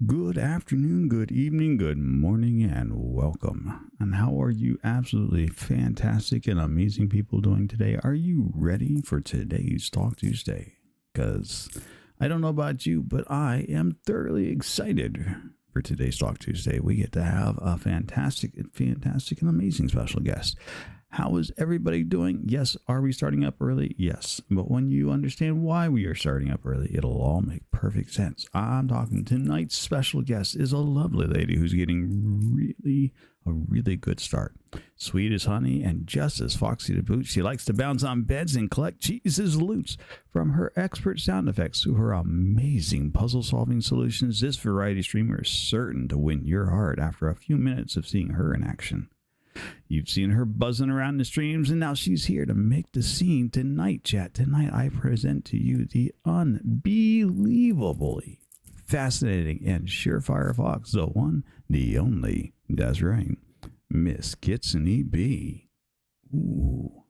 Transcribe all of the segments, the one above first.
Good afternoon, good evening, good morning, and welcome. And how are you absolutely fantastic and amazing people doing today? Are you ready for today's Talk Tuesday? Because I don't know about you, but I am thoroughly excited for today's Talk Tuesday. We get to have a fantastic, and amazing special guest. How is everybody doing? Yes. Are we starting up early? Yes. But when you understand why we are starting up early, it'll all make perfect sense. I'm talking tonight's special guest is a lovely lady who's getting a really good start. Sweet as honey and just as foxy to boot. She likes to bounce on beds and collect cheese's loots. From her expert sound effects to her amazing puzzle solving solutions, this variety streamer is certain to win your heart after a few minutes of seeing her in action. You've seen her buzzing around the streams, and now she's here to make the scene tonight, chat. Tonight, I present to you the unbelievably fascinating and surefire fox, the one, the only, that's right, Miss Kitsune B. Ooh.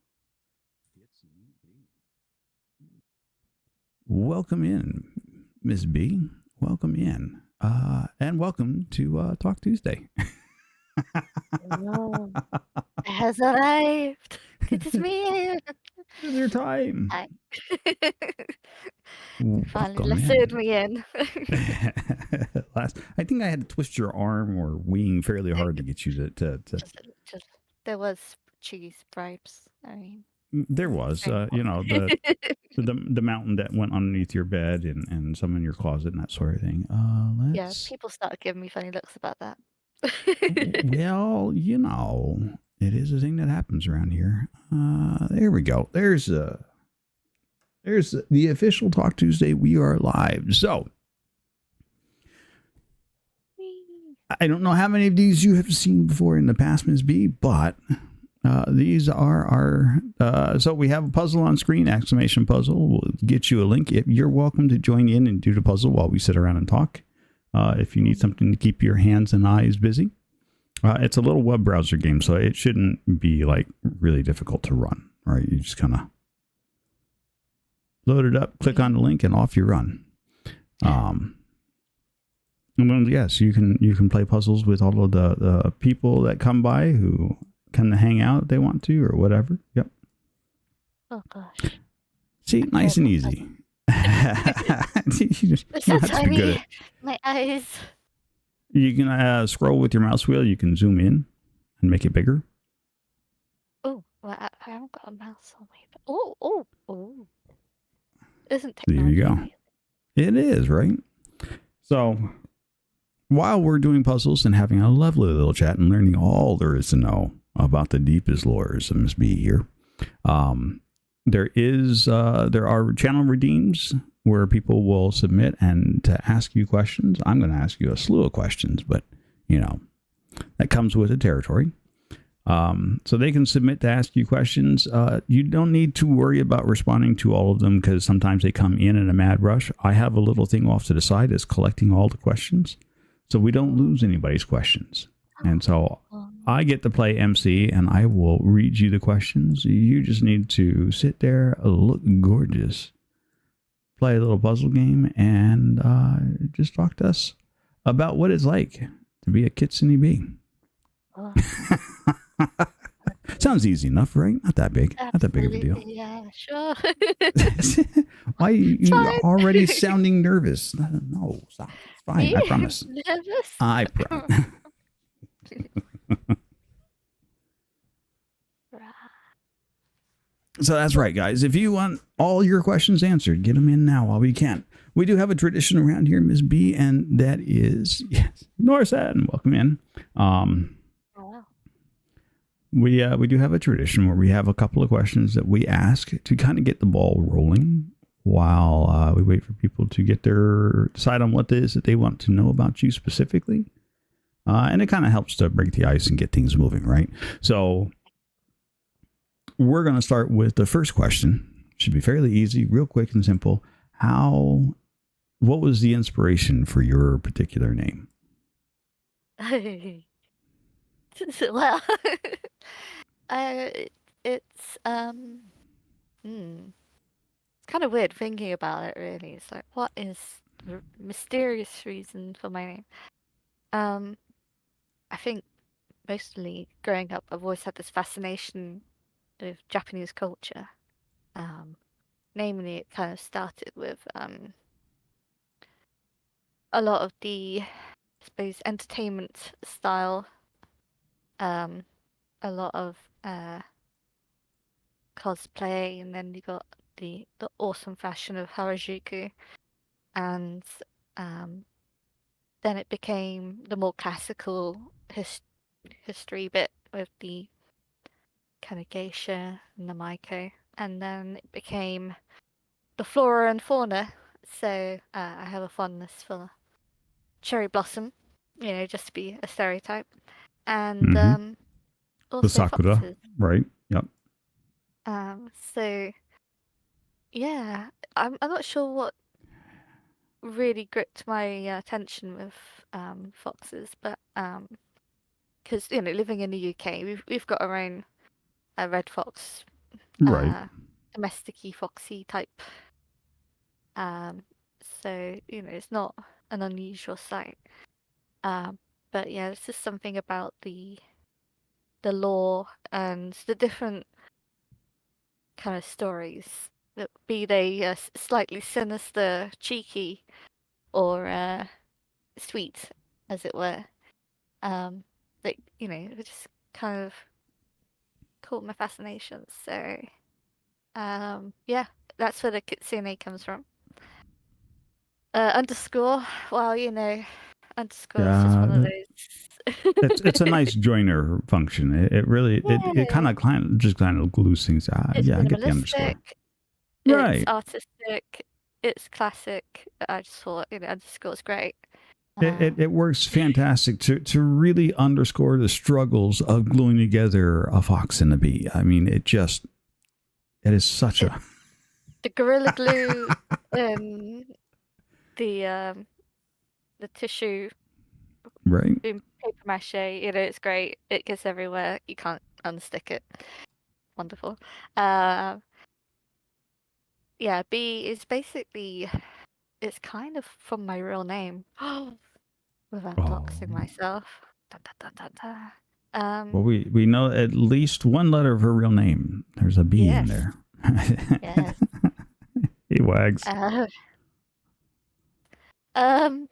Welcome in, Miss B. Welcome in. And welcome to Talk Tuesday. Oh, it has arrived. It is me. It's your time. Hi. Finally Welcome lettered in. me in. I think I had to twist your arm or wing fairly hard to get you to Just there was cheese bribes. I mean, there was, very the mountain that went underneath your bed and some in your closet and that sort of thing. Yeah, Let's people started giving me funny looks about that. well, it is a thing that happens around here. There we go. There's the official Talk Tuesday. We are live. So I don't know how many of these you have seen before in the past, Ms. B, but these are our. So we have a puzzle on screen, exclamation puzzle. We'll get you a link. You're welcome to join in and do the puzzle while we sit around and talk. If you need something to keep your hands and eyes busy. It's a little web browser game, so it shouldn't be like really difficult to run. Right? You just kind of load it up, click on the link, and off you run. And then, yes, you can play puzzles with all of the people that come by who come to hang out if they want to or whatever. Yep. Oh gosh. See, nice and easy. You It's so don't have to be good tiny. at. My eyes. You can scroll with your mouse wheel. You can zoom in and make it bigger. Oh, well, I haven't got a mouse on me. Oh. Isn't There you technology go. amazing? It is, right? So while we're doing puzzles and having a lovely little chat and learning all there is to know about the deepest lores of Miss B here, there are channel redeems where people will submit and to ask you questions. I'm going to ask you a slew of questions, but that comes with the territory. So they can submit to ask you questions. You don't need to worry about responding to all of them because sometimes they come in a mad rush. I have a little thing off to the side that's collecting all the questions, so we don't lose anybody's questions. And so I get to play MC, and I will read you the questions. You just need to sit there, look gorgeous, play a little puzzle game, and just talk to us about what it's like to be a Kitsune Bee. Oh, Sounds easy enough, right? Not that big. Not that big of a deal. absolutely. Yeah, sure. Why are It's you fine. already sounding nervous? No, stop. It's fine. Me? I promise. Nervous? I promise. So that's right, guys. If you want all your questions answered, get them in now while we can. We do have a tradition around here, Ms. B, and that is, yes, Norset, welcome in. Oh, wow. We do have a tradition where we have a couple of questions that we ask to kind of get the ball rolling while we wait for people to decide on what it is that they want to know about you specifically. And it kind of helps to break the ice and get things moving, right? So we're going to start with the first question. Should be fairly easy, real quick and simple. What was the inspiration for your particular name? Well, I it's, it's kind of weird thinking about it, really. It's like, what is mysterious reason for my name. Um, I think mostly growing up, I've always had this fascination with Japanese culture. Um, Namely, it kind of started with a lot of the, I suppose, entertainment style. Um, a lot of cosplay, and then you got the awesome fashion of Harajuku, and um, then it became the more classical history bit with the kind of geisha and the Maiko, and then it became the flora and fauna. So I have a fondness for cherry blossom, just to be a stereotype, and Mm-hmm. The also sakura, foxes. right? Yep. So yeah, I'm not sure what really gripped my attention with foxes, but because living in the UK, we've got our own red fox, Right. uh, domestic-y foxy type. Um, so it's not an unusual sight. Um, but yeah, it's just something about the lore and the different kind of stories that be they slightly sinister, cheeky, or sweet, as it were. Um, that it just kind of caught my fascination. So yeah, that's where the kitsune comes from. Underscore. Well, underscore is just one of Yeah. It's a those. nice joiner function. It really it Yeah, kind of glues things. it's Yeah, I get the minimalistic. underscore. It's Right. artistic. It's classic. I just thought, underscore is great. It works fantastic to really underscore the struggles of gluing together a fox and a bee. I mean, it is such It, a the Gorilla Glue and the the tissue right. in paper mache, it's great. It gets everywhere. You can't unstick it. Wonderful. Uh, yeah, B is basically it's kind of from my real name. Without Oh. doxing myself. Da, da, da, da, da. Well, we know at least one letter of her real name. There's a B in Yes, there. yes. He wags. Uh, um,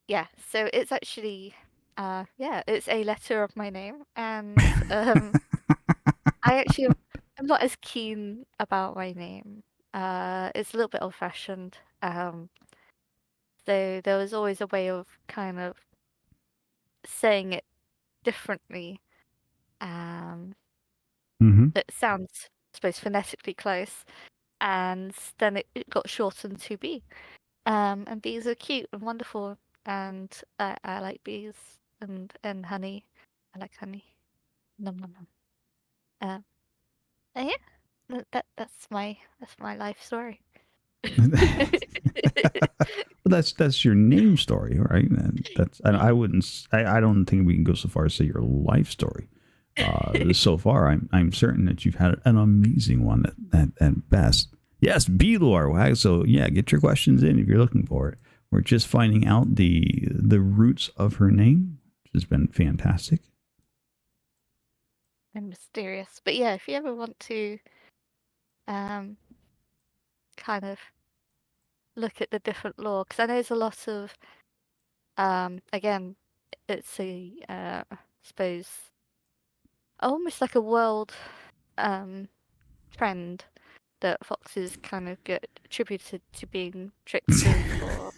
yeah. So it's actually, yeah, it's a letter of my name, and I actually am not as keen about my name. It's a little bit old-fashioned. So there was always a way of kind of saying it differently. Um, Mm-hmm. it sounds, I suppose, phonetically close, and then it got shortened to B. And bees are cute and wonderful, and I like bees and honey. I like honey. Nom nom nom. Um, and yeah, that's my life story. Well, that's your name story, right? And that's I wouldn't I don't think we can go so far as say your life story. So far, I'm certain that you've had an amazing one at best. Yes, Belor. Wow. So yeah, get your questions in if you're looking for it. We're just finding out the roots of her name, which has been fantastic. And mysterious, but yeah, if you ever want to um kind of look at the different lore, because I know there's a lot of again, it's a I suppose almost like a world um trend that foxes kind of get attributed to being tricksters, or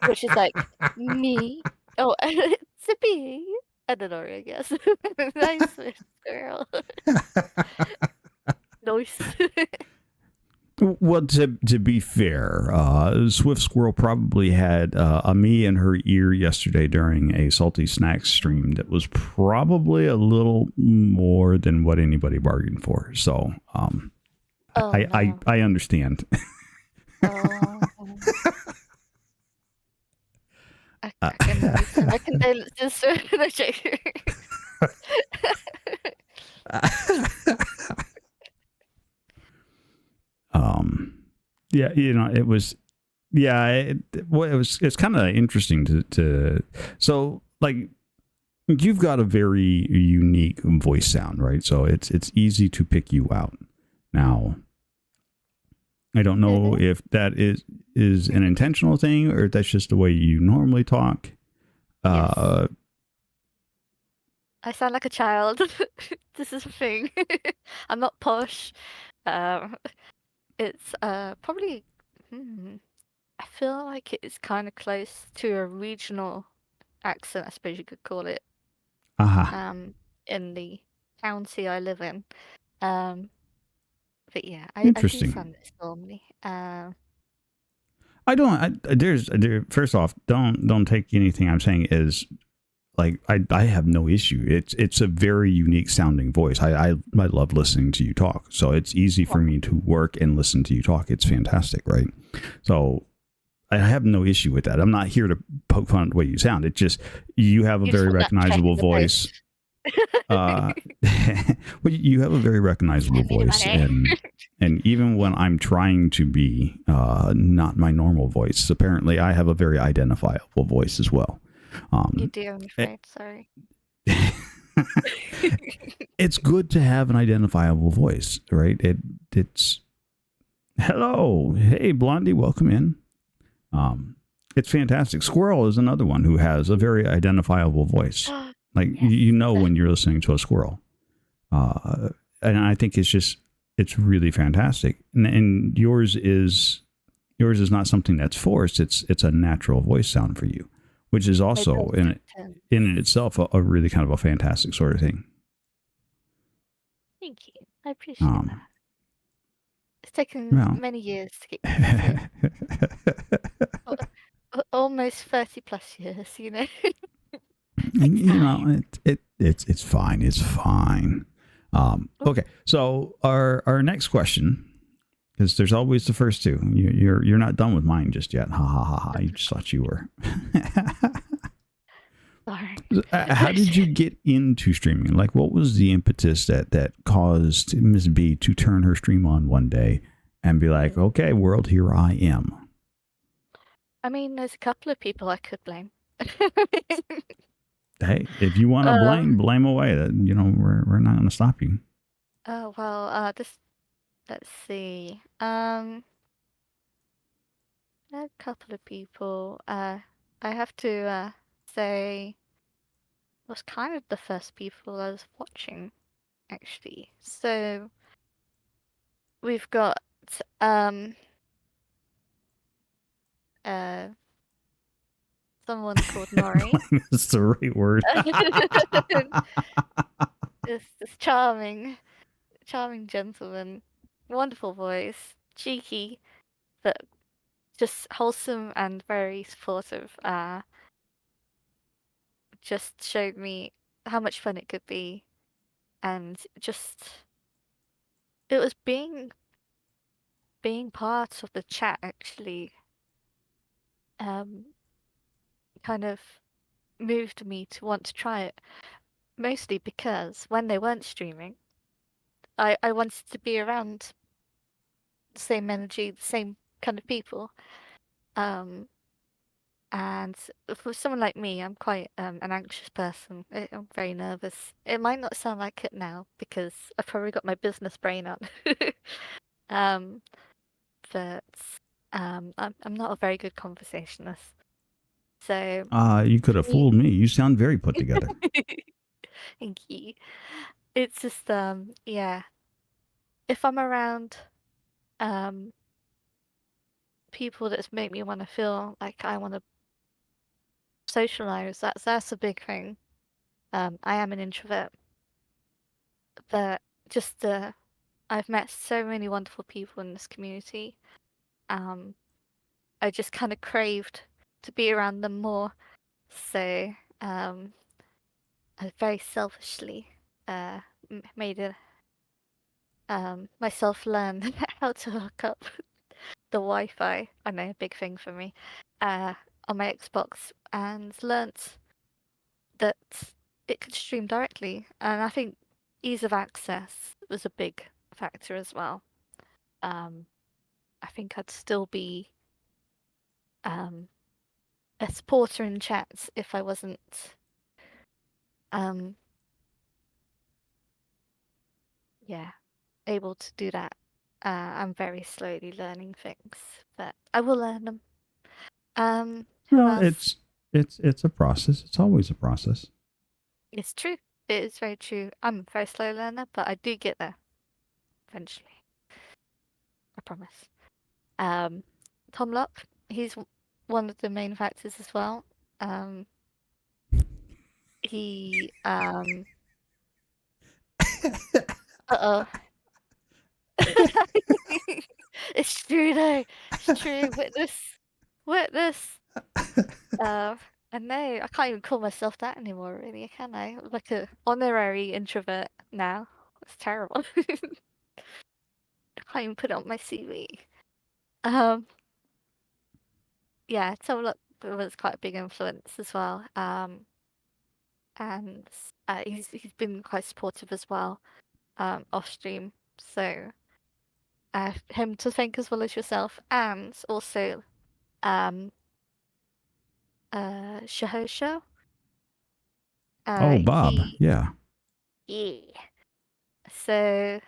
which is like me. Oh, it's a bee. I don't know, I guess. Nice Swift squirrel. Nice. Well, to be fair, Swift Squirrel probably had a me in her ear yesterday during a salty snacks stream that was probably a little more than what anybody bargained for. So Oh no. I understand. Oh, Uh, I can understand. My condolences. No joke. um, yeah, it was. yeah, well, it's kind of interesting to so like you've got a very unique voice sound, right? So it's easy to pick you out. Now, I don't know Mhm. if that is an intentional thing or if that's just the way you normally talk. Yes. Uh, I sound like a child. This is a thing. I'm not posh. Um, it's probably hmm, I feel like it's kind of close to a regional accent, I suppose you could call it, aha, um, in the county I live in. Um, but yeah, I do interesting. sound this normally. I don't. First off, don't take anything I'm saying as like I have no issue. It's a very unique sounding voice. I love listening to you talk. So it's easy for Well, me to work and listen to you talk. It's fantastic, right? So I have no issue with that. I'm not here to poke fun at the way you sound. It's just you have a you just very want that check recognizable in the post. voice. Uh, well, you have a very recognizable Send me the voice, money. and even when Yeah, I'm trying to be not my normal voice, apparently I have a very identifiable voice as well. you Um, do, I'm it- afraid. Sorry. it's good to have an identifiable voice, right? It's hello, hey Blondie, welcome in. Um, it's fantastic. Squirrel is another one who has a very identifiable voice. Like Yes, you know when you're definitely. listening to a squirrel, and I think it's really fantastic. And yours is not something that's forced. It's a natural voice sound for you, which is My also dulcet tones. in itself a really kind of a fantastic sort of thing. Thank you. I appreciate Um, that. It's taken well, many years to get used to. Al- Almost 30 plus years, you know? Takes you time. know, it's fine. It's fine. Oh, Okay, so our next question, because there's always the first two. You're not done with mine just yet. Ha ha ha ha. You just thought you were. sorry. How did you get into streaming? Like, what was the impetus that caused Miss B to turn her stream on one day and be like, Mm. "Okay, world, here I am." I mean, there's a couple of people I could blame. Hey, if you want to um, blame away. That we're not going to stop you. oh, well, this, let's see. A couple of people. I have to say, was kind of the first people I was watching, actually. So we've got um uh someone called Nori. Blame is the right word. This charming gentleman, wonderful voice, cheeky, but just wholesome and very supportive. Just showed me how much fun it could be, and just it was being part of the chat actually. Um, kind of moved me to want to try it. Mostly because when they weren't streaming, I wanted to be around the same energy, the same kind of people. Um, and for someone like me, I'm quite an anxious person. I'm very nervous. It might not sound like it now because I've probably got my business brain on. um, but I'm not a very good conversationalist. So You could for have me, fooled me. You sound very put together. thank you. It's just yeah. If I'm around um people that make me want to feel like I want to socialize, that's a big thing. I am an introvert, but just I've met so many wonderful people in this community. Um, I just kind of craved to be around them more. So I very selfishly uh made it myself learn how to hook up the Wi-Fi. I know, a big thing for me. Uh, on my Xbox and learnt that it could stream directly. And I think ease of access was a big factor as well. Um, I think I'd still be a supporter in chats if I wasn't um yeah, able to do that. I'm very slowly learning things, but I will learn them. Who Well, else? it's a process. It's always a process. It's true. It is very true. I'm a very slow learner, but I do get there eventually. I promise. Tom Locke, he's one of the main factors as well. He uh-oh. It's true though. It's true. Witness. Uh, I know. I can't even call myself that anymore, really, can I? I'm like a honorary introvert now. It's terrible. I can't even put it on my CV. Um, yeah, Tom Locke was quite a big influence as well. And he's been quite supportive as well, off stream. So him to thank as well as yourself, and also um Shahosha. Oh, Bob. He Yeah. yeah. So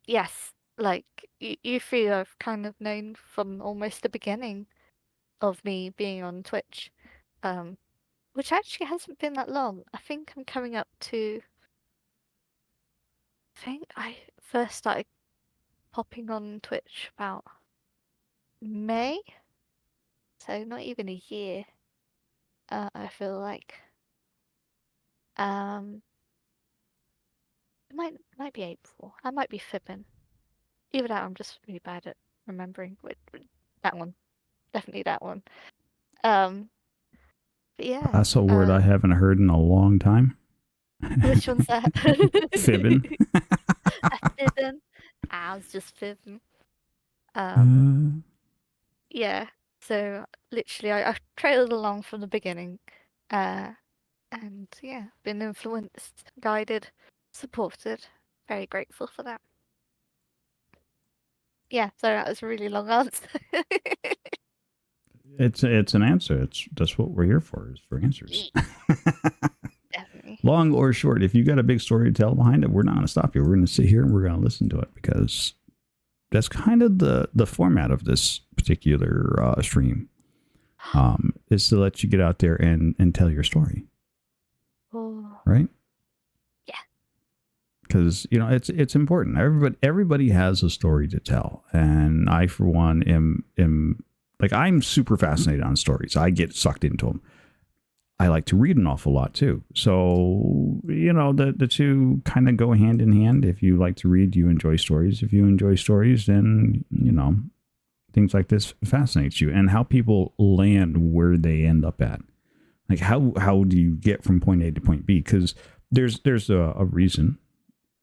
yes, like you three I've kind of known from almost the beginning of me being on Twitch. Which actually hasn't been that long. I think I'm coming up to I think I first started popping on Twitch about May, so not even a year. I feel like um, it might be April. I might be fibbing. Either that, or I'm just really bad at remembering. That one, definitely that one. Um, but yeah. That's a word I haven't heard in a long time. Which one's that? Fibbing. Fibbing. I was just fibbing. Yeah. So literally, I trailed along from the beginning, and yeah, been influenced, guided, supported. Very grateful for that. Yeah, so that was a really long answer. It's an answer. That's what we're here for, is for answers. Definitely. Long or short, if you got a big story to tell behind it, we're not going to stop you. We're going to sit here and we're going to listen to it, because that's kind of the format of this particular stream, is to let you get out there and tell your story. Oh. Right? Yeah. Because it's important. Everybody has a story to tell, and I, for one, am like, I'm super fascinated on stories. I get sucked into them. I like to read an awful lot too. So, the two kind of go hand in hand. If you like to read, you enjoy stories. If you enjoy stories, then, things like this fascinates you, and how people land where they end up at. Like, how do you get from point A to point B? Because there's a reason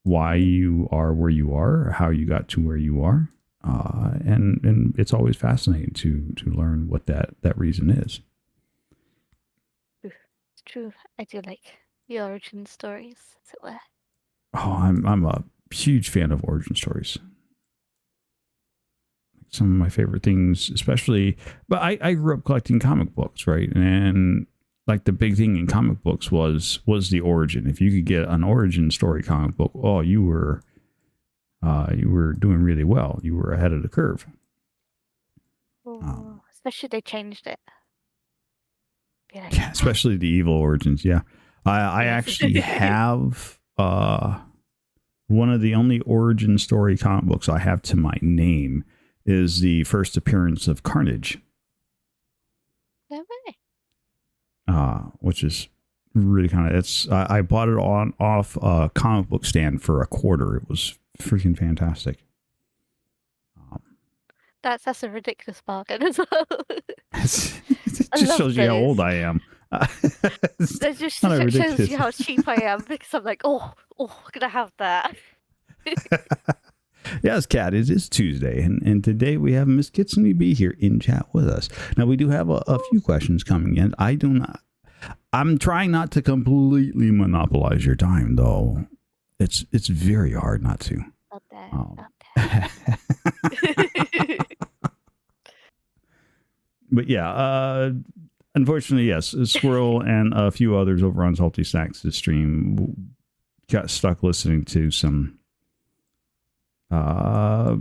why you are where you are, or how you got to where you are. And it's always fascinating to learn what that reason is. It's true. I do like the origin stories, as it were. Oh, I'm a huge fan of origin stories. Some of my favorite things, especially, but I grew up collecting comic books, right? And like, the big thing in comic books was the origin. If you could get an origin story comic book, oh, you were doing really well. You were ahead of the curve. Especially they changed it. Like, yeah, especially the evil origins. Yeah, I actually have one of the only origin story comic books I have to my name is the first appearance of Carnage. No way. Which is really kind of, I bought it off a comic book stand for $0.25. It was freaking fantastic. That's a ridiculous bargain as well. It just shows you how old I am. That just shows you how cheap I am, because I'm like, I'm gonna have that. Yes, Kat, it is Tuesday, and today we have Miss Kitsune B here in chat with us. Now, we do have a few questions coming in. I'm trying not to completely monopolize your time, though. It's very hard not to. Okay. but yeah, unfortunately, yes, a Squirrel and a few others over on Salty Snacks' stream got stuck listening to uh,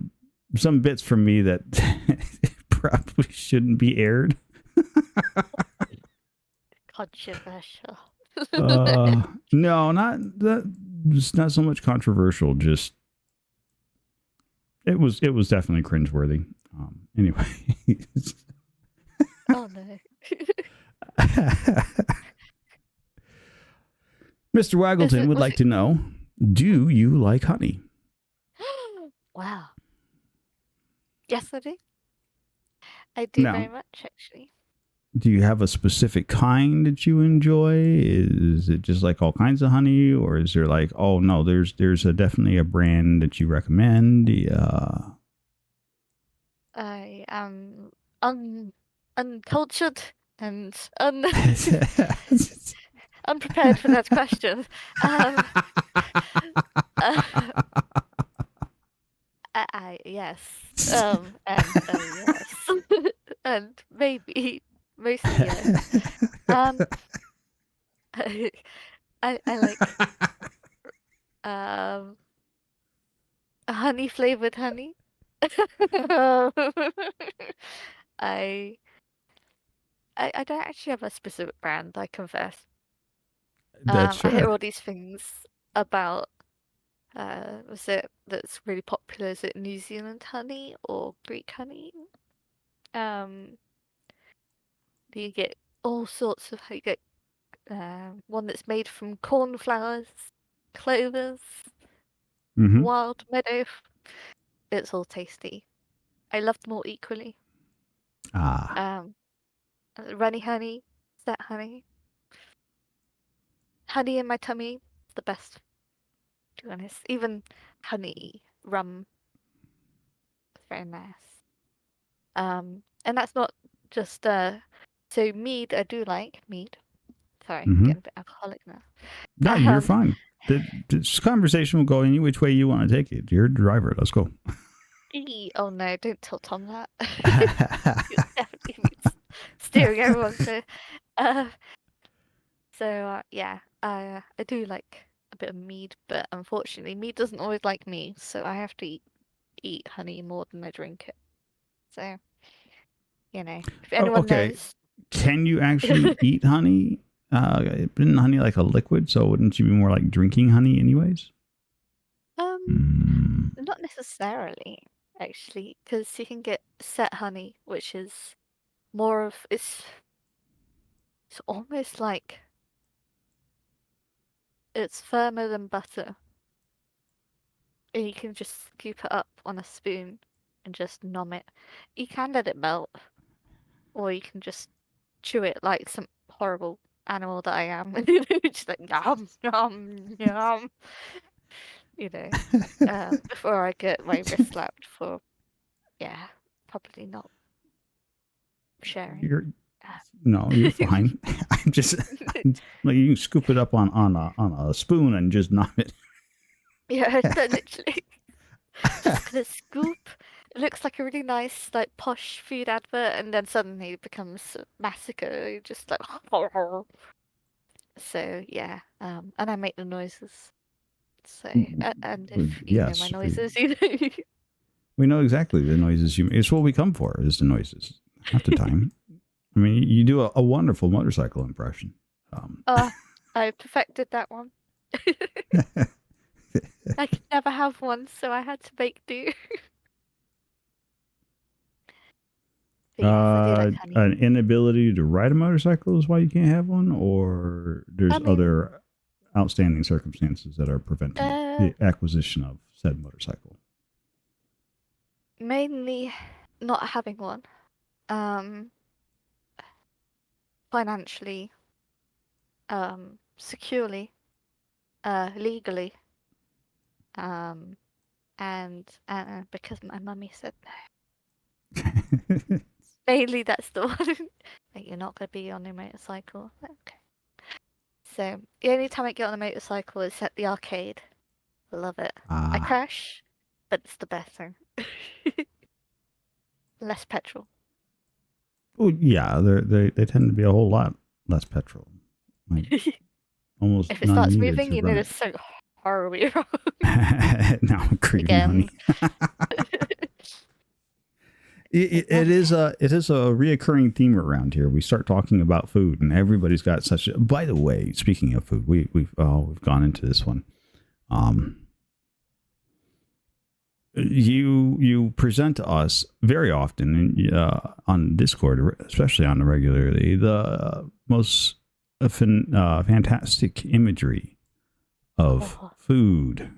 some bits from me that probably shouldn't be aired. Controversial. No, not that. It's not so much controversial. Just it was definitely cringeworthy. Anyway, Oh no. Mr. Waggleton would Was like to know: do you like honey? Wow. Yes, I do. I do Now, very much, actually. do you have a specific kind that you enjoy? Is it just like all kinds of honey, or is there like, oh no, there's definitely a brand that you recommend? I am uncultured and unprepared for that question. Um, uh, yes. And yes. And maybe mostly yes. I like um honey flavored honey. I I don't actually have a specific brand, I confess. That's I hear fair. all these things about was it that's really popular? Is it New Zealand honey or Greek honey? Um, you get all sorts of you get one that's made from cornflowers, clovers, Mm-hmm. wild meadow. It's all tasty. I love them all equally. Ah, Um, runny honey, set honey, honey in my tummy, the best. To be honest, even honey rum is very nice. And that's not just so mead. I do like mead. Sorry, mm-hmm. getting a bit alcoholic now. No, you're Um, fine. This conversation will go any which way you want to take it. You're the driver. Let's go. oh no, don't tell Tom that. It definitely means steering everyone clear. Uh, yeah, I do like a bit of mead, but unfortunately, mead doesn't always like me, so I have to eat honey more than I drink it. So, if Oh, anyone okay. knows, Can you actually eat honey? Isn't honey like a liquid? So wouldn't you be more like drinking honey, anyways? um, Mm. not necessarily actually, because you can get set honey, which is more of it's almost like it's firmer than butter, and you can just scoop it up on a spoon and just nom it. You can let it melt, or you can just chew it like some horrible animal that I am, just like yum yum yum. You know, before I get my wrist slapped for yeah, probably not sharing. You're no, you're fine. I'm just like you can scoop it up on a spoon and just nom it. Yeah, literally. Just gonna scoop. It looks like a really nice, like posh food advert, and then suddenly it becomes a massacre. You're just like, so yeah. And I make the noises. So, and if you know my Yes, noises, you know. we know exactly the noises you. It's what we come for is the noises. Half the time. I mean, you do a wonderful motorcycle impression. Uh, I perfected that one. I could never have one, so I had to make do. But yes, I do like honey. An inability to ride a motorcycle is why you can't have one, or I there's mean, other outstanding circumstances that are preventing uh, the acquisition of said motorcycle. mainly not having one. Um, financially, securely, legally, um, and because my mummy said no. Mainly that's the one. Like, you're not gonna be on a motorcycle. Okay. So the only time I get on a motorcycle is at the arcade. Love it. I Ah, crash, but it's the best thing. Less petrol. Oh yeah, they tend to be a whole lot less petrol, like almost If it none starts needed moving, to you know run there's it. so horribly wrong. Now I'm craving honey. Again. It is a reoccurring theme around here. We start talking about food, and everybody's got such. By the way, speaking of food, we've gone into this one. Um, you present to us very often on Discord, especially on the regularly, the most fantastic imagery of Oh, food.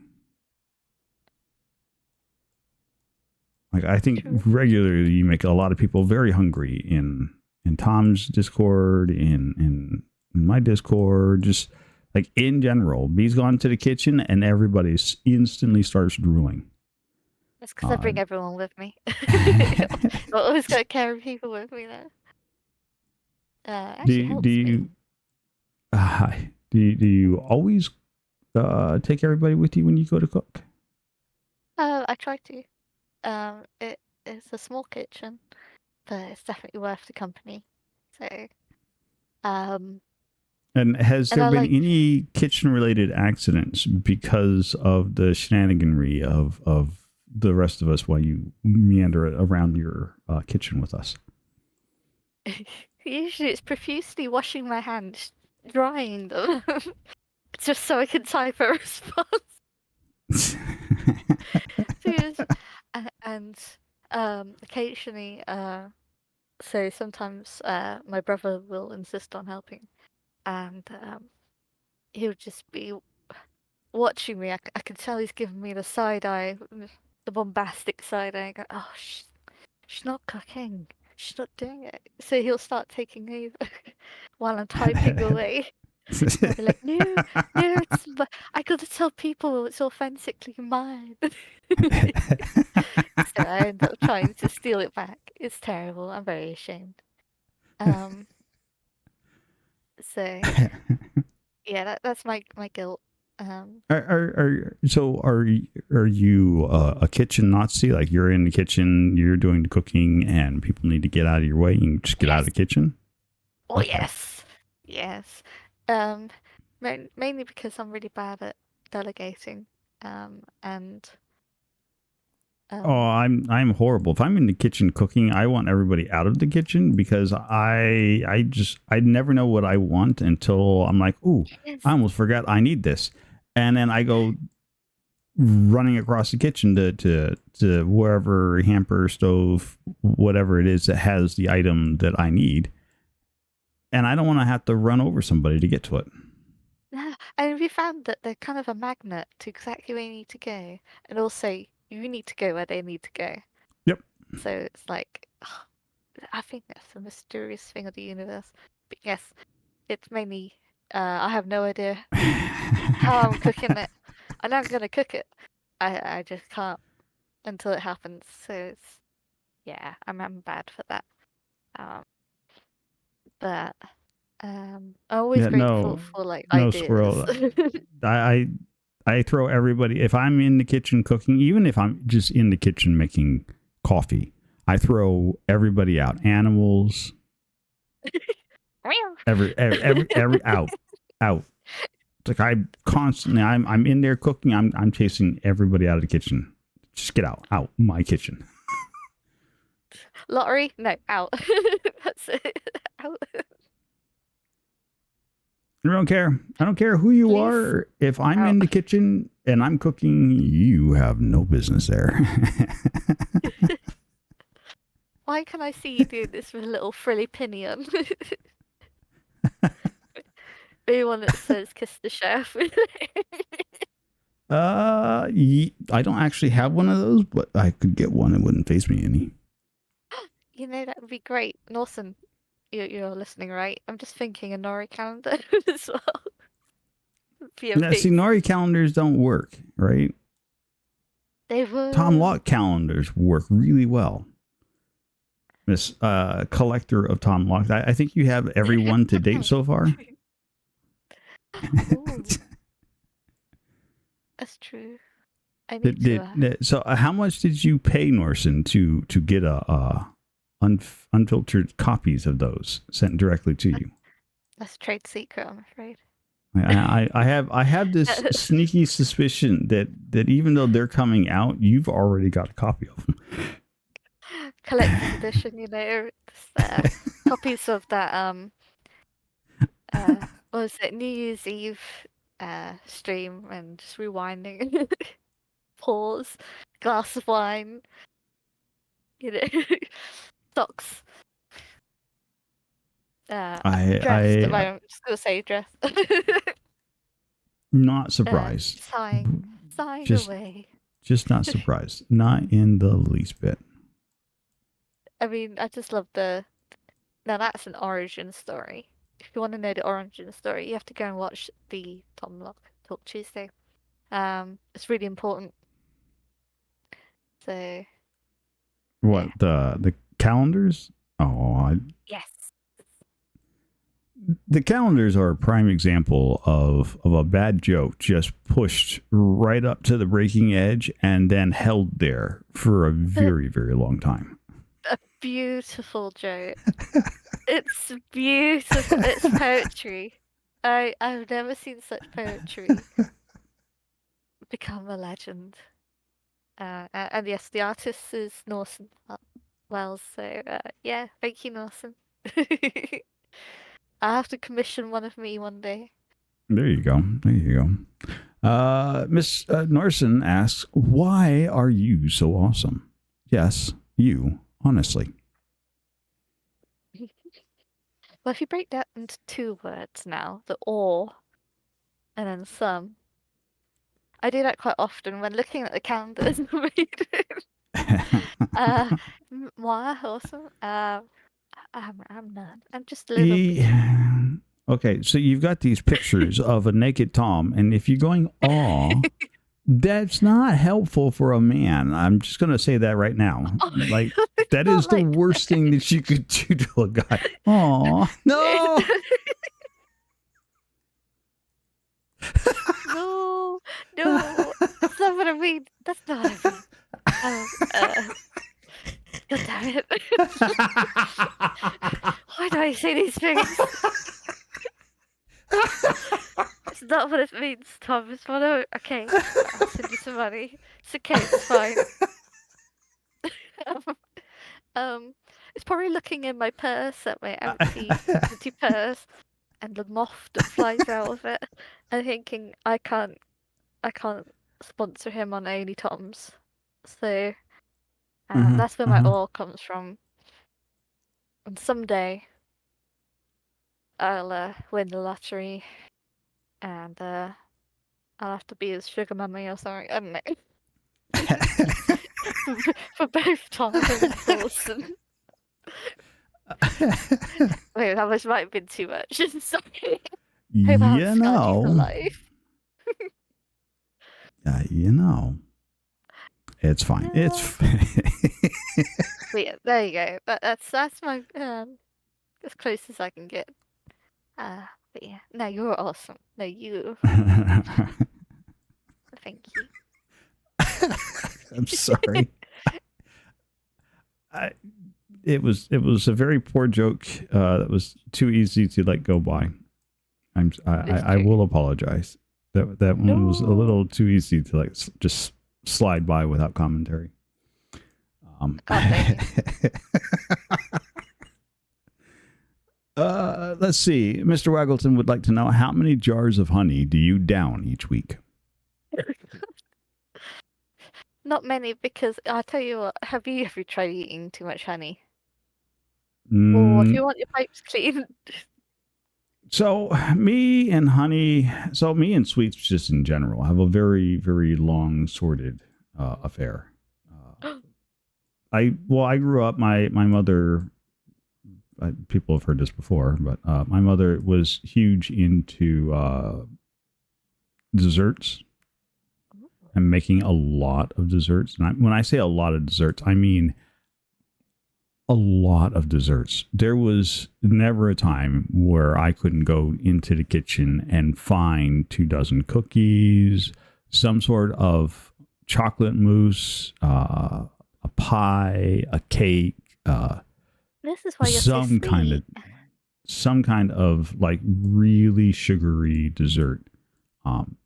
Like I think true. regularly you make a lot of people very hungry in Tom's Discord, in my Discord, just like in general. B's gone to the kitchen and everybody instantly starts drooling. That's because I Uh, bring everyone with me. I always got to carry people with me there. It do actually do helps me. you do you always take everybody with you when you go to cook? I try to. It's a small kitchen, but it's definitely worth the company. So, um, And has and there I been like. any kitchen related accidents because of the shenaniganry of the rest of us while you meander around your kitchen with us? Usually, it's profusely washing my hands, drying them, just so I can type a response. Seriously. And occasionally, so sometimes my brother will insist on helping, and he'll just be watching me. I can tell he's giving me the side eye, the bombastic side eye. I go, oh, she's not cooking. She's not doing it. So he'll start taking over while I'm typing away. And I'll be like, no, no, I gotta tell people it's authentically mine. So I end up trying to steal it back. It's terrible. I'm very ashamed. Um, so yeah, that's my guilt. are you a kitchen Nazi? Like you're in the kitchen, you're doing the cooking, and people need to get out of your way. You just get out of Yes. the kitchen. Oh Okay. yes. Yes. Um, mainly because I'm really bad at delegating. And Oh, um, I'm horrible. If I'm in the kitchen cooking, I want everybody out of the kitchen because I never know what I want until I'm like, ooh, I yes. almost forgot I need this, and then I go running across the kitchen to wherever hamper, stove, whatever it is that has the item that I need, and I don't want to have to run over somebody to get to it. Yeah, and we found that they're kind of a magnet to exactly where you need to go, and also you need to go where they need to go. Yep. So it's like, I think that's the mysterious thing of the universe. But yes, it's mainly, I have no idea how I'm cooking it. I know I'm gonna cook it. I just can't until it happens. So it's, yeah, I'm bad for that. Um, but I'm always Yeah, grateful for like no ideas. squirrel. I I throw everybody if I'm in the kitchen cooking, even if I'm just in the kitchen making coffee, I throw everybody out. Animals, every out. It's like I constantly I'm in there cooking. I'm chasing everybody out of the kitchen. Just get out my kitchen. Lottery? No, out. That's it. Out. I don't care. I don't care who you Please, are. If I'm out. in the kitchen and I'm cooking, you have no business there. Why can I see you do this with a little frilly pinion? Maybe one that says "kiss the chef." I don't actually have one of those, but I could get one. It wouldn't face me any. You know, that would be great. Norton, you're listening, right? I'm just thinking a Nori calendar as well. Be Now, see, amazing. Nori calendars don't work, right? They Tom would. Lock calendars work really well. Miss collector of Tom Lock, I think you have every one to date so far. Ooh, that's true. I need to. So how much did you pay Norson to get unfiltered copies of those sent directly to you. That's a trade secret, I'm afraid. I have this sneaky suspicion that even though they're coming out, you've already got a copy of them. Collector's edition, copies of that what was it, New Year's Eve stream, and just rewinding. Pause, glass of wine, socks. Dressed. I'm just gonna say dress. Not surprised. Sighing away. Just not surprised. Not in the least bit. I mean, I just love now that's an origin story. If you want to know the origin story, you have to go and watch the Tom Lock Talk Tuesday. It's really important. So. What, yeah. The calendars? Oh, yes. The calendars are a prime example of a bad joke just pushed right up to the breaking edge and then held there for a very, very long time. A beautiful joke. It's beautiful. It's poetry. I've never seen such poetry become a legend. And yes, the artist is Norson Wells. So yeah, thank you, Norson. I have to commission one of me one day. There you go. Miss Norson asks, why are you so awesome? Yes, you, honestly. Well, if you break that into 2 words now, the or and then some. I do that quite often when looking at the calendars. Why awesome? I'm none. I'm just a little bit. Okay, so you've got these pictures of a naked Tom, and if you're going, aw, that's not helpful for a man. I'm just going to say that right now. Like, that is the worst thing that you could do to a guy. Aw, no! No, that's not what I mean. That's not what I mean. God damn it. Why do I say these things? It's not what it means, Tom. It's what okay, I'll send you some money. It's okay, it's fine. It's probably looking in my purse at my empty purse and the moth that flies out of it and thinking I can't sponsor him on Only Toms. So that's where my all comes from. And someday I'll win the lottery and I'll have to be his sugar mummy or something. I don't know. for both Tom and Dawson. Wait, that might have been too much. Sorry. You know. It's fine. Yeah. It's yeah, there you go. That's my as close as I can get. But yeah, no, you're awesome. No, you. Thank you. I'm sorry. It was a very poor joke. That was too easy to let go by. I will apologize. That one was a little too easy to just slide by without commentary. Let's see. Mr. Waggleton would like to know, how many jars of honey do you down each week? Not many, because I'll tell you what, have you ever tried eating too much honey? Or if you want your pipes clean. So me and sweets just in general have a very, very long sorted affair. I grew up, my mother, people have heard this before, but my mother was huge into desserts and making a lot of desserts. And when I say a lot of desserts, I mean a lot of desserts. There was never a time where I couldn't go into the kitchen and find 24 cookies, some sort of chocolate mousse, a pie, a cake, This is why you're so some kind of sweet. some kind of like really sugary dessert.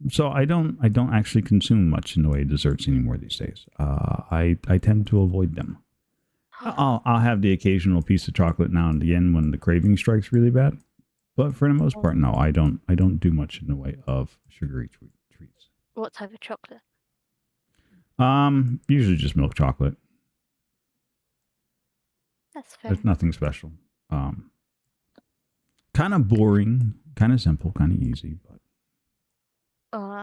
So I don't actually consume much in the way of desserts anymore these days. I tend to avoid them. I'll have the occasional piece of chocolate now and again when the craving strikes really bad. But for the most part, no, I don't do much in the way of sugary treats. What type of chocolate? Usually just milk chocolate. That's fair. There's nothing special. Um, Kind of boring, kind of simple, kind of easy, but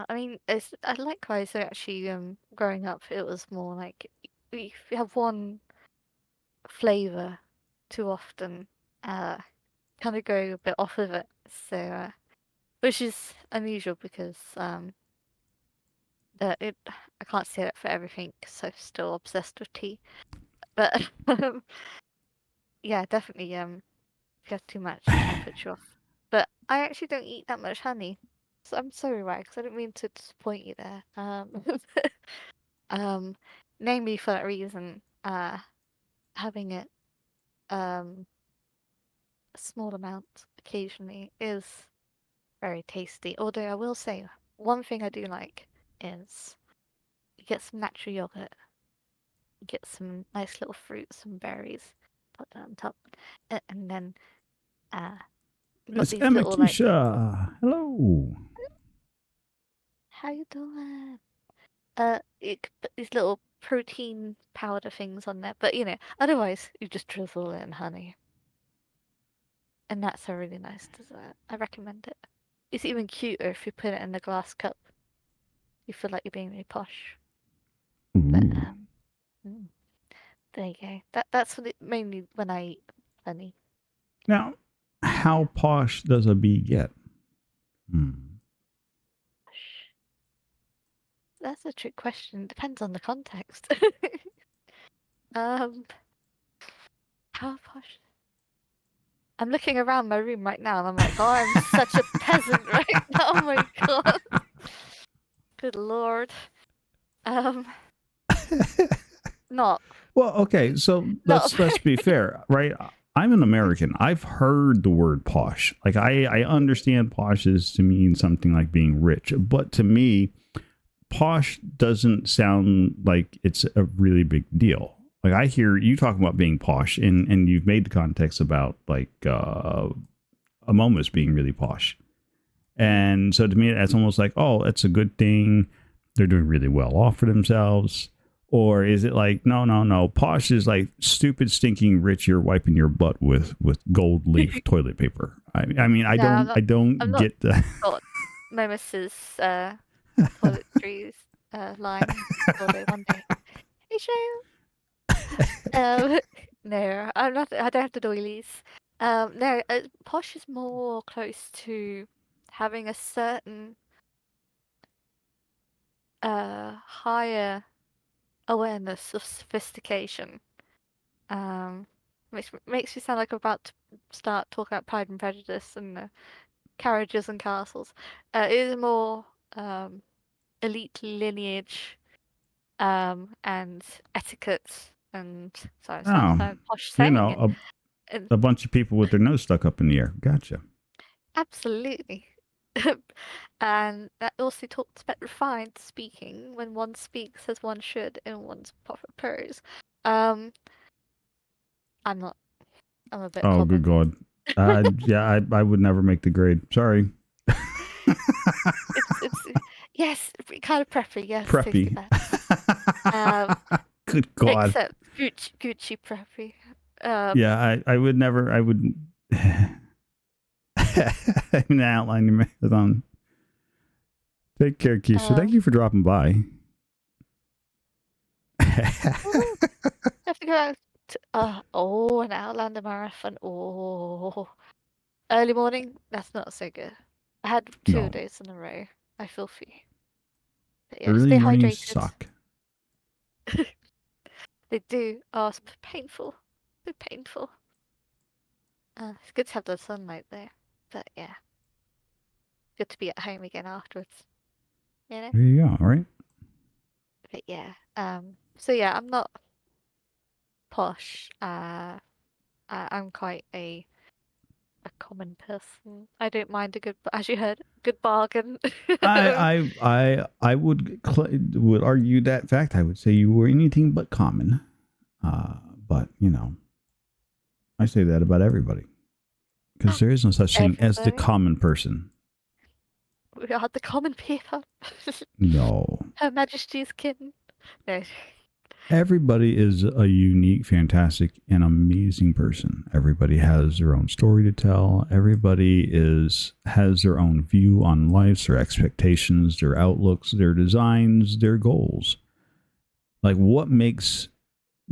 I mean, it's I likewise. So actually, growing up, it was more like if you have one flavor too often, uh, kind of go a bit off of it. So, which is unusual because it I can't say that for everything. So still obsessed with tea, but yeah, definitely. If you have too much, it can put you off. But I actually don't eat that much honey, so I'm sorry, Rags. I don't mean to disappoint you there. Um, namely for that reason, having it um a small amount occasionally is very tasty. Although I will say one thing I do like is you get some natural yogurt, you get some nice little fruits, some berries, put that on top, and then uh you got Miss these little like Amakisha, hello. how you doing? You could put these little protein powder things on there, but otherwise you just drizzle it in honey, and that's a really nice dessert. I recommend it. It's even cuter if you put it in the glass cup. You feel like you're being really posh. But Ooh. mm, there you go. That's what mainly when I eat honey. Now, Yeah. how posh does a bee get? Hmm. Posh. That's a trick question. Depends on the context. um, how posh? I'm looking around my room right now and I'm like, oh, I'm such a peasant right now. Oh my god. Good lord. Um, not, Well, okay, so not let's be very. fair, right? I'm an American. I've heard the word posh. Like I understand posh is to mean something like being rich, but to me, posh doesn't sound like it's a really big deal. Like I hear you talking about being posh, and you've made the context about like Amomas being really posh, and so to me, that's almost like, oh, it's a good thing. They're doing really well off for themselves. Or is it like, no, no, no? Posh is like stupid, stinking rich. You're wiping your butt with gold leaf toilet paper. I mean, I No, don't, I I'm don't not get the. got Momus's toiletries line for it one day. Hey, Shale. No, I'm not. I don't have the doilies. No, posh is more close to having a certain higher awareness of sophistication. Um, makes me sound like I'm about to start talking about Pride and Prejudice and carriages and castles. It is more elite lineage and etiquette and sorry, Oh, sound posh you saying it. know, And a bunch of people with their nose stuck up in the air. Gotcha. absolutely. And that also talks about refined speaking when one speaks as one should in one's proper pose. Um, I'm not. I'm a bit Oh, good common. God. Yeah, I would never make the grade. Sorry. It's yes, kind of preppy. Yes, tasty Preppy. that. Um, Good God. except Gucci preppy. Um, Yeah, I would never. I would. I'm gonna outline your marathon. Take care, Keisha. Thank um, you for dropping by. woohoo, have to go out. Oh, an Outlander marathon. Oh, early morning. That's not so good. I had two No, days in a row. I feel for you. But yeah, early stay mornings hydrated. suck. They do. Oh, it's painful. So painful. It's good to have the sunlight there. But yeah, good to be at home again afterwards. You know? There you go. All right. But yeah. So yeah, I'm not posh. I'm quite a common person. I don't mind a good, as you heard, good bargain. I would argue that fact. I would say you were anything but common. But I say that about everybody because there is no such thing as the Everybody. common person. We are the common people. No. Her Majesty's kin. No. Everybody is a unique, fantastic, and amazing person. Everybody has their own story to tell. Everybody has their own view on life, their expectations, their outlooks, their designs, their goals. Like what makes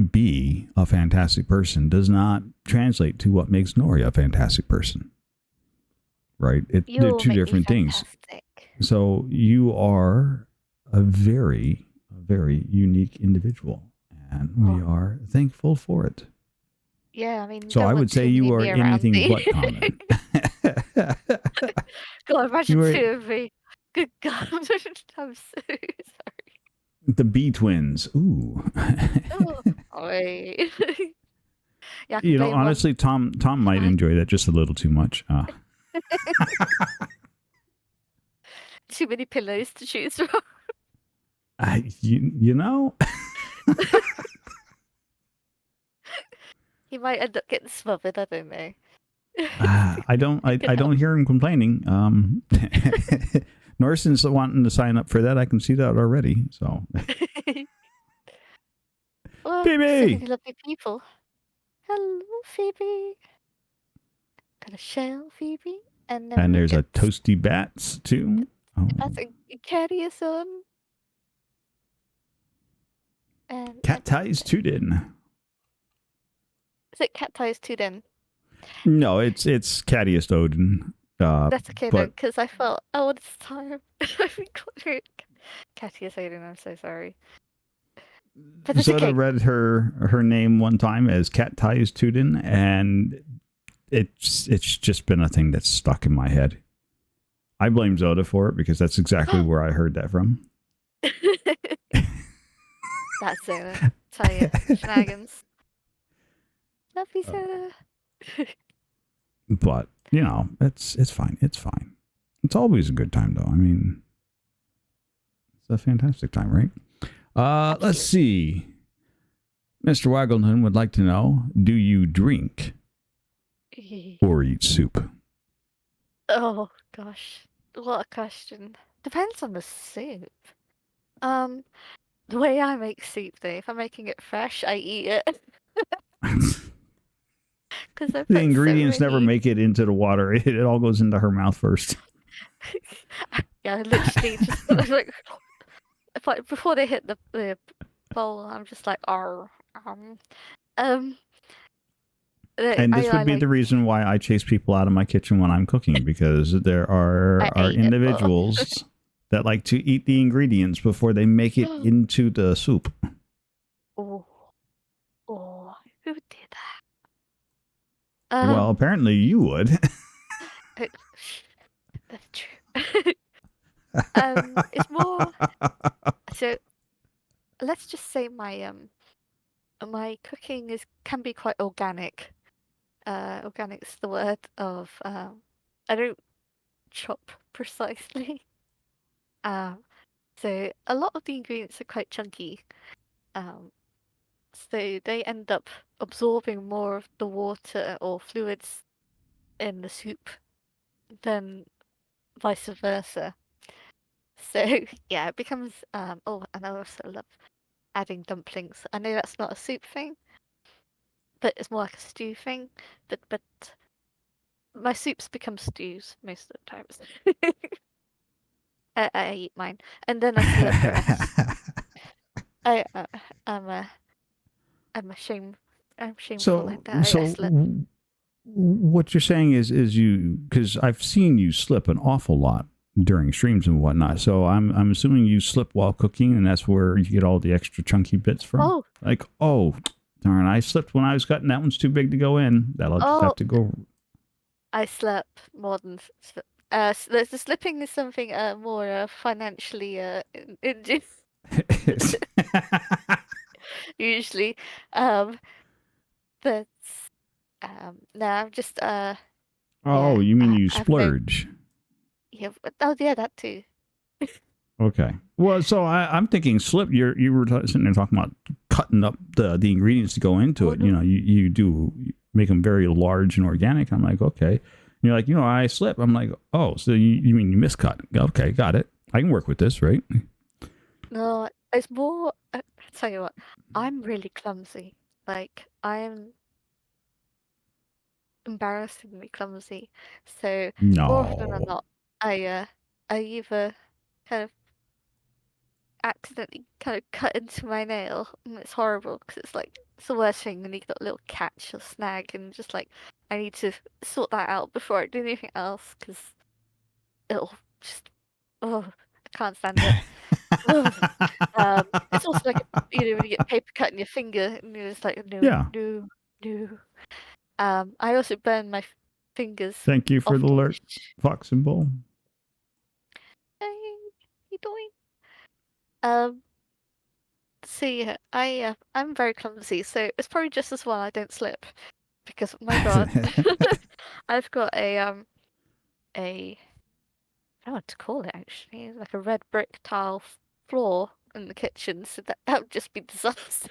B a fantastic person does not translate to what makes Nori a fantastic person. Right? They're You'll two make me different things. fantastic. So you are a very unique individual, and we are thankful for it. Yeah, I mean, So don't I want would say too many you are me around anything me. but common. God, imagine You are two of me. Good God, I'm so sorry. the B twins. Ooh. Oh, wait. Yeah, I can You know, blame one. honestly, Tom might enjoy that just a little too much. Too many pillows to choose from. You know, He might end up getting smothered. I don't know. I don't hear him complaining. Norson's wanting to sign up for that. I can see that already. So, Well, Phoebe! so many lovely people. Hello, Phoebe. Got a shell, Phoebe, and then And we'll there's a get Toasty Bats too. Oh. that's a carry us on. And Cat Ties Tudin. is it Cat Ties Tudin? No, it's Cattiest Odin. That's okay then, but because I felt it's time. I forgot Cattiest Odin. I'm so sorry. But it's Zoda okay. read her name one time as Cat Ties Tudin, and it's just been a thing that's stuck in my head. I blame Zoda for it because that's exactly where I heard that from. That's Zoda. Tell you, shenanigans. Love you, Zoda. But it's fine. It's fine. It's always a good time, though. I mean, it's a fantastic time, right? Let's see. Mr. Waggleton would like to know: do you drink or eat soup? Oh gosh, what a question. Depends on the soup. The way I make soup, though, if I'm making it fresh, I eat it. Because The ingredients never make it into the water. It all goes into her mouth first. Yeah, literally, just like before they hit the bowl, I'm just like, And this would be the reason why I chase people out of my kitchen when I'm cooking, because there are individuals that like to eat the ingredients before they make it into the soup. Oh, who did that? Well, apparently you would. That's true. It's more so. Let's just say my cooking can be quite organic. Organic's the word of I don't chop precisely. So a lot of the ingredients are quite chunky. So they end up absorbing more of the water or fluids in the soup than vice versa. So yeah, it becomes and I also love adding dumplings. I know that's not a soup thing, but it's more like a stew thing. But my soups become stews most of the times. I eat mine, and then I slurp the rest. I'm ashamed. I'm shameful like that. So what you're saying is you, because I've seen you slip an awful lot during streams and whatnot. So I'm assuming you slip while cooking, and that's where you get all the extra chunky bits from. Oh, like darn! I slipped when I was cutting. That one's too big to go in. That'll just have to go. I slurp more than the slipping is something more financially induced. Usually, but No, I'm just Oh, yeah. you mean you I've no splurge? yeah. Oh yeah, that too. Okay. Well, so I'm thinking slip. You were sitting there talking about cutting up the ingredients to go into Oh it. no. You do make them very large and organic. I'm like, okay. And you're like, I slip. I'm like, oh, so you mean you miscut? Okay, got it. I can work with this, right? No, it's more. I tell you what, I'm really clumsy. Like I'm embarrassingly clumsy. So more often than No. not, I either kind of accidentally kind of cut into my nail, and it's horrible because it's like it's the worst thing when you got a little catch or snag, and just like I need to sort that out before I do anything else because it'll just oh I can't stand it. Ugh. It's also like when you get paper cut in your finger, and you're just like no, Yeah. no, no. I also burn my fingers Thank you for the often. alert, Fox and Bull. Hey, you doing? Um, so yeah, I'm very clumsy, so it's probably just as well I don't slip because my God, I've got a I don't know what to call it actually, like a red brick tile floor in the kitchen, so that would just be disaster.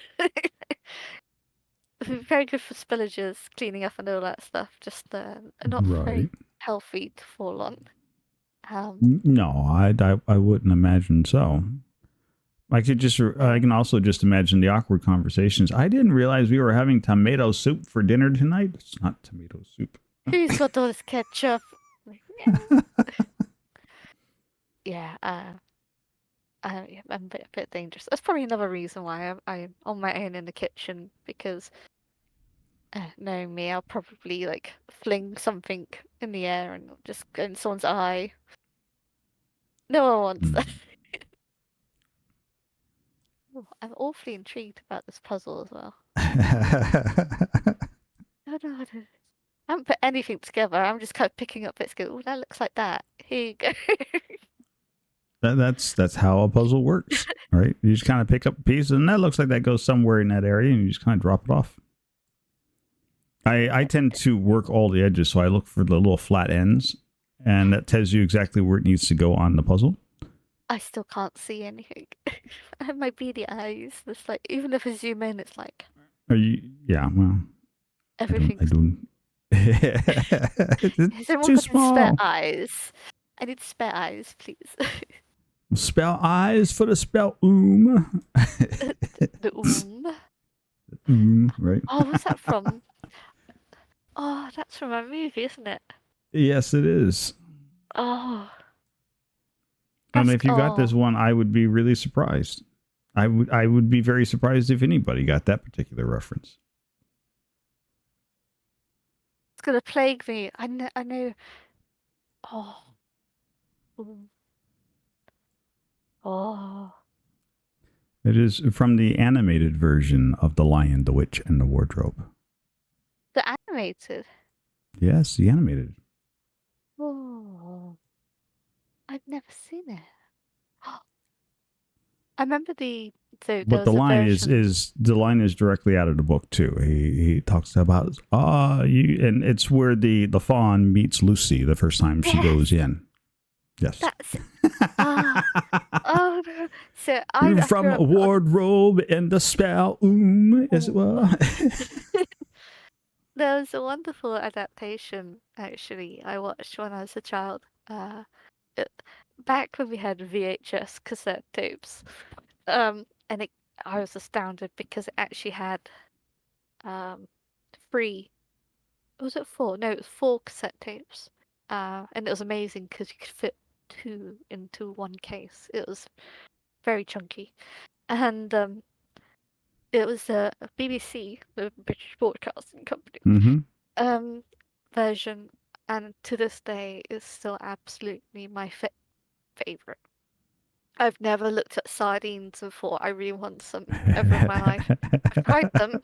Very good for spillages, cleaning up and all that stuff, just not Right. very healthy to fall on. Um, No, I wouldn't imagine so. I so can also just imagine the awkward conversations. I didn't realize we were having tomato soup for dinner tonight. It's not tomato soup. who's got all this ketchup? Like, yeah, yeah, I'm a bit dangerous. That's probably another reason why I'm on my own in the kitchen because knowing me, I'll probably like fling something in the air and it'll just go in someone's eye. No one wants that. Mm. Oh, I'm awfully intrigued about this puzzle as well. No, no, no. I haven't put anything together. I'm just kind of picking up bits. Go, oh, that looks like that. Here you go. That's how a puzzle works, right? You just kind of pick up a piece, and that looks like that goes somewhere in that area, and you just kind of drop it off. I tend to work all the edges, so I look for the little flat ends, and that tells you exactly where it needs to go on the puzzle. I still can't see anything. I have my beady eyes. It's like even if I zoom in, it's like Are you? Yeah. Well, I don't. I everything's. don't. Has It's anyone too got any spare small. eyes? I need spare eyes, please. Spell eyes for the spell The right? Oh, what's that from? Oh, that's from a movie, isn't it? Yes, it is. Oh, If you got this oh, one, I would be really surprised. I would be very surprised if anybody got that particular reference. it's gonna plague me. I know. Oh, ooh, oh, It is from the animated version of The Lion, the Witch, and the Wardrobe. the animated. Yes, the animated. Oh, I've never seen it. I remember there But the was a line is version. is the line is directly out of the book too. He talks about you, and it's where the fawn meets Lucy the first time she Yes, goes in. Yes. that's ah. Oh no. So I From grew a up. wardrobe and the spell, as it Oh. were. There was a wonderful adaptation, actually, I watched when I was a child. It, back when we had VHS cassette tapes. And I was astounded because it actually had um three. Was it four? No, it was four cassette tapes. And it was amazing because you could fit two into one case. It was very chunky, and it was a BBC, the British Broadcasting Company. Mm-hmm. um version, and to this day is still absolutely my favorite. I've never looked at sardines and thought I really want some ever in my life. I've tried them,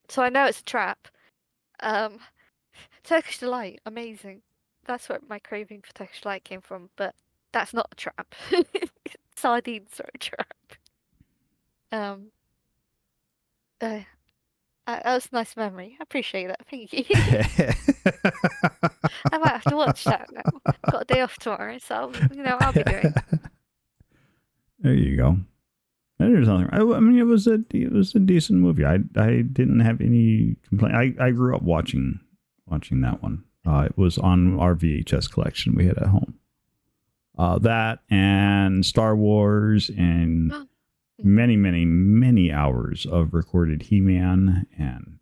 so I know it's a trap. Um, Turkish delight, amazing. That's where my craving for Turkish delight came from, but that's not a trap. Sardines are a trap. Um, uh, That was a nice memory. I appreciate that. Thank you. I might have to watch that now. Got a day off tomorrow, so I'll be doing. There you go. There's nothing. I mean, it was a decent movie. I didn't have any complaint. I grew up watching that one. It was on our VHS collection we had at home. That and Star Wars and many, many, many hours of recorded He-Man and.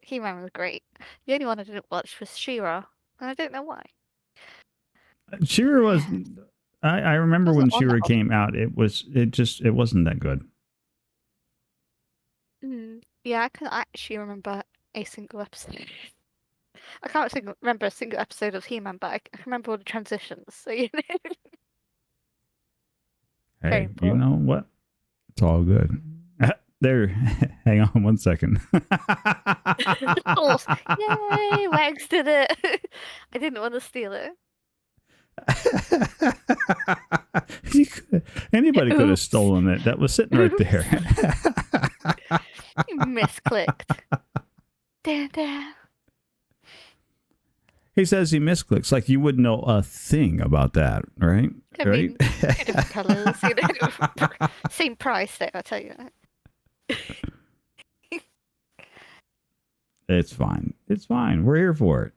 He-Man was great. The only one I didn't watch was She-Ra, and I don't know why. She-Ra was. I remember when She-Ra came out. It wasn't that good. Yeah, I can actually remember a single episode. I can't remember a single episode of He-Man, but I can remember all the transitions. So Hey, you know what? It's all good. There, hang on 1 second. Oh, yay, Wags did it. I didn't want to steal it. Anybody could have stolen it. That was sitting right there. You misclicked. Damn. He says he misclicks. Like you would know a thing about that, right? I mean, different colors, same price there, I'll tell you that. It's fine. It's fine. We're here for it.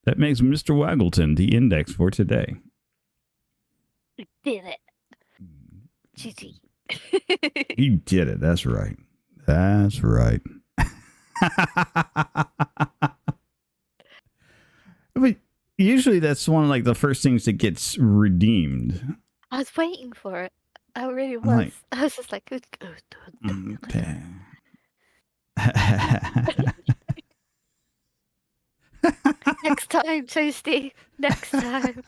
That makes Mr. Waggleton the index for today. We did it. GG. You did it. That's right. That's right. But usually that's one of like the first things that gets redeemed. I was waiting for it. I really was. I was just like, okay. Next time, Toasty. Next time.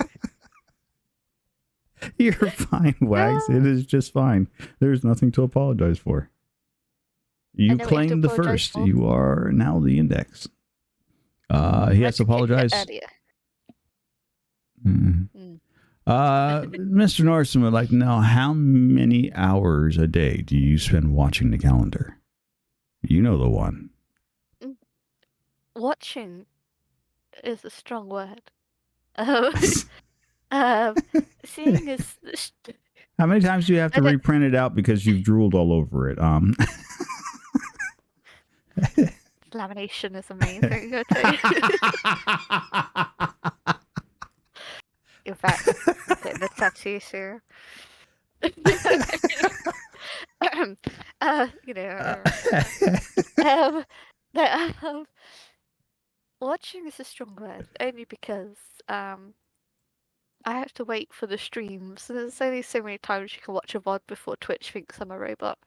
You're fine, Wags. It is just fine. There's nothing to apologize for. You claimed the first. For. You are now the index. He has to apologize. Mr. Norson would like to know, how many hours a day do you spend watching the calendar? You know the one. Watching is a strong word. Seeing is. How many times do you have to reprint it out because you've drooled all over it? Lamination is amazing. I tell you. In fact, the tattoo here. Watching is a strong word, only because I have to wait for the streams. There's only so many times you can watch a VOD before Twitch thinks I'm a robot.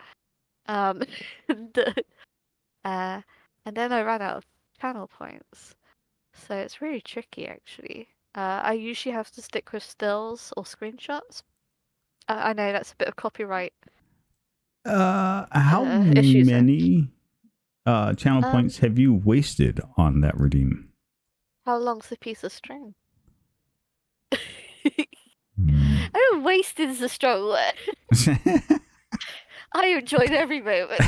And then I ran out of channel points, so it's really tricky actually. I usually have to stick with stills or screenshots. I know that's a bit of copyright. How many channel points have you wasted on that redeem? How long's a piece of string? I don't wasted is a strong word. I enjoyed every moment.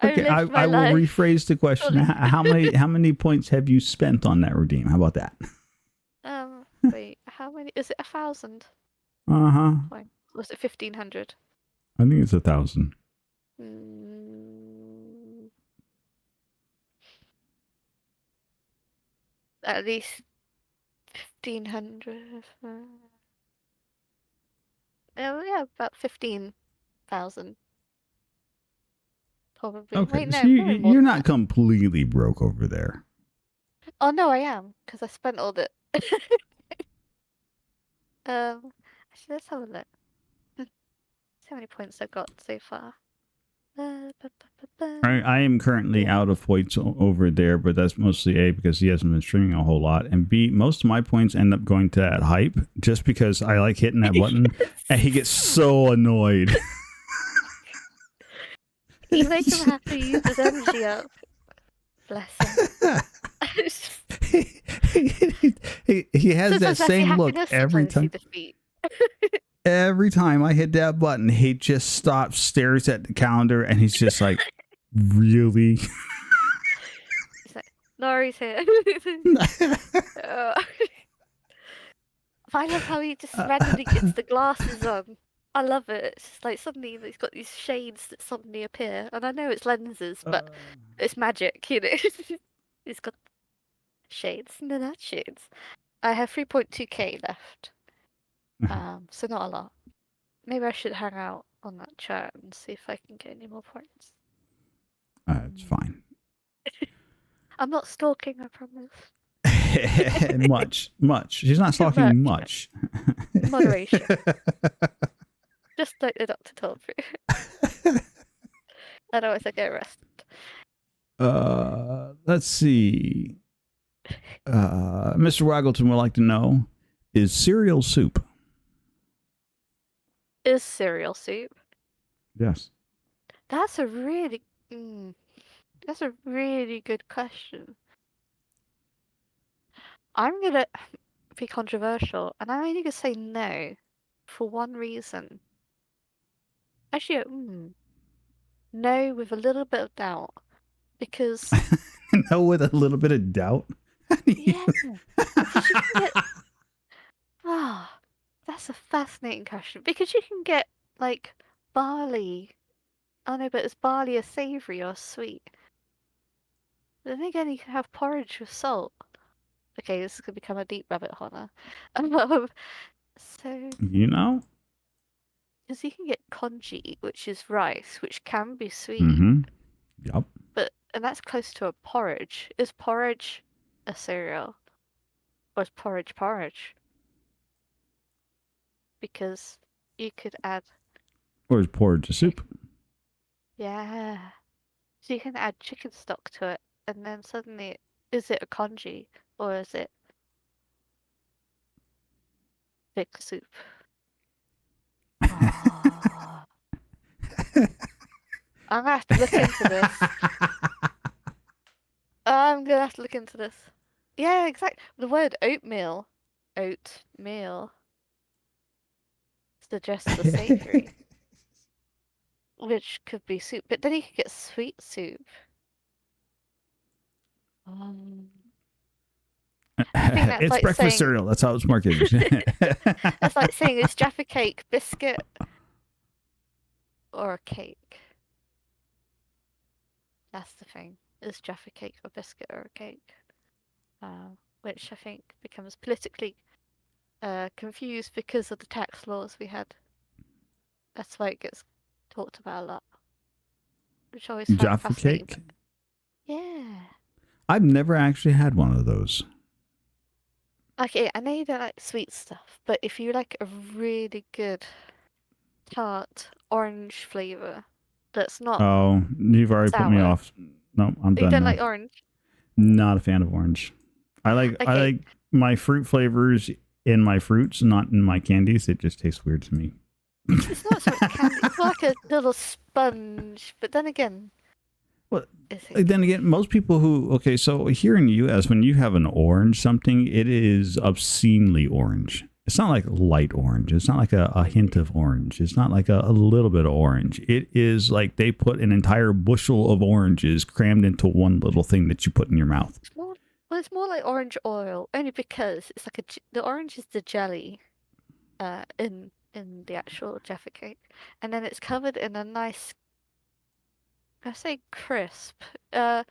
I will rephrase the question. How many points have you spent on that redeem? How about that? Wait, how many? Is it 1,000? Was it 1,500? I think it's 1,000. At least 1,500. Yeah, about 15,000. Probably. Okay, wait, no, so you're not completely broke over there. Oh no, I am, because I spent all the. Actually, let's have a look. See how many points I've got so far. I am currently out of points over there, but that's mostly A, because he hasn't been streaming a whole lot, and B, most of my points end up going to that hype just because I like hitting that button and he gets so annoyed. You make him have to use his energy up. Bless him. he has that Sometimes I see same look happiness, every sometimes I see time. defeat. Every time I hit that button, he just stops, stares at the calendar, and he's just like, really? He's like, Nori's here. Uh, I love how he just randomly gets the glasses on. I love it. It's just like suddenly he's got these shades that suddenly appear, and I know it's lenses, but it's magic, you know. He's got shades, no, not shades. I have 3.2k left, so not a lot. Maybe I should hang out on that chat and see if I can get any more points. It's fine. I'm not stalking, I promise. much. She's not stalking much. Moderation. Just like the doctor told me. Otherwise I get arrested. Let's see. Mr. Waggleton would like to know, is cereal soup? Is cereal soup? Yes. That's a really good question. I'm gonna be controversial, and I'm only gonna say no for one reason. Actually, no with a little bit of doubt, because No, with a little bit of doubt. yeah, because you can get that's a fascinating question, because you can get like barley. Oh no, but is barley a savoury or sweet? Then again, you can have porridge with salt. Okay, this is gonna become a deep rabbit hole now. So, You know? because you can get congee, which is rice, which can be sweet, Mm-hmm. Yep. and that's close to a porridge. Is porridge a cereal, or is porridge porridge? Because you could add, Or is porridge a soup? yeah, so you can add chicken stock to it, and then suddenly, is it a congee or is it thick soup? Oh. I'm gonna have to look into this. I'm gonna have to look into this. Yeah, exactly. The word oatmeal suggests a savoury, which could be soup, but then you could get sweet soup. I think that's It's like breakfast saying cereal. That's how it's marketed. that's like saying, is Jaffa Cake biscuit or a cake? That's the thing. Is Jaffa Cake a biscuit or a cake? Which I think becomes politically confused because of the tax laws we had. That's why it gets talked about a lot, which I always find Jaffa fascinating. cake? Yeah. I've never actually had one of those. Okay, I know you don't like sweet stuff, but if you like a really good tart orange flavor that's not Oh, you've already put me sour. off. No, I'm You done don't now. like orange? Not a fan of orange. I like my fruit flavors in my fruits, not in my candies. It just tastes weird to me. It's not so much candy. It's more like a little sponge. But then again, Well, is it? then again, most people so here in the U.S., when you have an orange something, it is obscenely orange. It's not like light orange. It's not like a hint of orange. It's not like a little bit of orange. It is like they put an entire bushel of oranges crammed into one little thing that you put in your mouth. It's more like orange oil, only because it's like the orange is the jelly, in the actual Jaffa cake, and then it's covered in a nice, I say crisp, a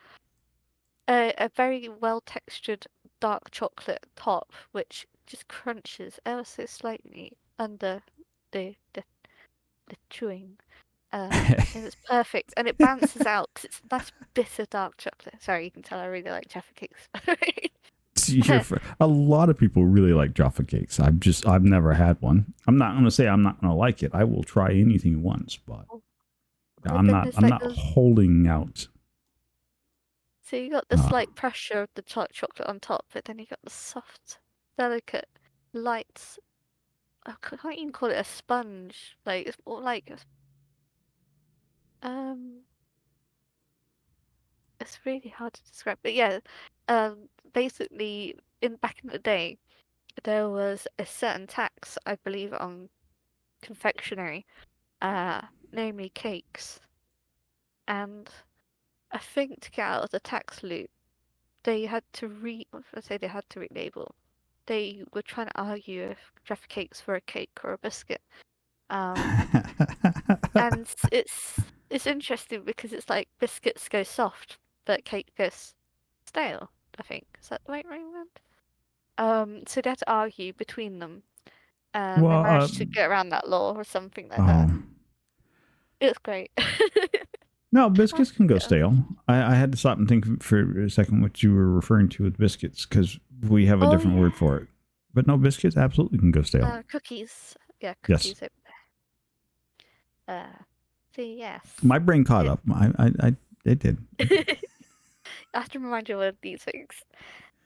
very well textured dark chocolate top, which just crunches ever so slightly under the chewing. And it's perfect, and it bounces out because it's nice bitter dark chocolate. Sorry, you can tell I really like Jaffa cakes. A lot of people really like Jaffa cakes. I've never had one. I'm not going to say I'm not going to like it. I will try anything once, but I'm not holding out. So you got the slight pressure of the chocolate on top, but then you got the soft, delicate, light. I can't even call it a sponge. Like it's more like it's really hard to describe. But yeah, basically back in the day, there was a certain tax, I believe, on confectionery, namely cakes. And I think to get out of the tax loop, they had to I say they had to relabel. They were trying to argue if Jaffa cakes were a cake or a biscuit. And it's interesting because it's like biscuits go soft, but cake goes stale, I think. Is that the right way around? So they had to argue between them, and they Well, managed to get around that law or something like that. oh It was great. no, biscuits can go Yeah. stale. I had to stop and think for a second what you were referring to with biscuits because we have a Oh different word yeah. for it. But no, biscuits absolutely can go stale. Cookies. Yeah, Yes, cookies over there. So yes. my brain caught It, up. It did. I have to remind you of these things.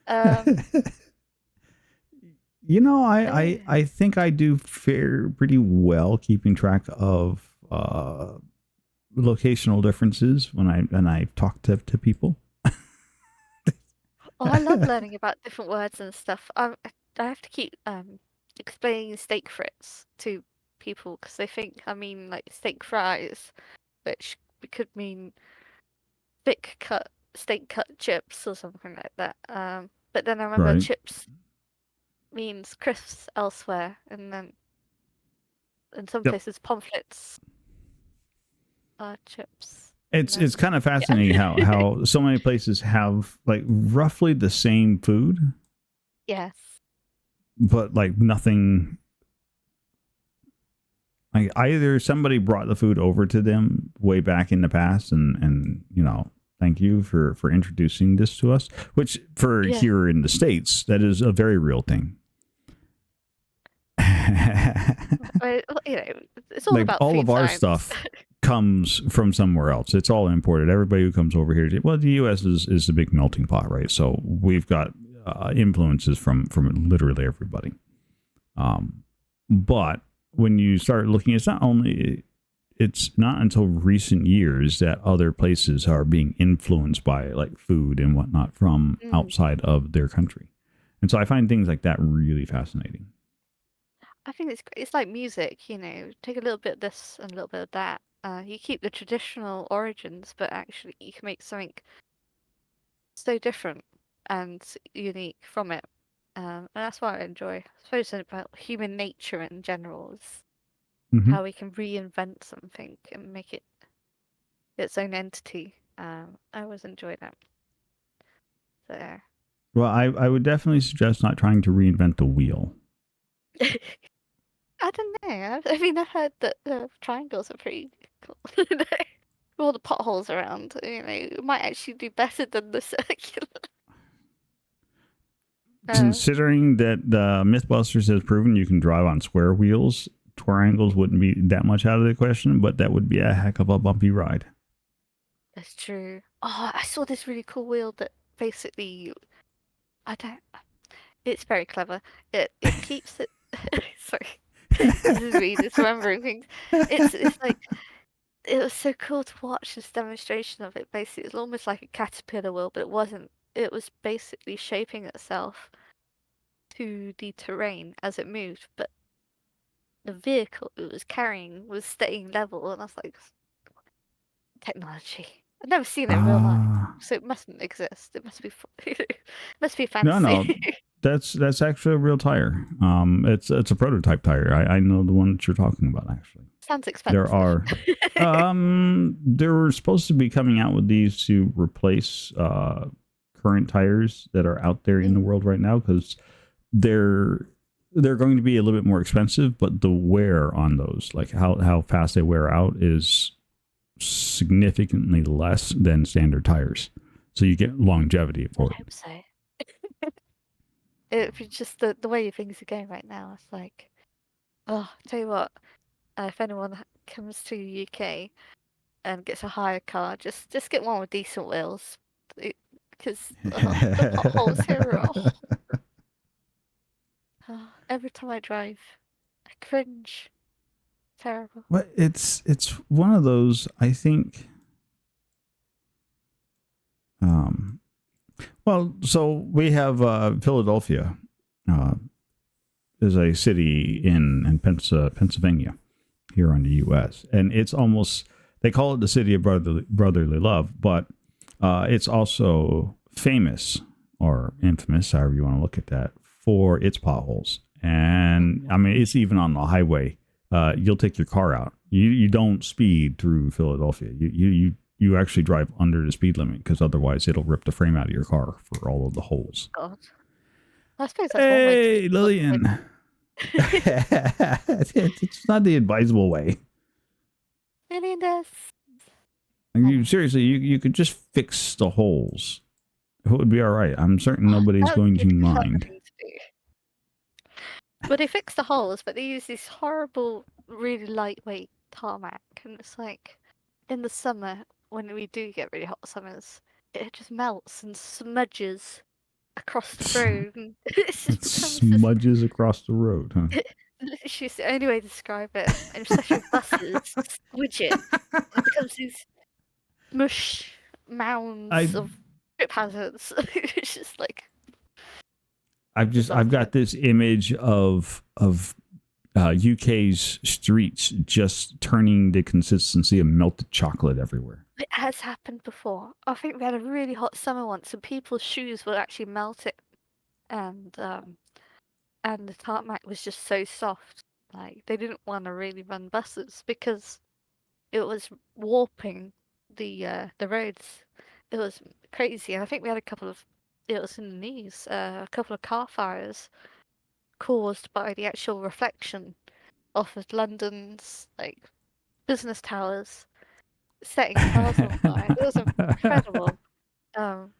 Um, You know, oh, I think I do fare pretty well keeping track of locational differences when I talk to people. I love learning about different words and stuff. I have to keep explaining steak frits to people because they think I mean like steak fries, which could mean thick cut steak cut chips or something like that. But then I remember Right. chips means crisps elsewhere, and then in some Yep. places pamphlets are chips. And It's then kind of fascinating yeah. how so many places have like roughly the same food, Yes. but like nothing. Like either somebody brought the food over to them way back in the past, and you know, thank you for introducing this to us. Which for Yeah. here in the States, that is a very real thing. Well, you know, it's all Like about all food of our science. stuff comes from somewhere else. It's all imported. Everybody who comes over here, well, the U.S. is a big melting pot, right? So we've got influences from literally everybody. But when you start looking, it's not until recent years that other places are being influenced by like food and whatnot from Mm. outside of their country. And so I find things like that really fascinating. I think it's like music, you know, take a little bit of this and a little bit of that. You keep the traditional origins, but actually you can make something so different and unique from it. And that's what I enjoy. I suppose about human nature in general is Mm-hmm. how we can reinvent something and make it its own entity. I always enjoy that. So Well, I would definitely suggest not trying to reinvent the wheel. I don't know. I mean, I heard that triangles are pretty cool. All the potholes around, you know, it might actually do better than the circular. Uh, Considering that the Mythbusters has proven you can drive on square wheels, triangles wouldn't be that much out of the question, but that would be a heck of a bumpy ride. that's true. Oh, I saw this really cool wheel that basically, I don't. It's very clever. It keeps it. Sorry, this is me just remembering things. It's like it was so cool to watch this demonstration of it. Basically, it's almost like a caterpillar wheel, but it wasn't. It was basically shaping itself to the terrain as it moved, but the vehicle it was carrying was staying level, and I was like, technology. I've never seen it in real life, Ah, so it mustn't exist. It must be, must be no, fancy. that's actually a real tire. It's a prototype tire. I know the one that you're talking about. Actually, Sounds there expensive. are they're supposed to be coming out with these to replace current tires that are out there in the Mm, world right now because they're they're going to be a little bit more expensive, but the wear on those, like how fast they wear out, is significantly less than standard tires. So you get longevity I for it. hope so. It's just the way things are going right now. It's like, oh, tell you what, if anyone comes to UK and gets a hire car, just get one with decent wheels, because the potholes here are. Every time I drive, I cringe. Terrible. But it's one of those. I think. Um, Well, so we have Philadelphia uh, is a city in Pennsylvania here in the U.S. And it's almost, they call it the city of brotherly love, but it's also famous or infamous, however you want to look at that, for its potholes. And I mean, it's even on the highway. You'll take your car out. You don't speed through Philadelphia. You actually drive under the speed limit because otherwise it'll rip the frame out of your car for all of the holes. God. I suppose that's one way to Hey, Lillian. It's not the advisable way. Millionaires. Seriously, you could just fix the holes. It would be all right. I'm certain nobody's That would going be to a clever mind. thing to do. But they fix the holes, but they use this horrible, really lightweight tarmac, and it's like in the summer when we do get really hot summers, it just melts and smudges across the road, and it just It becomes this. smudges across the road, huh? Literally, it's the only way to describe it. And especially with buses, squidge it. It becomes these mush I mounds of trip hazards. It's just like I've disaster. got this image of UK's streets just turning the consistency of melted chocolate everywhere. It has happened before. I think we had a really hot summer once, and people's shoes were actually melting, and the tarmac was just so soft. Like they didn't want to really run buses because it was warping the roads. It was crazy, and I think we had a couple of. It was in the news. A couple of car fires caused by the actual reflection off of London's like business towers, setting cars on fire. It was incredible. Um,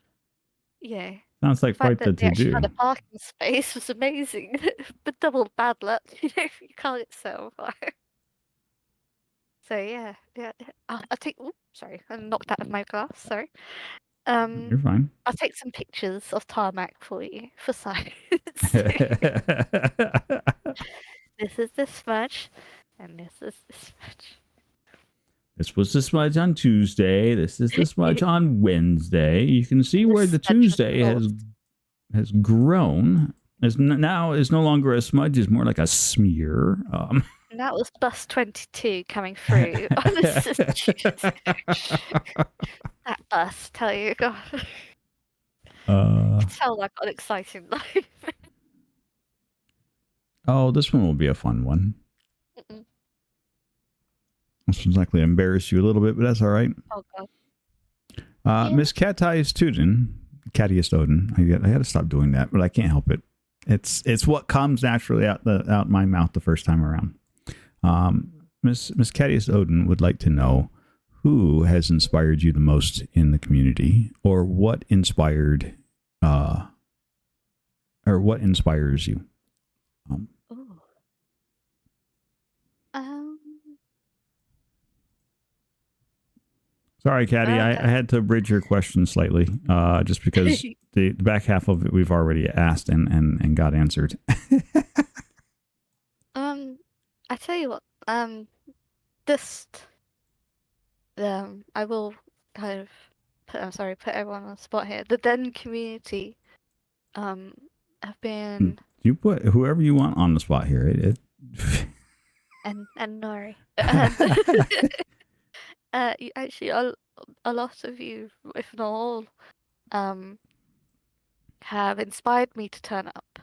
yeah, Sounds the like fact quite the that they to actually had do. a parking space was amazing, but double bad luck, you can't get set on fire. So yeah, yeah. I'll take. Ooh, sorry, I knocked out of my glass. Sorry. You're fine. I'll take some pictures of tarmac for you for science. This is this much, and this is this much. This was this much on Tuesday. This is this much on Wednesday. You can see And where this the much was Tuesday lost. has grown. Now is no longer a smudge; is more like a smear. And that was bus 22 coming through. This is just that bus, tell you, God. You tell that got an exciting life. Oh, this one will be a fun one. Mm-mm. This one's likely to embarrass you a little bit, but that's all right. Oh God. Yeah. Miss Catty Student, Catty Stoden. I got to stop doing that, but I can't help it. It's what comes naturally out my mouth the first time around. Miss Catty Stoden would like to know who has inspired you the most in the community, or what inspired, or what inspires you. Ooh. Sorry, Caddy. I had to bridge your question slightly, just because the back half of it we've already asked and got answered. I tell you what, this, I will kind of put everyone on the spot here. The Den community, have been, You put whoever you want on the spot here. and Nori, you actually, a lot of you, if not all, have inspired me to turn up,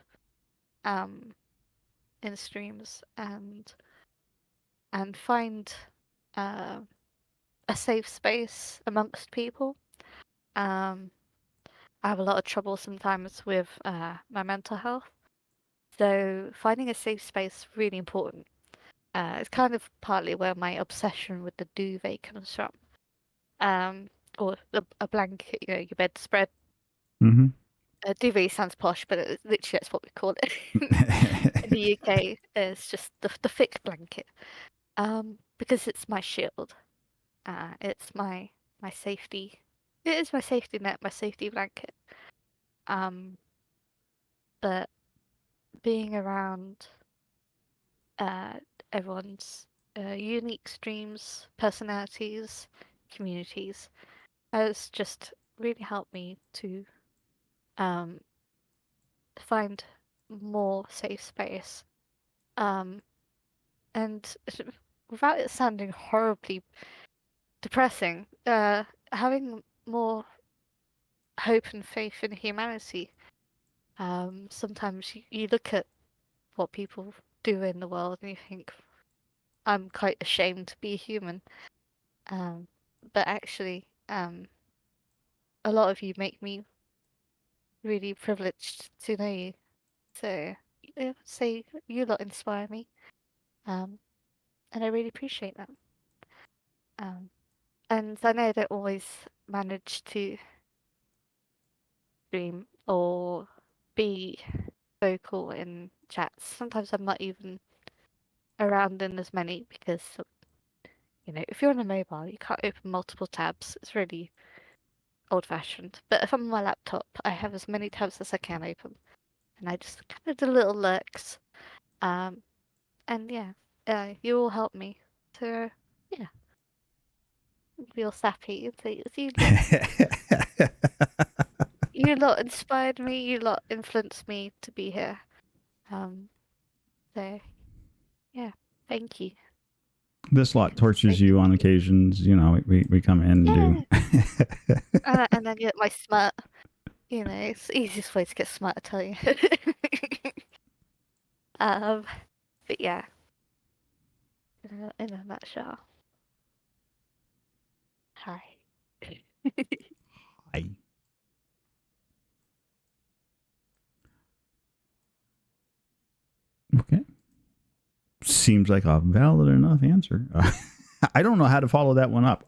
in streams and find, uh, a safe space amongst people. I have a lot of trouble sometimes with my mental health, so finding a safe space is really important. It's kind of partly where my obsession with the duvet comes from, or a blanket, you know, your bed spread. Mm-hmm. Duvet sounds posh, but literally that's what we call it in the UK. It's just the thick blanket, because it's my shield. It's my safety. It is my safety net, my safety blanket. Um, but being around uh, everyone's unique streams, personalities, communities has just really helped me to um, find more safe space. Um, and without it sounding horribly depressing, having more hope and faith in humanity. Sometimes you look at what people do in the world and you think, I'm quite ashamed to be human. Um, but actually, a lot of you make me really privileged to know you. So, yeah, say you lot inspire me. Um, and I really appreciate that. Um, and I know I don't always manage to stream or be vocal in chats. Sometimes I'm not even around in as many because, if you're on a mobile, you can't open multiple tabs. It's really old-fashioned. But if I'm on my laptop, I have as many tabs as I can open, and I just kind of do little lurks. Um, and yeah, you all help me. So yeah, feel sappy. It's you lot inspired me. You lot influenced me to be here. Um, so yeah, thank you. This lot Because tortures you on occasions. We come in and yeah, do. and then you get my smut. It's the easiest way to get smut, I tell you. um, but yeah, in a nutshell. Hi. Hi. Okay. Seems like a valid enough answer. I don't know how to follow that one up.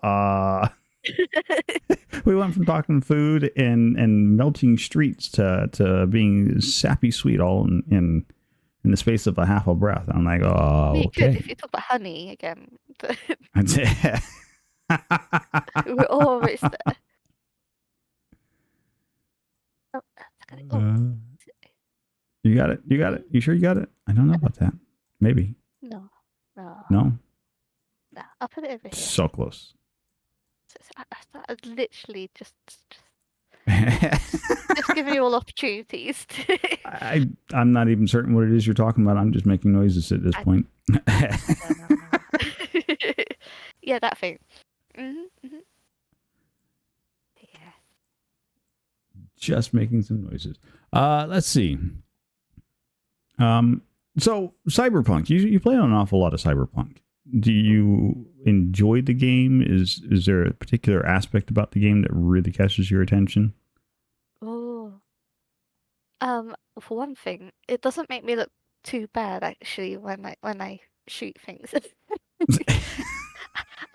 We went from talking food and melting streets to being sappy sweet all in the space of a half a breath. I'm like, oh, You could okay. if you talk about honey again. That's it. We're almost there. Oh, You got it. You got it. You sure you got it? I don't know about that. Maybe. no, no, No. no. I'll put it over here. So close. I literally just giving you all opportunities. I'm not even certain what it is you're talking about. I'm just making noises at this point. I don't know. Yeah, that thing. Mm-hmm. Yeah. Just making some noises. Let's see. So Cyberpunk, you play on an awful lot of Cyberpunk. Do you enjoy the game? Is there a particular aspect about the game that really catches your attention? Oh. For one thing, it doesn't make me look too bad actually when I shoot things.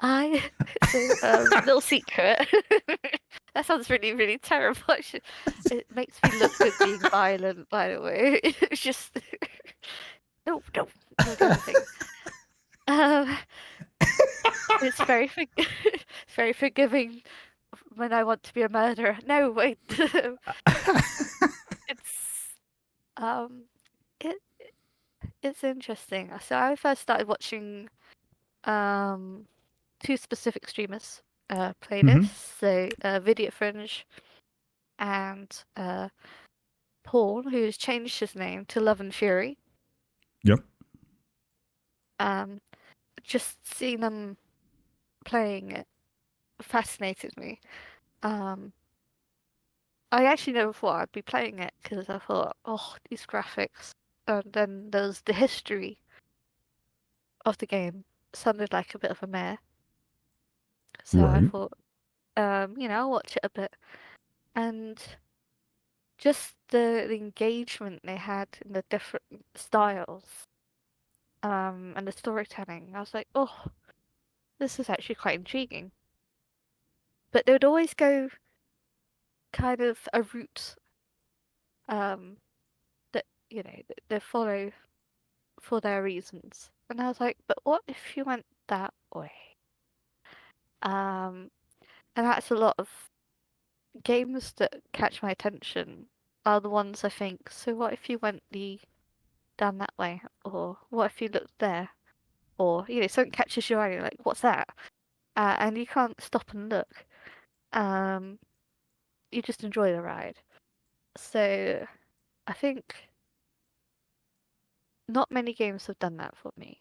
I so little secret. That sounds really, really terrible. Actually. It makes me look good being violent, by the way. It's just no, no, no kind of thing. Um, it's very it's very forgiving when I want to be a murderer. No, wait. It's um, it it's interesting. So I first started watching um two specific streamers play this. Mm-hmm. So Video Fringe and Paul, who's changed his name to Love and Fury. Yep. Um, just seeing them playing it fascinated me. Um, I actually never thought I'd be playing it because I thought, oh, these graphics. And then there's the history of the game sounded like a bit of a mare. So I Right. thought, I'll watch it a bit. And just the engagement they had in the different styles, and the storytelling, I was like, oh, this is actually quite intriguing. But they would always go kind of a route, um, that they follow for their reasons. And I was like, but what if you went that way? Um, and that's a lot of games that catch my attention are the ones I think, so what if you went down that way? Or what if you looked there? Or, something catches your eye, you're like, what's that? And you can't stop and look. You just enjoy the ride. So I think not many games have done that for me.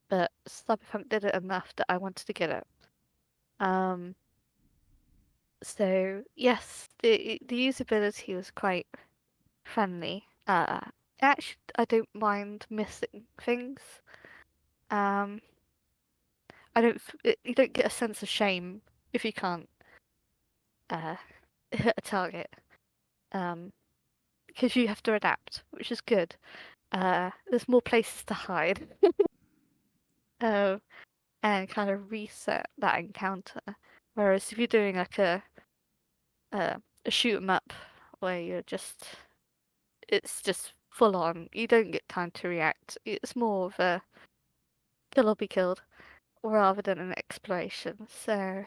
But Cyberpunk did it enough that I wanted to get it. Um, so yes, the usability was quite friendly. Actually, I don't mind missing things. Um, you don't get a sense of shame if you can't hit a target. Because you have to adapt, which is good. There's more places to hide. uh, and kind of reset that encounter. Whereas if you're doing like a shoot 'em up where it's just full on, you don't get time to react. It's more of a kill or be killed rather than an exploration. So,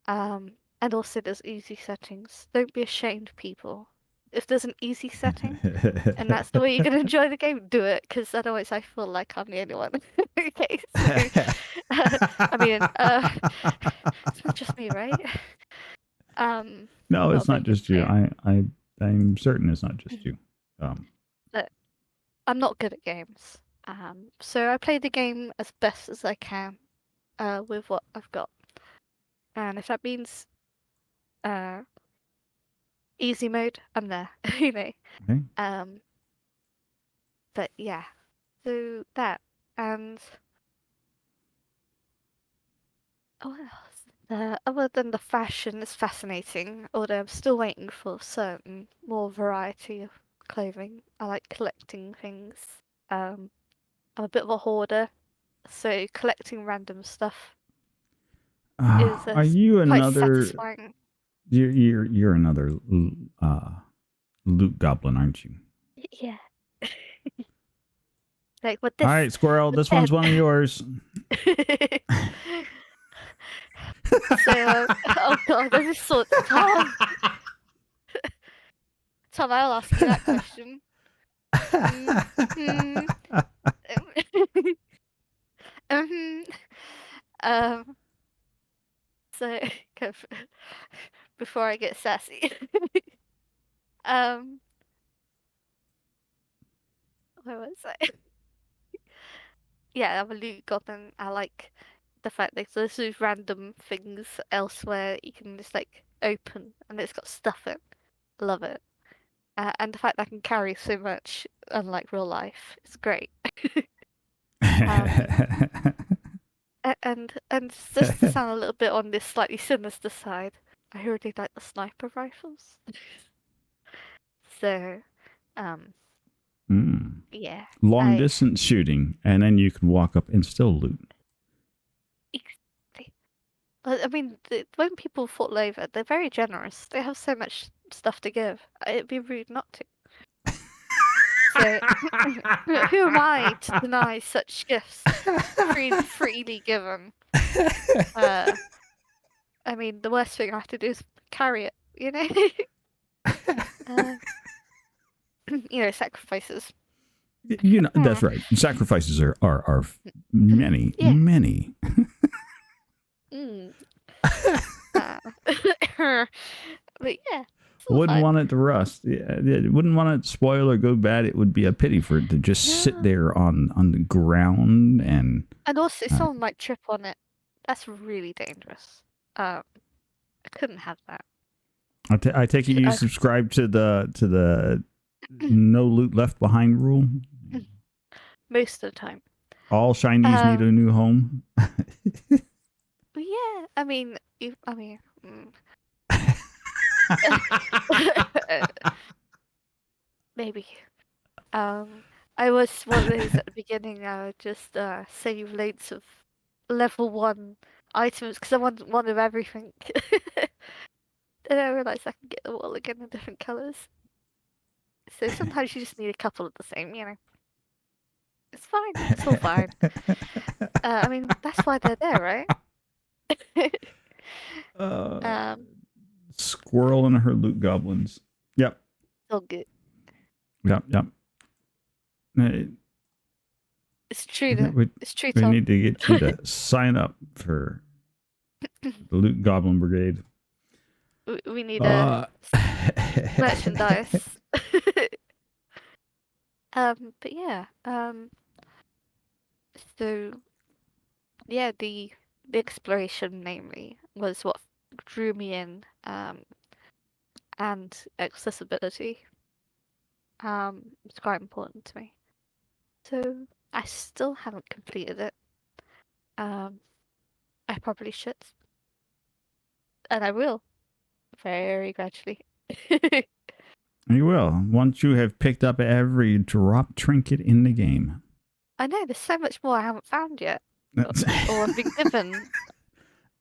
and also there's easy settings. Don't be ashamed, people. If there's an easy setting and that's the way you're gonna enjoy the game, do it. Because otherwise, I feel like I'm the only one. Okay, so I mean, it's not just me, right? No, I'm not it's a very not good just you. player, I'm certain it's not just you. but I'm not good at games. So I play the game as best as I can, with what I've got. And if that means uh easy mode, I'm there, you know. Okay. Um, but yeah, so that and what else? Other than the fashion is fascinating, although I'm still waiting for certain more variety of clothing. I like collecting things. I'm a bit of a hoarder, so collecting random stuff is Are you quite another? satisfying. You're another uh, loot goblin, aren't you? Yeah. Like with All this, right, squirrel. with This one's them. one of yours. So, oh god, this is so Tom. Tom, I'll ask you that question. Mm, mm, mhm. Um, so before I get sassy, um, where was I? Yeah, I'm a loot goblin. I like the fact that there's those random things elsewhere you can just like open and it's got stuff in. Love it. And the fact that I can carry so much, unlike real life, it's great. Um, and just to sound a little bit on this slightly sinister side, I really like the sniper rifles. So, um, Mm. yeah, Long I distance shooting, and then you can walk up and still loot. exactly. I mean, when people fall over, they're very generous. They have so much stuff to give. It'd be rude not to. So, who am I to deny such gifts freely given? Uh, I mean, the worst thing I have to do is carry it, you know? uh, sacrifices. That's right. Sacrifices are many, Yeah. many. Mm. Uh, but yeah, it's all Wouldn't fine. want it to rust. Yeah, wouldn't want it to spoil or go bad. It would be a pity for it to just sit No. there on the ground and. And also, Uh, someone might trip on it. That's really dangerous. I couldn't have that. I take it you I, subscribe to the no loot left behind rule. most of the time. All shinies need a new home. Yeah, I mean, mm. Maybe. I was one of those at the beginning. I would just save loads of level 1 items because I want one of everything. And I realized I can get them all again in different colors. So sometimes you just need a couple of the same, you know. It's fine. It's all fine. I mean, that's why they're there, right? uh, um, Squirrel and her loot goblins. Yep. it's all good. Yep. Yep. It's true. We, It's true, we Tom. need to get you to sign up for the Loot Goblin Brigade. We need a Uh, merchandise. But yeah. So yeah, the exploration mainly was what drew me in. And accessibility. It's quite important to me. So I still haven't completed it. Um, I probably should, and I will very gradually. You will, once you have picked up every drop trinket in the game. I know there's so much more I haven't found yet, or I've been given.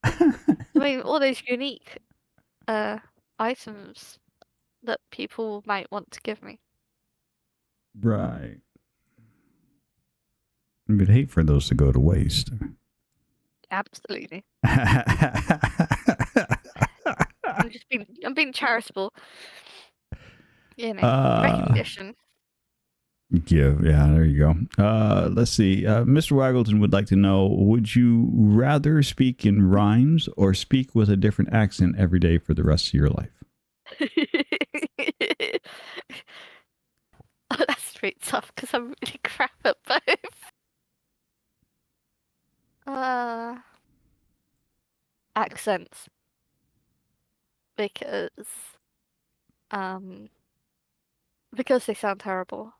I mean, all those unique items that people might want to give me. Right. I would hate for those to go to waste. Absolutely. I'm being charitable. You know, recognition. Yeah, there you go. Let's see. Mr. Waggleton would like to know, would you rather speak in rhymes or speak with a different accent every day for the rest of your life? Oh, that's really tough because I'm really crap at both. Accents because um because they sound terrible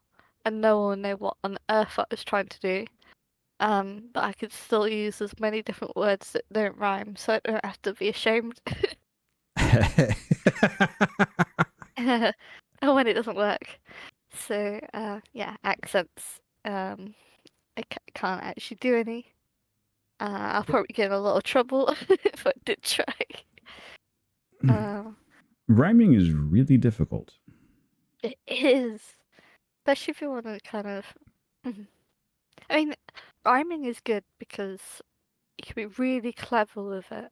and no one will know what on earth I was trying to do. But I could still use as many different words that don't rhyme, so I don't have to be ashamed. When it doesn't work. So yeah, accents. I can't actually do any. I'll probably get in a lot of trouble if I did try. Rhyming is really difficult. It is, especially if you want to kind of. I mean, rhyming is good because you can be really clever with it,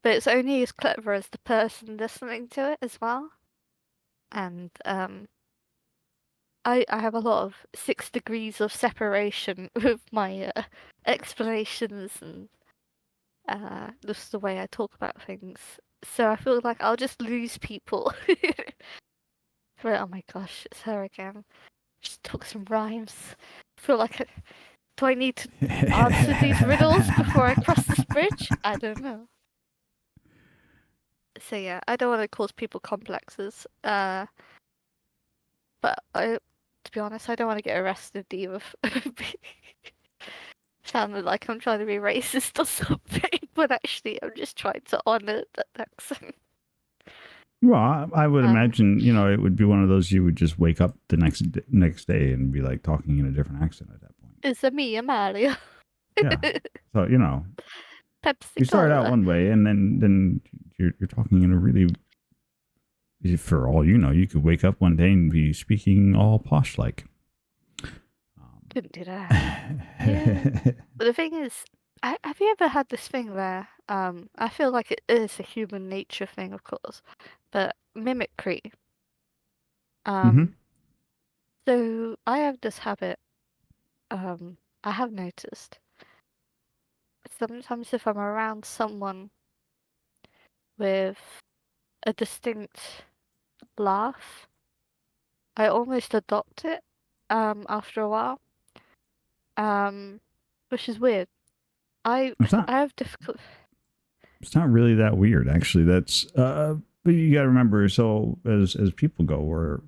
but it's only as clever as the person listening to it as well. And I have a lot of 6 degrees of separation with my explanations and just the way I talk about things. So I feel like I'll just lose people. Oh my gosh, it's her again. Just talk some rhymes. I feel like do I need to answer these riddles before I cross this bridge? I don't know. So yeah, I don't want to cause people complexes. But to be honest, I don't want to get arrested either. Sounded like I'm trying to be racist or something, but actually I'm just trying to honor that accent. Well, I would imagine, it would be one of those you would just wake up the next day and be like talking in a different accent at that point. It's a me, Mario. Yeah. So, Pepsi you start out Cola. one way and then you're talking in a really, for all you know, you could wake up one day and be speaking all posh like. Couldn't do that. Yeah. But the thing is, have you ever had this thing where I feel like it is a human nature thing, of course, but mimicry. So I have this habit. I have noticed sometimes if I'm around someone with a distinct laugh, I almost adopt it after a while. Which is weird. I have difficult. It's not really that weird, actually. That's but you got to remember. So as people go, we're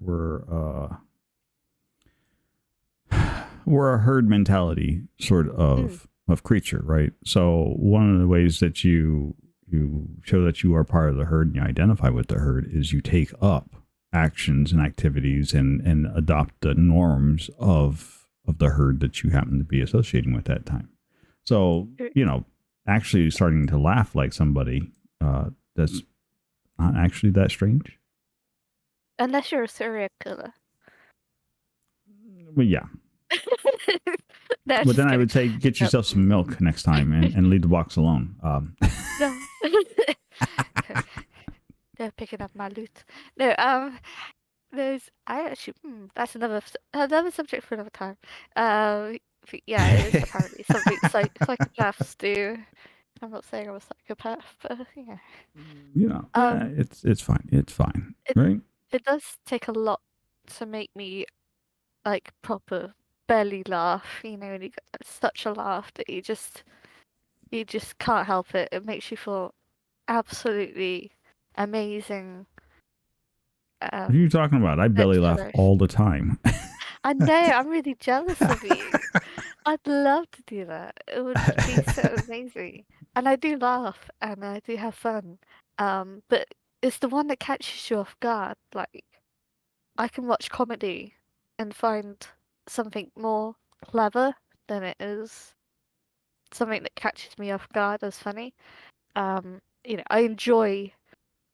a herd mentality sort of creature, right? So one of the ways that you show that you are part of the herd and you identify with the herd is you take up actions and activities and adopt the norms of the herd that you happen to be associating with that time. So, actually starting to laugh like somebody that's not actually that strange. Unless you're a serial killer. Well, yeah. No, but then I would say get yourself some milk next time and leave the box alone. No. They're picking up my loot. No, that's another subject for another time. Yeah, it is apparently something psychopaths do. I'm not saying I'm a psychopath, but yeah. Um, it's fine. It's fine, it right? it does take a lot to make me like proper belly laugh. You know, and you get such a laugh that you just can't help it. It makes you feel absolutely amazing. What are you Um, talking about? I belly laugh extra. all the time. I know, I'm really jealous of you. I'd love to do that. It would be so amazing. And I do laugh and I do have fun. But it's the one that catches you off guard. Like, I can watch comedy and find something more clever than it is something that catches me off guard as funny. I enjoy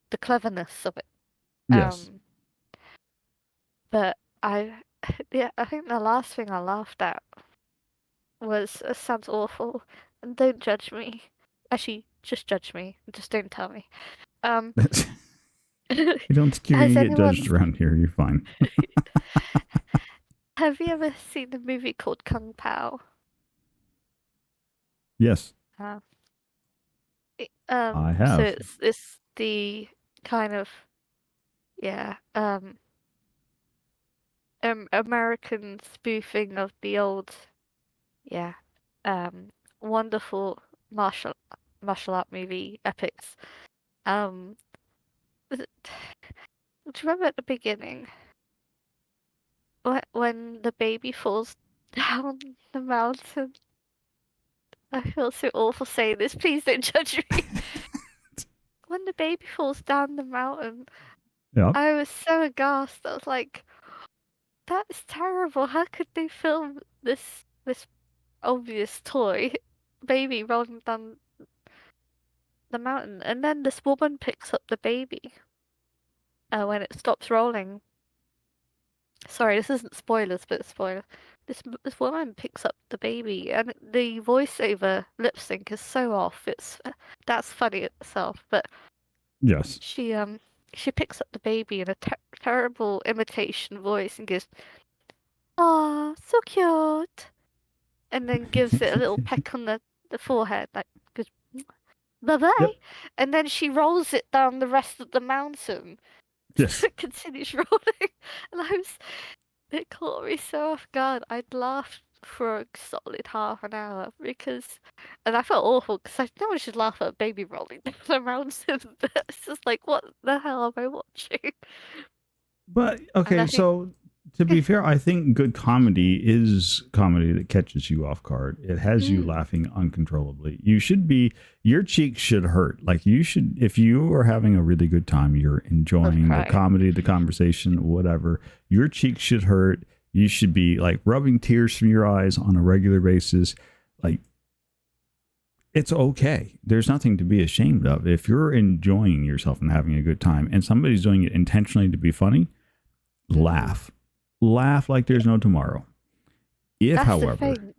the cleverness of it. Yes. Um, but I, yeah, I think the last thing I laughed at was sounds awful, and don't judge me. Actually, just judge me. Just don't tell me. Um, I don't think you're has gonna get judged anyone? around here. You're fine. Have you ever seen the movie called Kung Pao? Yes, Uh, I so have. it's the kind of yeah American spoofing of the old yeah um wonderful martial martial art movie epics. Um, do you remember at the beginning when the baby falls down the mountain? I feel so awful saying this. Please don't judge me. When the baby falls down the mountain, Yep. I was so aghast. I was like, "That is terrible. How could they film this obvious toy baby rolling down the mountain?" And then this woman picks up the baby when it stops rolling. Sorry, this isn't spoilers, but spoiler. This woman picks up the baby, and the voiceover lip sync is so off. It's that's funny itself, but Yes. she picks up the baby in a terrible imitation voice and goes, "Ah, so cute," and then gives it a little peck on the forehead, like goes, "Bye bye," Yep. and then she rolls it down the rest of the mountain. Yes. It continues rolling, and it caught me so off guard. I'd laughed for a solid half an hour and I felt awful because I know I should laugh at a baby rolling down the mountain, but it's just like, what the hell am I watching? But And okay, I think, so to be fair, I think good comedy is comedy that catches you off guard. It has you mm, laughing uncontrollably. Your cheeks should hurt. Like you should, if you are having a really good time, you're I'd enjoying the cry. comedy, the conversation, whatever, your cheeks should hurt. You should be like rubbing tears from your eyes on a regular basis. Like it's okay. There's nothing to be ashamed of. If you're enjoying yourself and having a good time and somebody's doing it intentionally to be funny, Mm, laugh. Laugh like there's no tomorrow. If, that's the however, thing.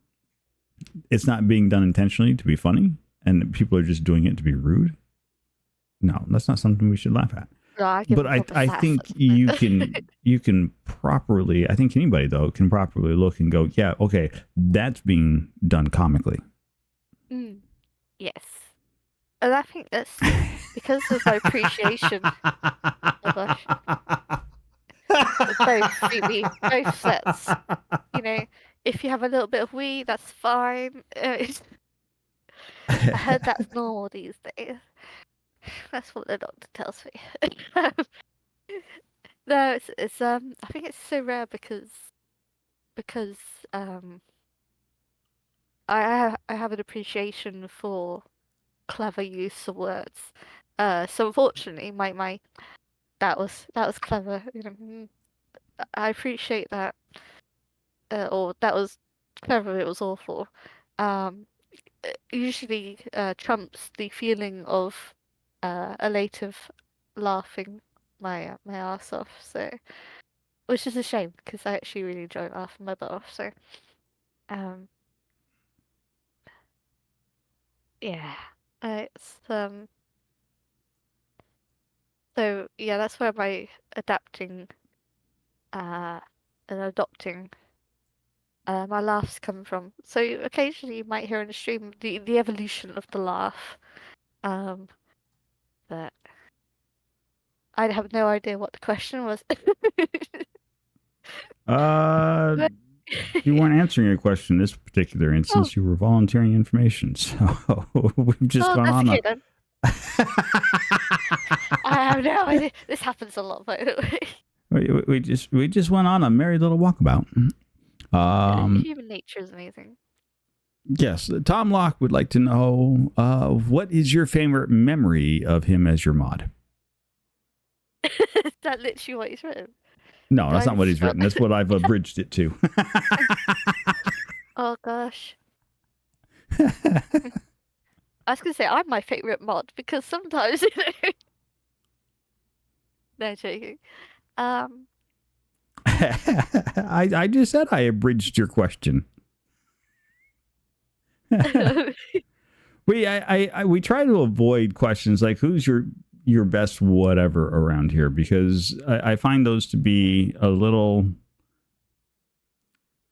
it's not being done intentionally to be funny and people are just doing it to be rude, no, that's not something we should laugh at. No, I give But a proper I sass. think you can properly, I think anybody though can properly look and go, yeah, okay, that's being done comically. Mm, yes. And I think that's because of my appreciation. Oh gosh, both really, both sets. You know, if you have a little bit of weed, that's fine. I heard that's normal these days. That's what the doctor tells me. No, it's I think it's so rare because um I have an appreciation for clever use of words. So unfortunately, my that was clever. You know, I appreciate that. Or that was clever. It was awful. Um, usually trumps the feeling of elative laughing my ass off. So, which is a shame because I actually really enjoy laughing my butt off. So, um, yeah, it's so yeah, that's where my adapting uh and adopting my laughs come from. So occasionally you might hear in the stream the evolution of the laugh. Um, but I have no idea what the question was. Uh, But- you weren't answering a question in this particular Oh, instance. You were volunteering information. So we've just oh, gone that's on okay a. then. I have no idea. This happens a lot, by the way. we just went on a merry little walkabout. Human nature is amazing. Yes, Tom Locke would like to know what is your favorite memory of him as your mod? Is that literally what he's written? No, that's I not what he's spell- written. That's what I've abridged it to. Oh gosh. I was gonna say I'm my favorite mod because sometimes No joking. I just said I abridged your question. We try to avoid questions like who's your best whatever around here because I find those to be a little.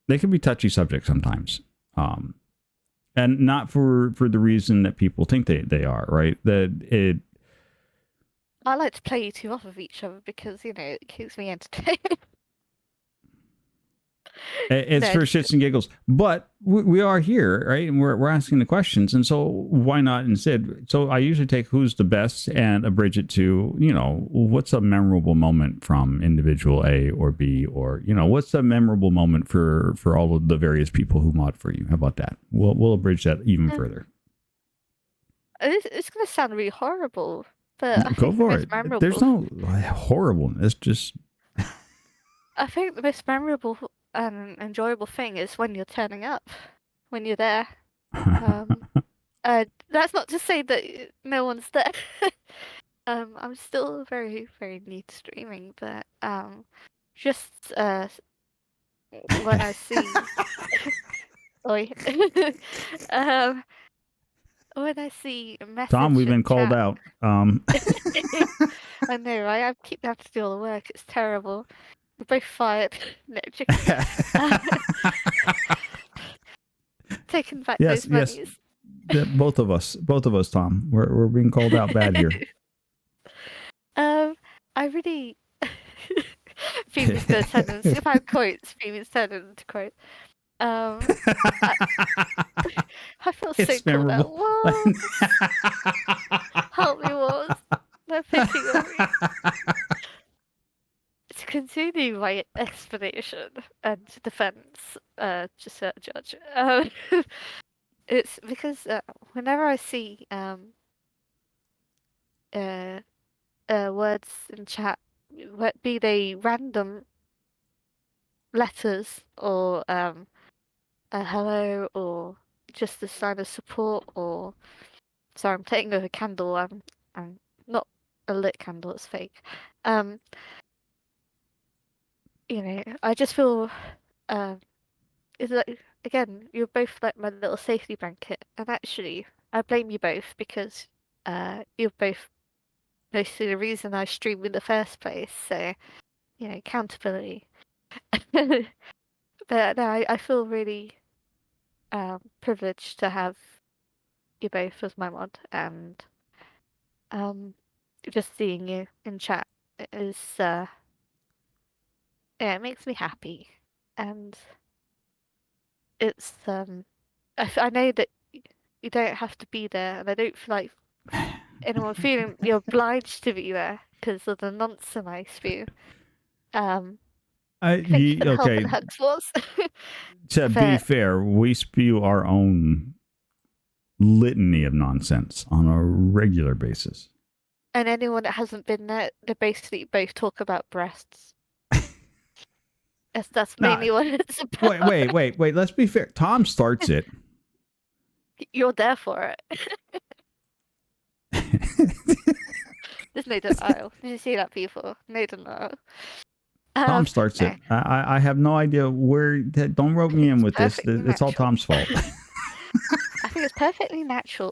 They can be touchy subjects sometimes, and not for the reason that people think they are. Right? I like to play you two off of each other because it keeps me entertained. It's No, for just shits and giggles, but we are here, right? And we're asking the questions, and so why not instead? So I usually take who's the best and abridge it to what's a memorable moment from individual A or B, or what's a memorable moment for all of the various people who mod for you. How about that? We'll abridge that even further. It's gonna sound really horrible, but I Go think the for most it. memorable. There's no horribleness. Just I think the most memorable and enjoyable thing is when you're turning up, when you're there. That's not to say that no one's there. I'm still very, very new to streaming, but just when I see, oi, when I see a message Tom, we've in been called chat, out. I know, right? I keep having to do all the work. It's terrible. We're both fired. No, joking. Taking back Yes, those yes. monies. Both of us, Tom. We're being called out bad here. I really Phoebe's good sentence. If I have quotes, Phoebe's sentence to quote. I feel so It's cool now. memorable. What? Help me, what? They're picking on me. To continue my explanation and defense, just a judge. It's because whenever I see words in chat, be they random letters or a hello or just a sign of support or sorry, I'm taking a candle. I'm not a lit candle. It's fake. I just feel it's like again, you're both like my little safety blanket, and actually, I blame you both because you're both mostly the reason I stream in the first place. So accountability. But no, I feel really privileged to have you both as my mod, and just seeing you in chat is it makes me happy, and it's I know that you don't have to be there, and I don't feel like anyone feeling you're obliged to be there because of the nonsense I spew. Thank you for the help and hugs, was. To be fair, we spew our own litany of nonsense on a regular basis. And anyone that hasn't been there, they basically both talk about breasts. That's mainly what it's about. Wait. Let's be fair. Tom starts it. You're there for it. There's no denial. Did you see that, people? No denial. Tom starts it. I have no idea where. Don't rope me in with this. It's all Tom's fault. I think it's perfectly natural.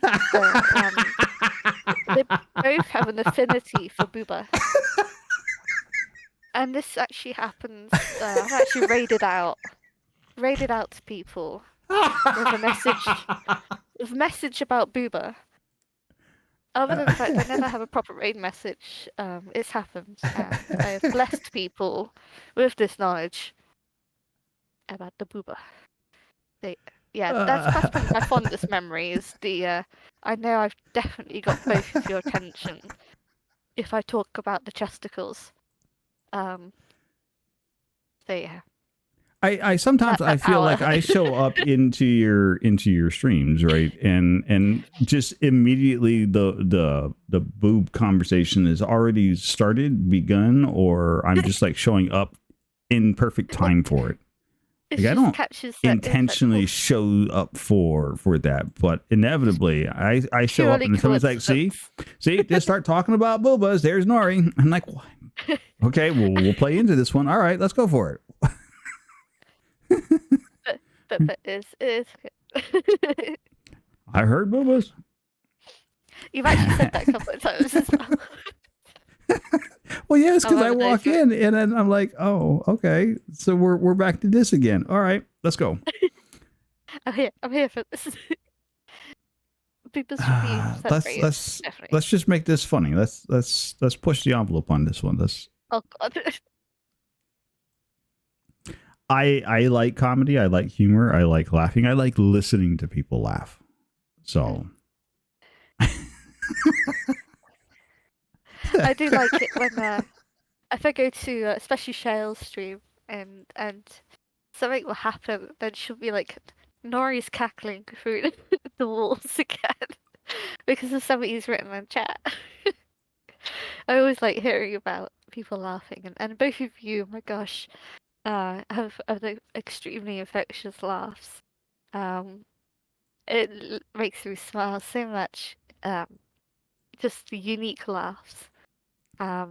They both have an affinity for booba. And this actually happens. I've actually raided out raid it out to people with a message about Booba. Other than the fact I never have a proper raid message, it's happened, and I have blessed people with this knowledge about the Booba. That's probably my fondest memory. Is the I know I've definitely got both of your attention if I talk about the chesticles. So yeah. I sometimes That I feel hour. like I show up into your streams, right? And just immediately the boob conversation is already begun, or I'm just like showing up in perfect time for it. It Like I just don't catches that intentionally show up for that, but inevitably I show up purely and somebody's like, see, just start talking about boobas. There's Nori. I'm like, what? Okay, well we'll play into this one. All right, let's go for it. but it is good. I heard boobas. You've actually said that a couple of times as well. Well, yes, because I remember those walk in and then I'm like, oh, okay, so we're back to this again. All right, let's go. I'm here for this. People should be celebrated. Definitely. Let's just make this funny. Let's push the envelope on this one. Oh God. I like comedy. I like humor. I like laughing. I like listening to people laugh. So I do like it when if I go to especially Shale's stream and something will happen, then she'll be like, Nori's cackling through the walls again because of something he's written in chat. I always like hearing about people laughing, and both of you, oh my gosh, have the extremely infectious laughs. It makes me smile so much. Just the unique laughs that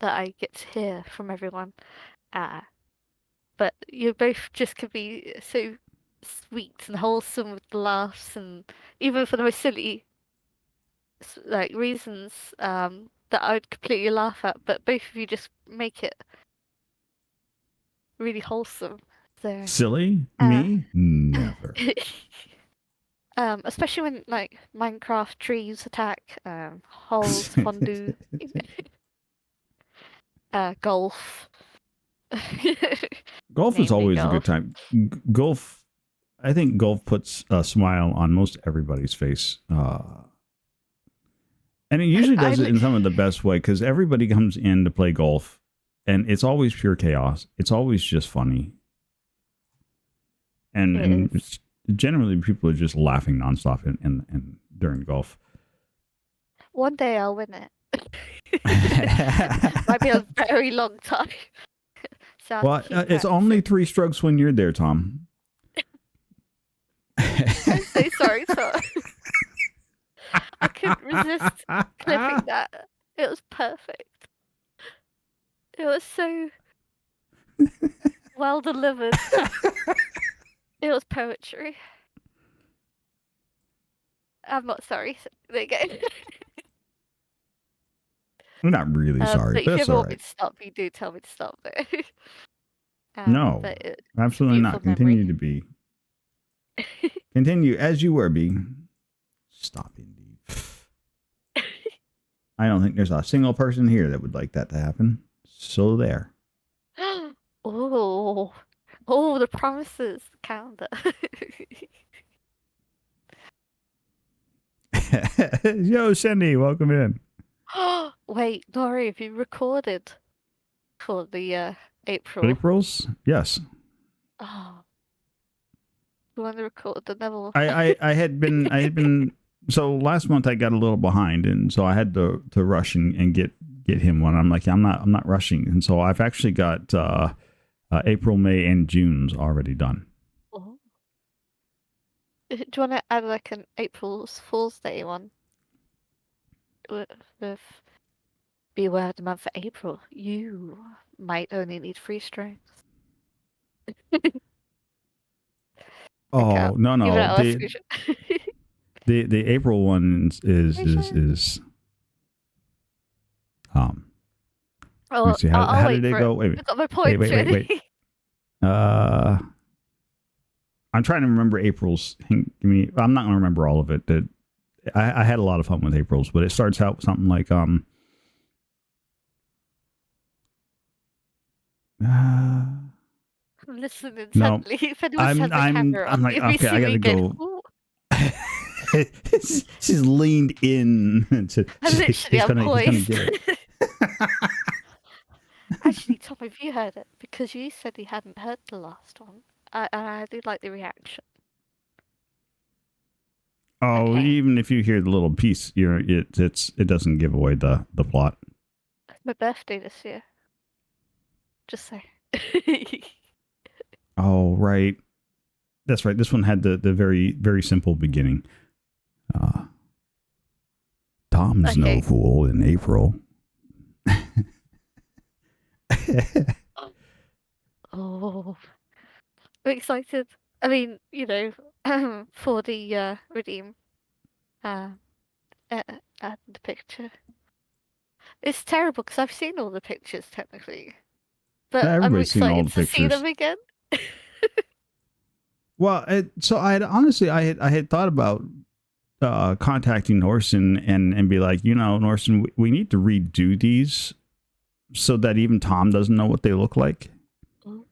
I get to hear from everyone. But you both just can be so sweet and wholesome with the laughs, and even for the most silly like reasons that I would completely laugh at. But both of you just make it really wholesome. So silly? Me? Never. Especially when like Minecraft trees attack, holes, fondue, golf. Golf is Namely always a golf. good time. Golf, I think golf puts a smile on most everybody's face. And it usually does it in some of the best way because everybody comes in to play golf and it's always pure chaos. It's always just funny. And it's, generally people are just laughing nonstop in during golf. One day I'll win it. Might be a very long time. So well, it's only 3 strokes when you're there, Tom. I'm so sorry, Tom. I couldn't resist clipping that. It was perfect. It was so well delivered. It was poetry. I'm not sorry. There you go. I'm not really sorry, but if you it's ever all want me right. to stop, you do tell me to stop though. No, absolutely not. Continue to be. Continue as you were, B. Stop, indeed. I don't think there's a single person here that would like that to happen. So there. Oh, the promises calendar. Yo, Cindy, welcome in. Wait, Nori, have you recorded for the April? April's? Yes. Oh, you want to record the Neville? I had been so last month I got a little behind, and so I had to rush and get him one. I'm like, I'm not rushing, and so I've actually got April, May, and June's already done. Oh. Do you want to add like an April Fool's Day one? With beware the month for April. You might only need 3 strings. Oh no, the April one is Oh, let's see, how did it go? Wait. I've got my points ready. I'm trying to remember April's. I'm not going to remember all of it. I had a lot of fun with April's, but it starts out with something like Listen no, intently. If anyone has a camera I'm on, like, if you okay, I see me gotta go, go. "Ooh," She's leaned in to. and literally I'm He's gonna poised. get it. Actually, Tom, have you heard it? Because you said you hadn't heard the last one. I do like the reaction. Oh, Okay, even if you hear the little piece, it doesn't give away the plot. it's my birthday this year. Just say. Oh, right. That's right. This one had the very, very simple beginning. Tom's no Okay. fool in April. Oh, I'm excited. I mean, for the redeem uh, uh, the picture. It's terrible because I've seen all the pictures technically, but I'm Everybody's seen all excited the to see them pictures. again. Well, so I had honestly, I had thought about contacting Norson and be like, Norson, we need to redo these so that even Tom doesn't know what they look like. Oh.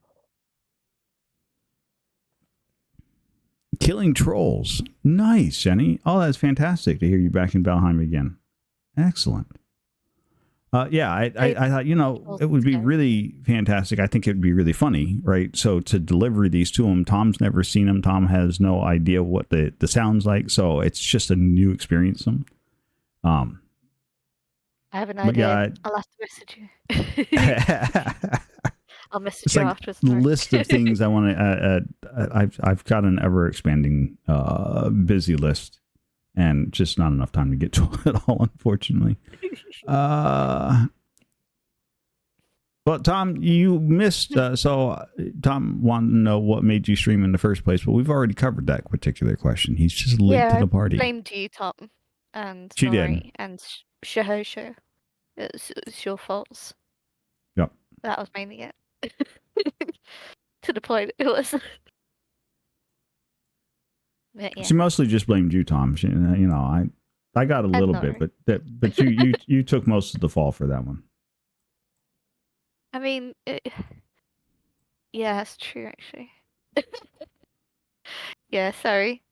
Killing trolls. Nice, Jenny. Oh, that's fantastic to hear you back in Valheim again. Excellent. Yeah, I thought, it would be really fantastic. I think it would be really funny, right? So to deliver these to him, Tom's never seen them. Tom has no idea what the sound's like. So it's just a new experience. I have an idea. Yeah, I'll have to message you. I'll message it's you like afterwards. the list of things I want to. I've got an ever expanding busy list, and just not enough time to get to it all, unfortunately. But Tom, you missed. So Tom wanted to know what made you stream in the first place, but we've already covered that particular question. He's just late to the party. I blamed you, Tom, and She Nori, did. and Shahosho. It's your faults. Yep. That was mainly it. To the point, it was. But yeah. She mostly just blamed you, Tom. She, I got a little bit, but you took most of the fall for that one. I mean, yeah, that's true, actually. Yeah, sorry.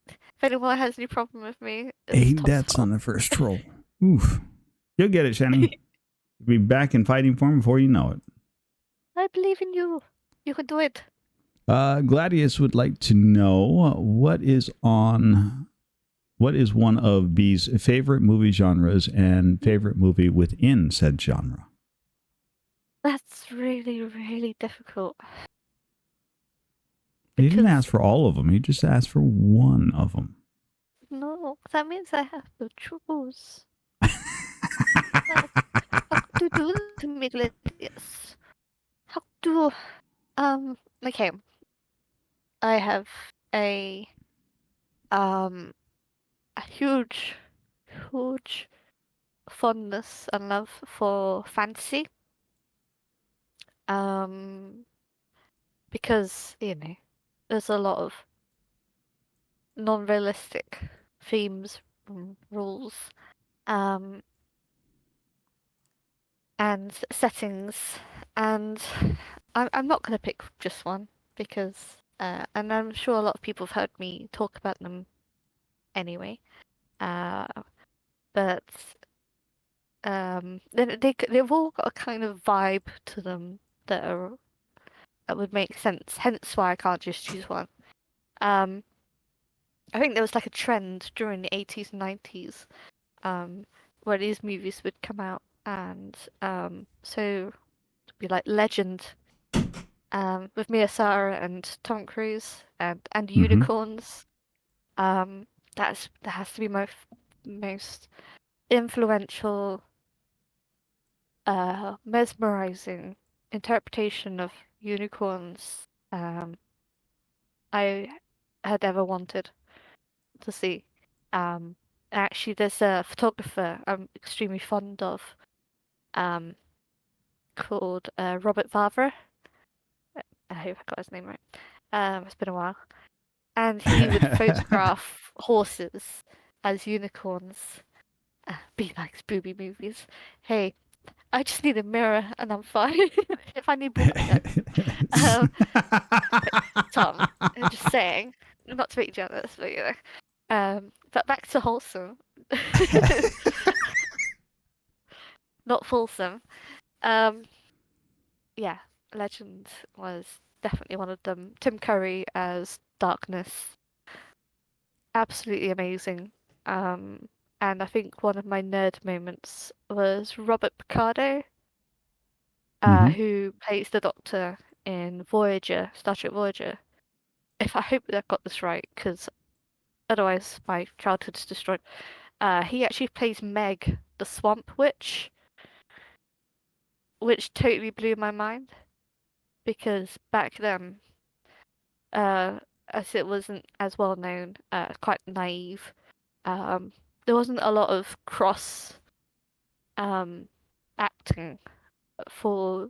If anyone has any problem with me, it's 8 Tom's deaths fault. on the first troll. Oof. You'll get it, Shani. You'll be back in fighting form before you know it. I believe in you. You can do it. Gladius would like to know what is one of B's favorite movie genres and favorite movie within said genre. That's really, really difficult. He didn't ask for all of them. He just asked for one of them. No, that means I have to choose. How to do to me, Gladius? How to okay. I have a huge fondness and love for fantasy. Because, there's a lot of non-realistic themes, rules, and settings, and I'm not going to pick just one because, and I'm sure a lot of people have heard me talk about them anyway, but they've all got a kind of vibe to them that would make sense. Hence why I can't just choose one. I think there was like a trend during the 80s and 90s, where these movies would come out, and so it'd be like Legend, with Mia Sara and Tom Cruise and unicorns. That has to be my most influential, mesmerizing interpretation of unicorns I had ever wanted to see. Actually, there's a photographer I'm extremely fond of, called Robert Vavra. I hope I got his name right. It's been a while. and he would photograph horses as unicorns. Be like Booby movies. Hey, I just need a mirror and I'm fine. If I need more, no. Um, Tom, I'm just saying, not to make you jealous, but you know. But back to wholesome, not fulsome. Um, yeah, Legend was definitely one of them. Tim Curry as Darkness, absolutely amazing. Um, and I think one of my nerd moments was Robert Picardo, Hmm. who plays the Doctor in Voyager, Star Trek Voyager. If I hope that I've got this right, because otherwise my childhood's destroyed. He actually plays Meg, the Swamp Witch, which totally blew my mind because back then, uh, as it wasn't as well known, quite naive. Um, there wasn't a lot of cross um, acting for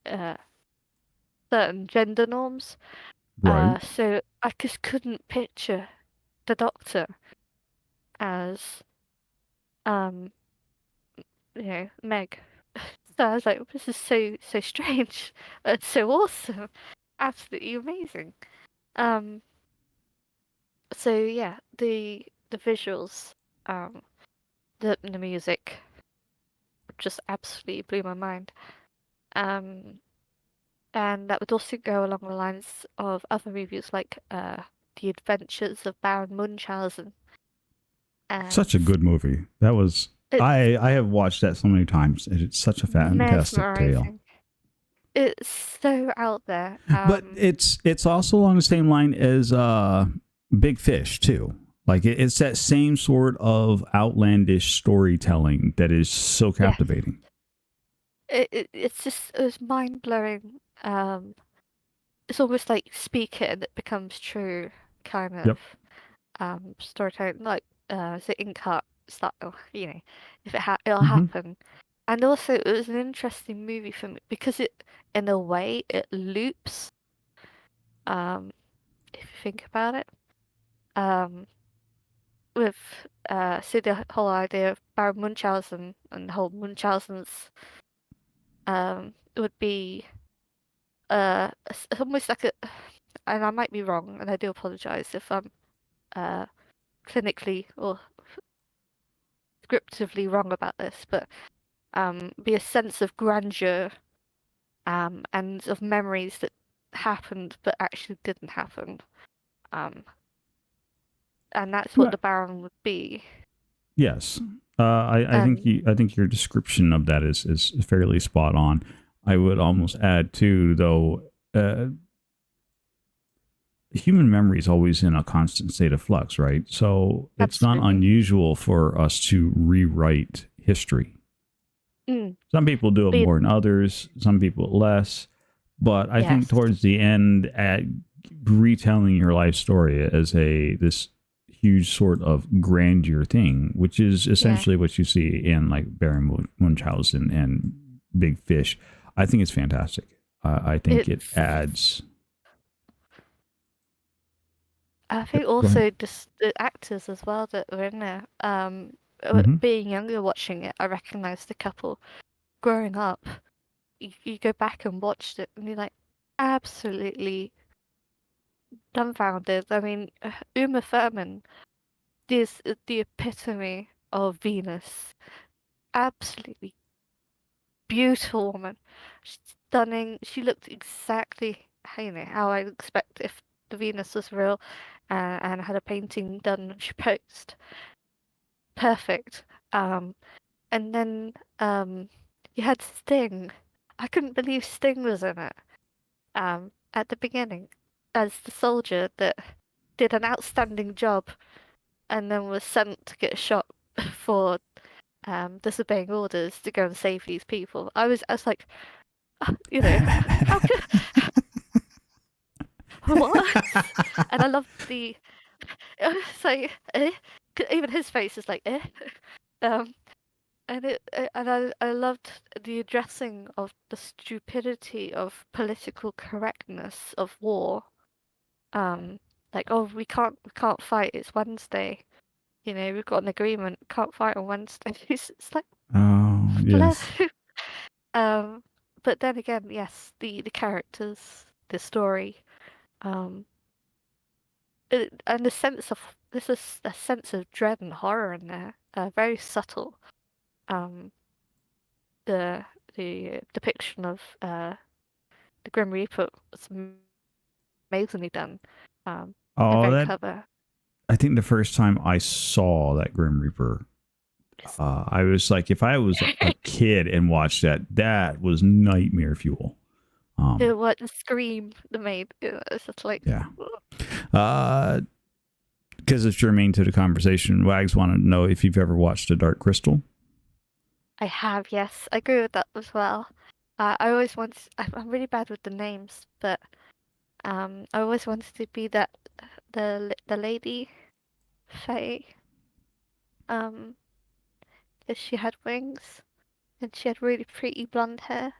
uh, certain gender norms. Right. So I just couldn't picture the Doctor as um, Meg. So I was like, this is so strange. It's so awesome. Absolutely amazing. Um, so yeah, the visuals, um, the music just absolutely blew my mind. Um, and that would also go along the lines of other reviews like The Adventures of Baron Munchausen. Such a And good movie. That was it's I have watched that so many times. It's such a fantastic tale. mesmerizing. It's so out there. But it's also along the same line as Big Fish too. Like it's that same sort of outlandish storytelling that is so Yeah, captivating. it's mind blowing. It's almost like speak it and it becomes true kind of Yep. storytelling, like the Inkheart style. If it'll Hmm. happen. And also, it was an interesting movie for me because in a way, it loops. Um, if you think about it, um, with so the whole idea of Baron Munchausen and the whole Munchausen's it would be it's almost like a, and I might be wrong, and I do apologize if I'm uh clinically or descriptively wrong about this, but be a sense of grandeur and of memories that happened but actually didn't happen. Um, and that's what Right. the Baron would be. Yes. And I think your description of that is fairly spot on. I would almost add too, though, human memory is always in a constant state of flux, right? So it's not absolutely. unusual for us to rewrite history. Mm, Some people do it be more than others, some people less. But I think yes. towards the end, at retelling your life story as a this huge sort of grandeur thing, which is Yeah. essentially what you see in like Baron Munchausen and Big Fish, I think it's fantastic. I think it It's adds. I think Go ahead. also just the actors as well that were in there. Mm-hmm. Being younger watching it, I recognized the couple. Growing up, you go back and watched it and you're like absolutely dumbfounded. I mean, Uma Thurman is the epitome of Venus. Absolutely beautiful woman, stunning. She looked exactly how I expect if the Venus was real, and had a painting done when she posed. Perfect. Um, and then you had Sting. I couldn't believe Sting was in it. At the beginning, as the soldier that did an outstanding job and then was sent to get shot for disobeying orders to go and save these people. I was like, how could what? And I loved the it's like even his face is like um and I loved the addressing of the stupidity of political correctness of war. Um like, oh, we can't fight. It's Wednesday. You know, we've got an agreement. Can't fight on Wednesdays. It's like, Oh, bless. yes. Um, but then again, yes, the characters, the story, um, and the sense of this is a sense of dread and horror in there. Very subtle. Um, the depiction of the Grim Reaper was amazingly done. And Oh, very that clever. I think the first time I saw that Grim Reaper, It's, I was like, if I was a kid and watched that, that was nightmare fuel. what the scream the made. It's just like, Yeah. Because it's germane to the conversation, Wags wanted to know if you've ever watched A Dark Crystal. I have, yes, I agree with that as well. I always want. I'm really bad with the names, but I always wanted to be that the lady Faye. 'Cause she had wings and she had really pretty blonde hair.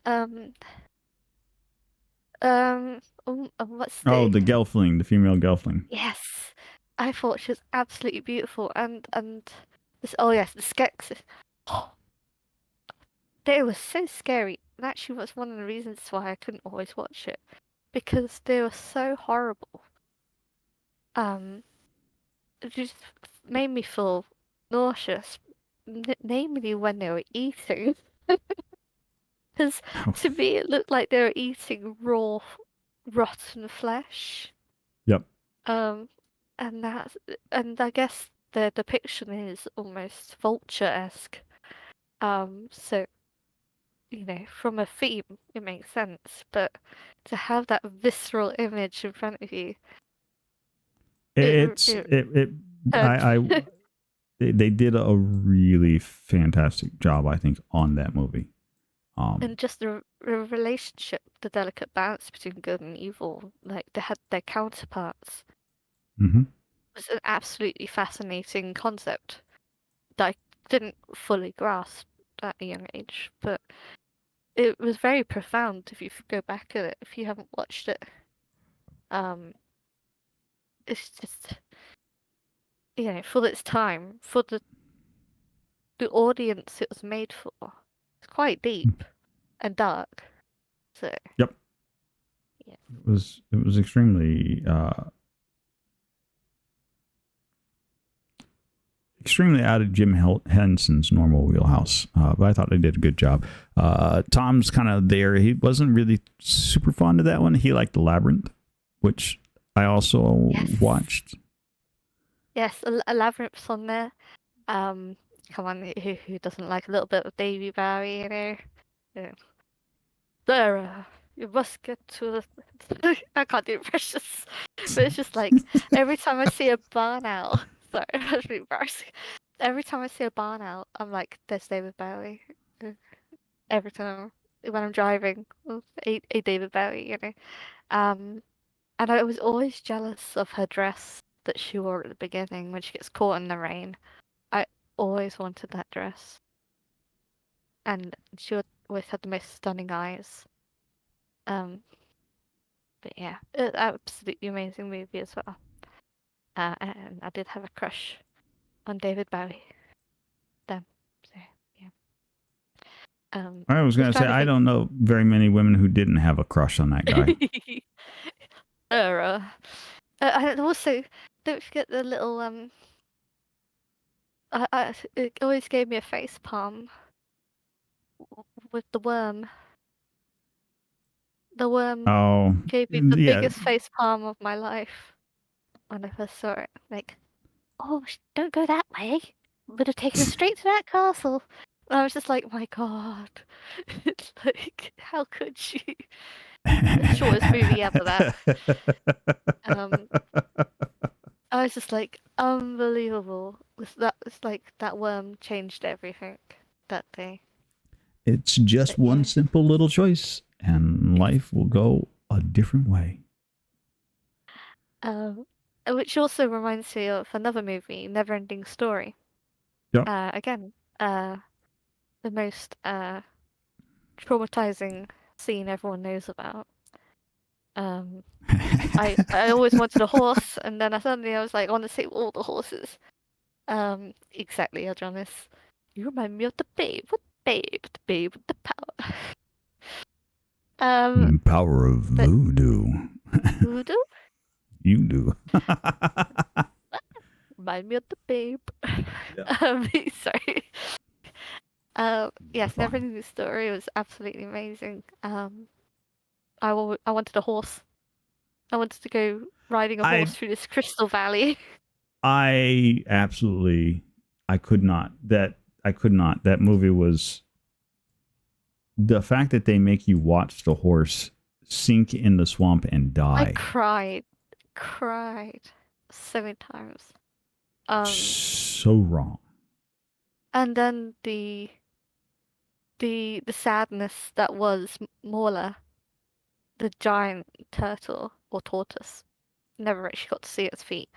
Um, what's Oh, the? the Gelfling, the female Gelfling. Yes, I thought she was absolutely beautiful, and this. Oh yes, the Skeksis. They were so scary. And actually was one of the reasons why I couldn't always watch it because they were so horrible. It just made me feel nauseous, namely when they were eating. Because to me, it looked like they were eating raw, rotten flesh. Yep. Um, and that's and I guess the depiction is almost vulture-esque. So you know, from a theme, it makes sense, but to have that visceral image in front of you, It's it it. turned. I they did a really fantastic job, I think, on that movie. And just the relationship, the delicate balance between good and evil, like they had their counterparts, Mm-hmm. was an absolutely fascinating concept that I didn't fully grasp at a young age, but it was very profound if you go back at it, if you haven't watched it. Um, it's just, you know, for its time, for the audience it was made for, it's quite deep and dark. So, Yep. yeah. It was extremely extremely out of Jim Henson's normal wheelhouse, but I thought they did a good job. Tom's kind of there. He wasn't really super fond of that one. He liked the Labyrinth, which I also Yes. watched. Yes, a labyrinth's on there. Come on, who doesn't like a little bit of Davy Bowie, you know? Yeah. Sarah, you must get to the. I can't do impressions, but it's just like every time I see a barn owl. Sorry, that's really embarrassing. Every time I see a barn owl, I'm like, "There's David Bowie." Every time when I'm driving, a David Bowie, you know. And I was always jealous of her dress that she wore at the beginning when she gets caught in the rain. I always wanted that dress, and she always had the most stunning eyes. Um, but yeah, absolutely amazing movie as well. And I did have a crush on David Bowie then. So yeah. I was Just going to say, trying to I think. don't know very many women who didn't have a crush on that guy. Sarah. And also, don't forget the little it always gave me a face palm with the worm. The worm Oh, gave me the yeah. biggest face palm of my life when I first saw it. Like, oh, don't go that way. Would have taken us straight to that castle. And I was just like, my God. It's like, how could you? The shortest movie ever, that. Um, I was just like, unbelievable. It's like that worm changed everything that day. It's just But one yeah. simple little choice, and life will go a different way. Um, which also reminds me of another movie, Neverending Story. Yep. Again, the most traumatizing scene everyone knows about. Um, I always wanted a horse, and then suddenly I was like, I want to save all the horses. Exactly, Adronis. You remind me of the babe. What babe? The babe with the power. Um, Power of but voodoo. voodoo? You do. Remind me of the babe. Yeah. Sorry. You're Yes, fine. Neverending Story was absolutely amazing. I wanted a horse. I wanted to go riding a I horse through this crystal valley. I absolutely I could not. That movie was the fact that they make you watch the horse sink in the swamp and I die. cried so many times. So wrong. And then the sadness that was Morla, the giant turtle or tortoise. Never actually got to see its feet.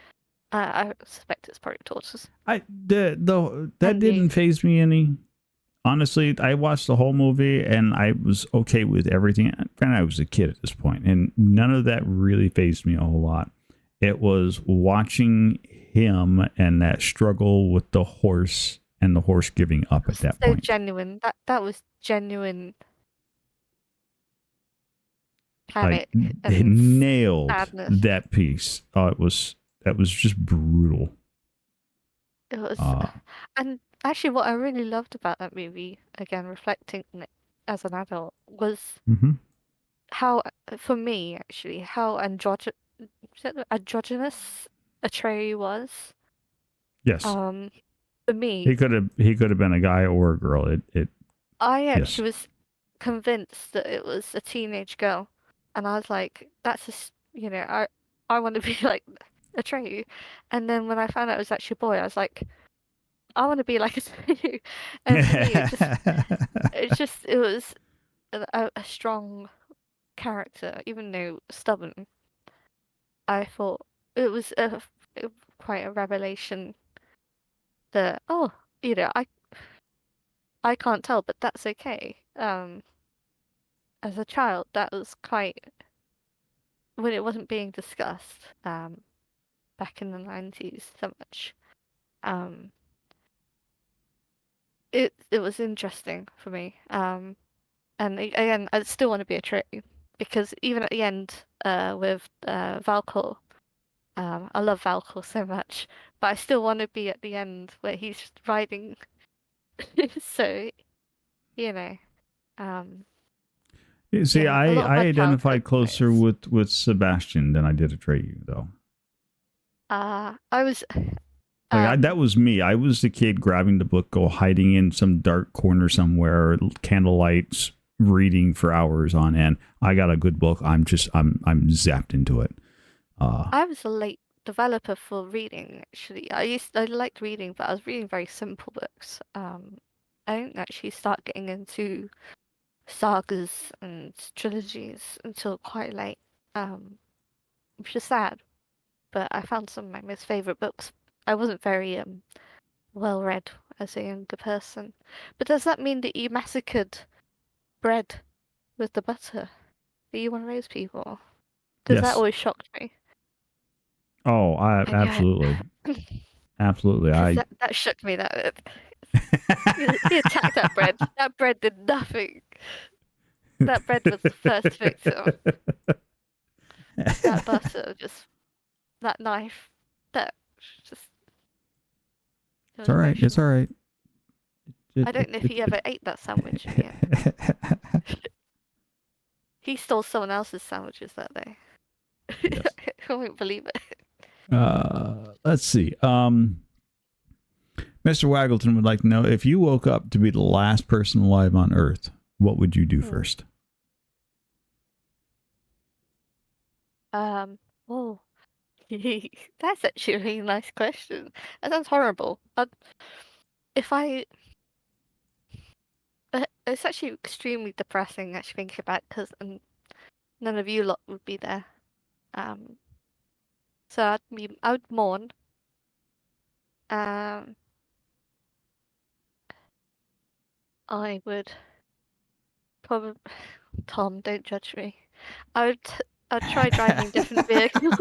I suspect it's probably tortoise. That And you, didn't phase me any. Honestly, I watched the whole movie and I was okay with everything. Granted, I was a kid at this point, and none of that really phased me a whole lot. It was watching him and that struggle with the horse and the horse giving up at that so point. genuine. That was genuine Like panic it and nailed sadness. that piece. That was just brutal. It was, Uh, and actually, what I really loved about that movie, again reflecting on it as an adult, was mm-hmm. how, for me, actually, how androgynous Atreyu was. Yes, Um, for me, he could have been a guy or a girl. It I yes. actually was convinced that it was a teenage girl, and I was like, "That's just, I want to be like Atreyu." And then when I found out it was actually a boy, I was like, "I want to be like Atreyu." And for me, it was a strong character, even though stubborn. I thought it was quite a revelation that, oh, I can't tell, but that's okay. As a child, that was quite when it wasn't being discussed, back in the 90s so much. Um, it was interesting for me. And again, I still want to be a tree because even at the end, with Valkor, I love Valkor so much, but I still want to be at the end where he's riding. So, you know, um, You see, yeah, a lot of I my childhood identified closer memories. with Sebastian than I did Atreyu, though. I was, That um, was me. I was the kid grabbing the book, go hiding in some dark corner somewhere, candlelights, reading for hours on end. I got a good book. I'm zapped into it. Uh, I was a late developer for reading, actually. I liked reading, but I was reading very simple books. I didn't actually start getting into sagas and trilogies until quite late, which is sad. But I found some of my most favorite books. I wasn't very well read as a younger person. But does that mean that you massacred bread with the butter? Are you one of those people? Because that yes. always shocked me. Oh, I I knew absolutely, absolutely. because I that shook me. That he attacked that bread. That bread did nothing. That bread was the first victim. That butter, just that knife, that just it It's was all right. It's all emotional. right. I don't know if he ever ate that sandwich in the end. He stole someone else's sandwiches that day. Yes. I won't believe it. Let's see. Mr. Waggleton would like to know if you woke up to be the last person alive on Earth, what would you do Hmm. first? Um. Oh, that's actually a really nice question. That sounds horrible. If I, it's actually extremely depressing actually thinking about because none of you lot would be there. Um. So I would mourn. Um. I would probably Tom, don't judge me. I would I'd try driving different vehicles.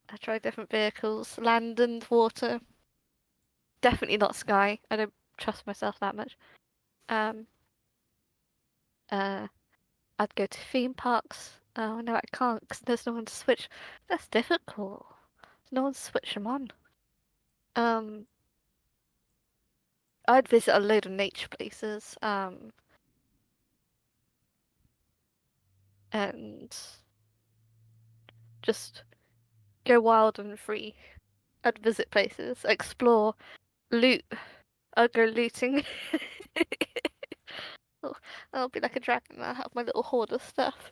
I try different vehicles, land and water. Definitely not sky. I don't trust myself that much. Um, uh, I'd go to theme parks. Oh no, I can't because there's no one to switch. That's difficult. There's no one to switch them on. Um, I'd visit a load of nature places. And just go wild and free. I'd visit places, explore, loot. I'd go looting. Oh, I'll be like a dragon. I'll have my little hoard of stuff.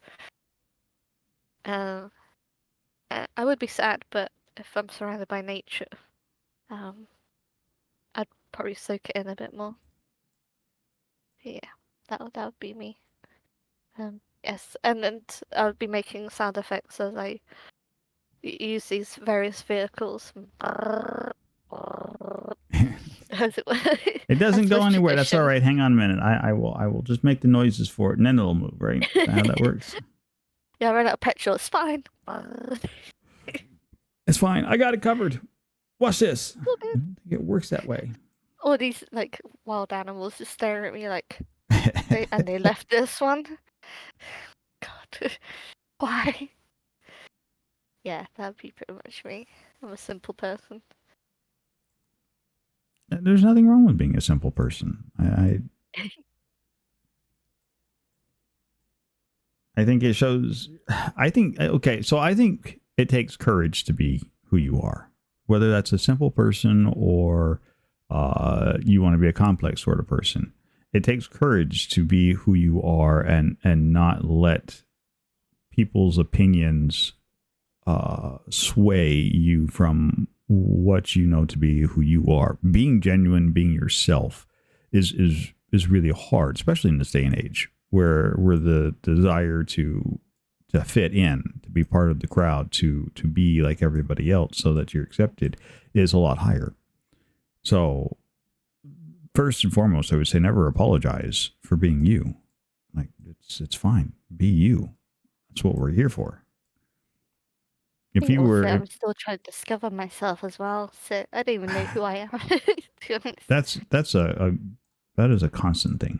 Um, I would be sad, but if I'm surrounded by nature, I'd probably soak it in a bit more. Yeah, that would be me. Yes, and I would be making sound effects as I use these various vehicles. As it were. It doesn't As go was anywhere. That's all tradition. right. Hang on a minute. I will just make the noises for it, and then it'll move. Right? Is that how that works? Yeah, I ran out of petrol. It's fine. It's fine. I got it covered. Watch this. All I don't think it works that way. All these like wild animals just staring at me like, and they left this one. God, why? Yeah, that'd be pretty much me. I'm a simple person. There's nothing wrong with being a simple person. I think it shows. I think okay. So I think it takes courage to be who you are, whether that's a simple person or you want to be a complex sort of person. It takes courage to be who you are and not let people's opinions sway you from what you know to be who you are. Being genuine, being yourself, is really hard, especially in this day and age where the desire to fit in, to be part of the crowd, to be like everybody else, so that you're accepted, is a lot higher. So, first and foremost, I would say never apologize for being you. Like it's fine. Be you. That's what we're here for. If you were, I'm still trying to discover myself as well, so I don't even know who I am. To be honest. that is a constant thing.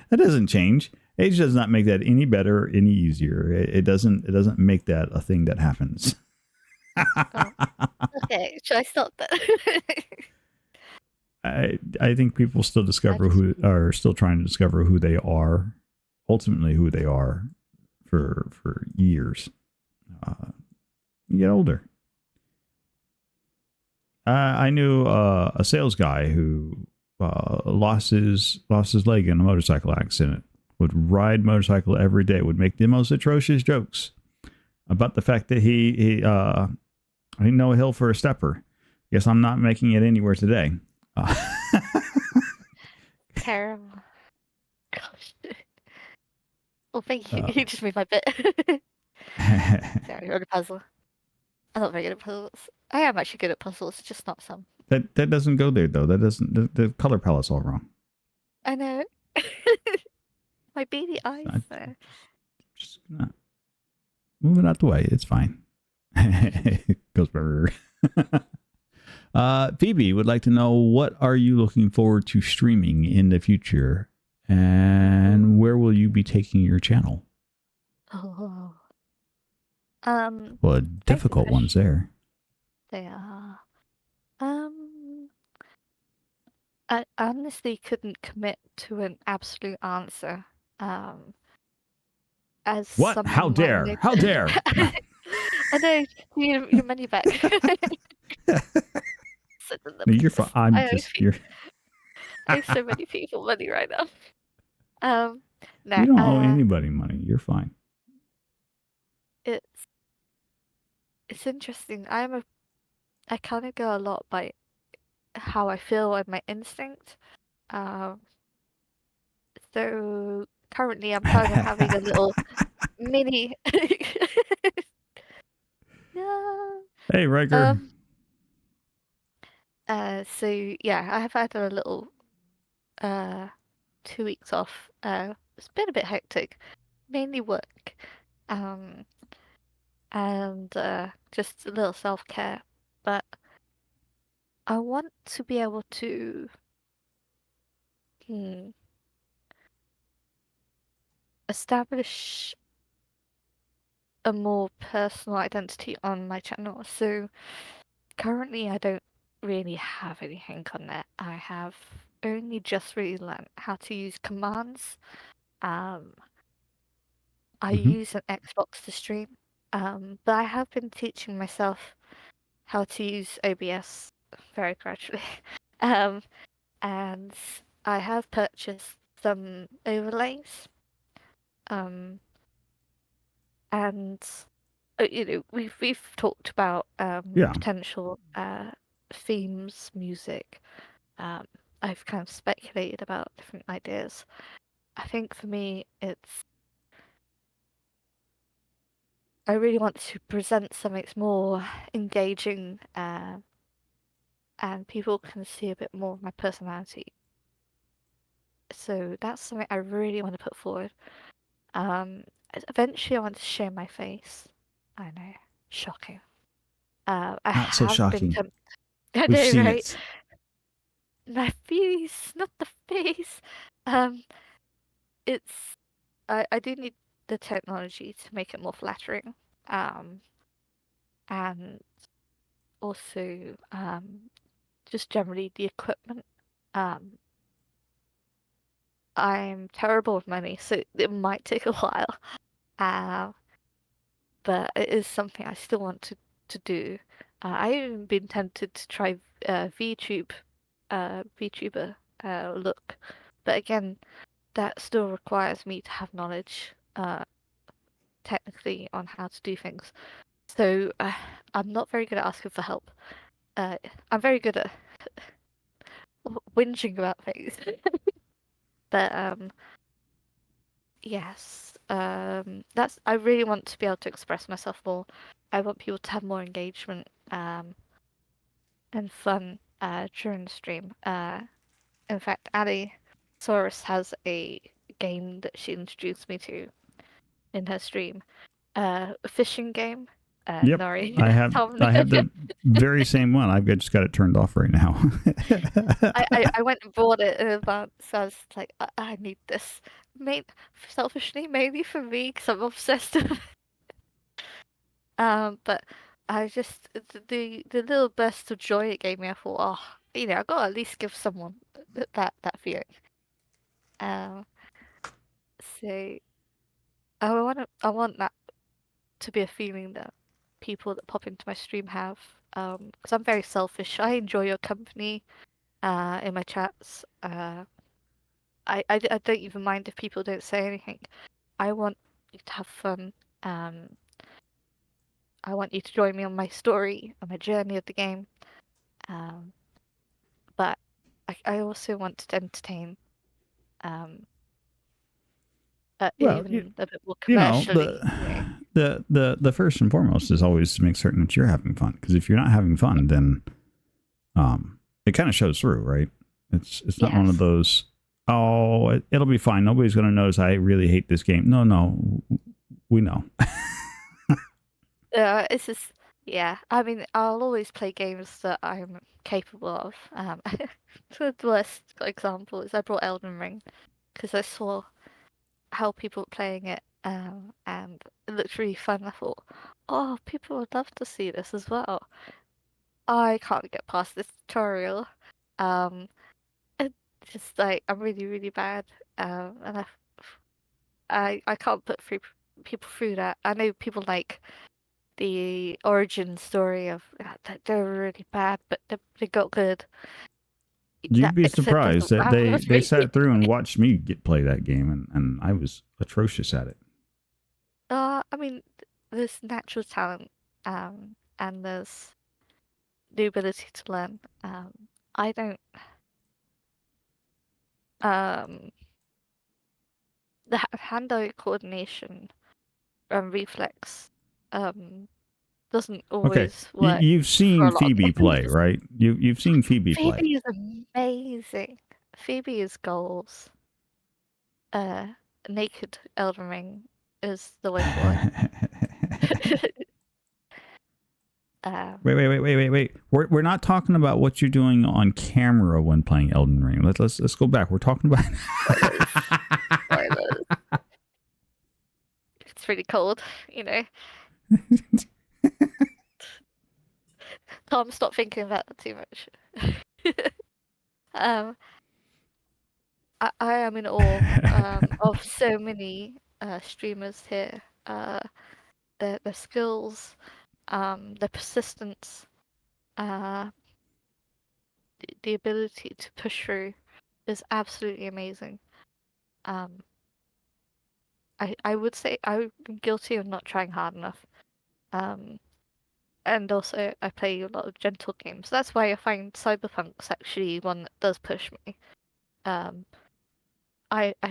That doesn't change. Age does not make that any better, any easier. It doesn't make that a thing that happens. Oh, okay, should I stop that? I think people still discover who are still trying to discover who they are, ultimately who they are, for years. You get older. I knew a sales guy who lost his leg in a motorcycle accident. Would ride motorcycle every day. Would make the most atrocious jokes about the fact that he ain't no hill for a stepper. Guess I'm not making it anywhere today. Terrible. Gosh. Well, thank you. You just made my bit. Sorry, on a puzzle. I'm not very good at puzzles. I am actually good at puzzles, just not some. That doesn't go there though. That doesn't. The color palette's all wrong. I know. My beady eyes. Just gonna move it out the way. It's fine. Ghostburger. Phoebe would like to know, what are you looking forward to streaming in the future, and where will you be taking your channel? Oh. Well, difficult ones there. They are. I honestly couldn't commit to an absolute answer. As what? How dare? How dare? I know, your money back. You're fine. I have so many people money right now. No, you don't owe anybody money. You're fine. It's interesting. I kind of go a lot by how I feel and my instinct. So currently I'm kind of having a little mini. No. Hey, Riker. So yeah, I have had a little 2 weeks off. It's been a bit hectic. mainly work, um, and just a little self-care. But I want to be able to hmm, establish a more personal identity on my channel. So currently, I don't really have anything on it. I have only just really learned how to use commands. Um, I Hmm. use an Xbox to stream, but I have been teaching myself how to use OBS very gradually. Um, and I have purchased some overlays. Um, and we've talked about Yeah. potential themes, music. Um, I've kind of speculated about different ideas. I think for me, it's I really want to present something that's more engaging, and people can see a bit more of my personality. So that's something I really want to put forward. Eventually, I want to show my face. I know, shocking. I Not so have been shocking. tempted. I We've know, seen right? it. My face, not the face. Um, it's I do need the technology to make it more flattering. Um, and also just generally the equipment. Um, I'm terrible with money, so it might take a while. Uh, but it is something I still want to do. I've even been tempted to try VTuber look, but again, that still requires me to have knowledge, technically on how to do things. So I'm not very good at asking for help. Uh, I'm very good at whinging about things. But yes, that's I really want to be able to express myself more. I want people to have more engagement and fun during the stream. In fact, Ali Saurus has a game that she introduced me to in her stream. A fishing game. Yep. Nori, I have Tom. I have the very same one. I've just got it turned off right now. I went and bought it in advance. So I was like, I need this. Selfishly, maybe for me, because I'm obsessed with. But I just the little burst of joy it gave me. I thought, oh, I got to at least give someone that feeling. Um, so I want that to be a feeling that people that pop into my stream have. Because I'm very selfish. I enjoy your company. In my chats. I don't even mind if people don't say anything. I want you to have fun. Um, I want you to join me on my story, on my journey of the game. Um, but I also want to entertain, um, Well, even a bit more you know, commercially. the first and foremost is always to make certain that you're having fun. Because if you're not having fun, then it kind of shows through, right? It's not one of Yes. those. Oh, it'll be fine. Nobody's going to notice I really hate this game. No, we know. It's just, yeah. I mean, I'll always play games that I'm capable of. The worst example is I brought Elden Ring because I saw how people were playing it, and it looked really fun. I thought, oh, people would love to see this as well. I can't get past this tutorial. Um, it's just like I'm really, really bad. And I can't put through people through that. I know people like the origin story of that they're really bad, but they got good. You'd That be accent surprised doesn't that matter they with me. sat through and watched me play that game, and I was atrocious at it. I mean, there's natural talent, and there's the ability to learn. I don't. Um, the hand-eye coordination and reflex doesn't Okay, always work you've for seen a lot of Phoebe games. play, right? You've seen Phoebe play. Phoebe is amazing. Phoebe is goals. Uh, Naked Elden Ring. is the way forward. Wait. We're not talking about what you're doing on camera when playing Elden Ring. Let's go back. We're talking about Spoilers. It's really cold, you know. Tom, stop thinking about that too much. I am in awe of so many streamers here. Their skills, their persistence, the ability to push through is absolutely amazing. I would say I'm guilty of not trying hard enough. And also I play a lot of gentle games. That's why I find Cyberpunk's actually one that does push me. As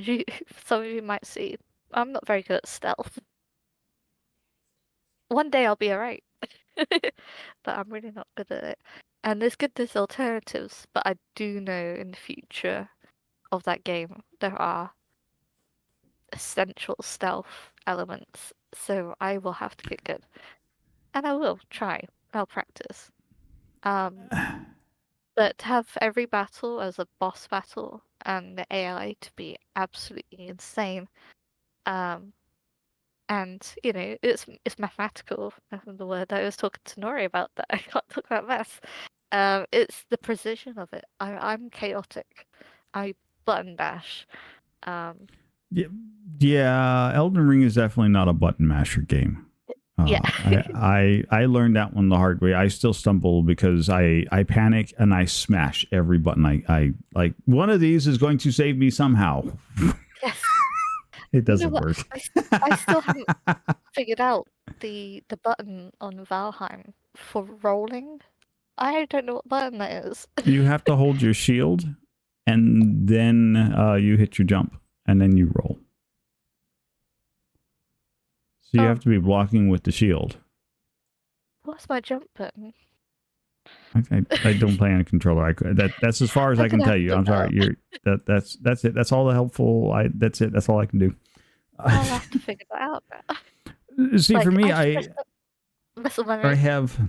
you, some of you might see, I'm not very good at stealth. One day I'll be alright, but I'm really not good at it. And there's alternatives, but I do know in the future of that game there are essential stealth elements, so I will have to get good. And I will try. I'll practice. But to have every battle as a boss battle and the AI to be absolutely insane, and you know, it's mathematical. The word I was talking to Nori about that I can't talk about maths. It's the precision of it. I'm chaotic. I button bash. Yeah, Elden Ring is definitely not a button masher game. Yeah. I learned that one the hard way. I still stumble because I panic and I smash every button. I like one of these is going to save me somehow. Yes. It doesn't work. I still haven't figured out the button on Valheim for rolling. I don't know what button that is. You have to hold your shield, and then you hit your jump, and then you roll. So you have to be blocking with the shield. What's my jump button? I don't play on a controller. That's as far as I can tell you. I'm sorry. That's it. That's all the helpful. That's it. That's all I can do. I'll have to figure that out. See, like, for me, I have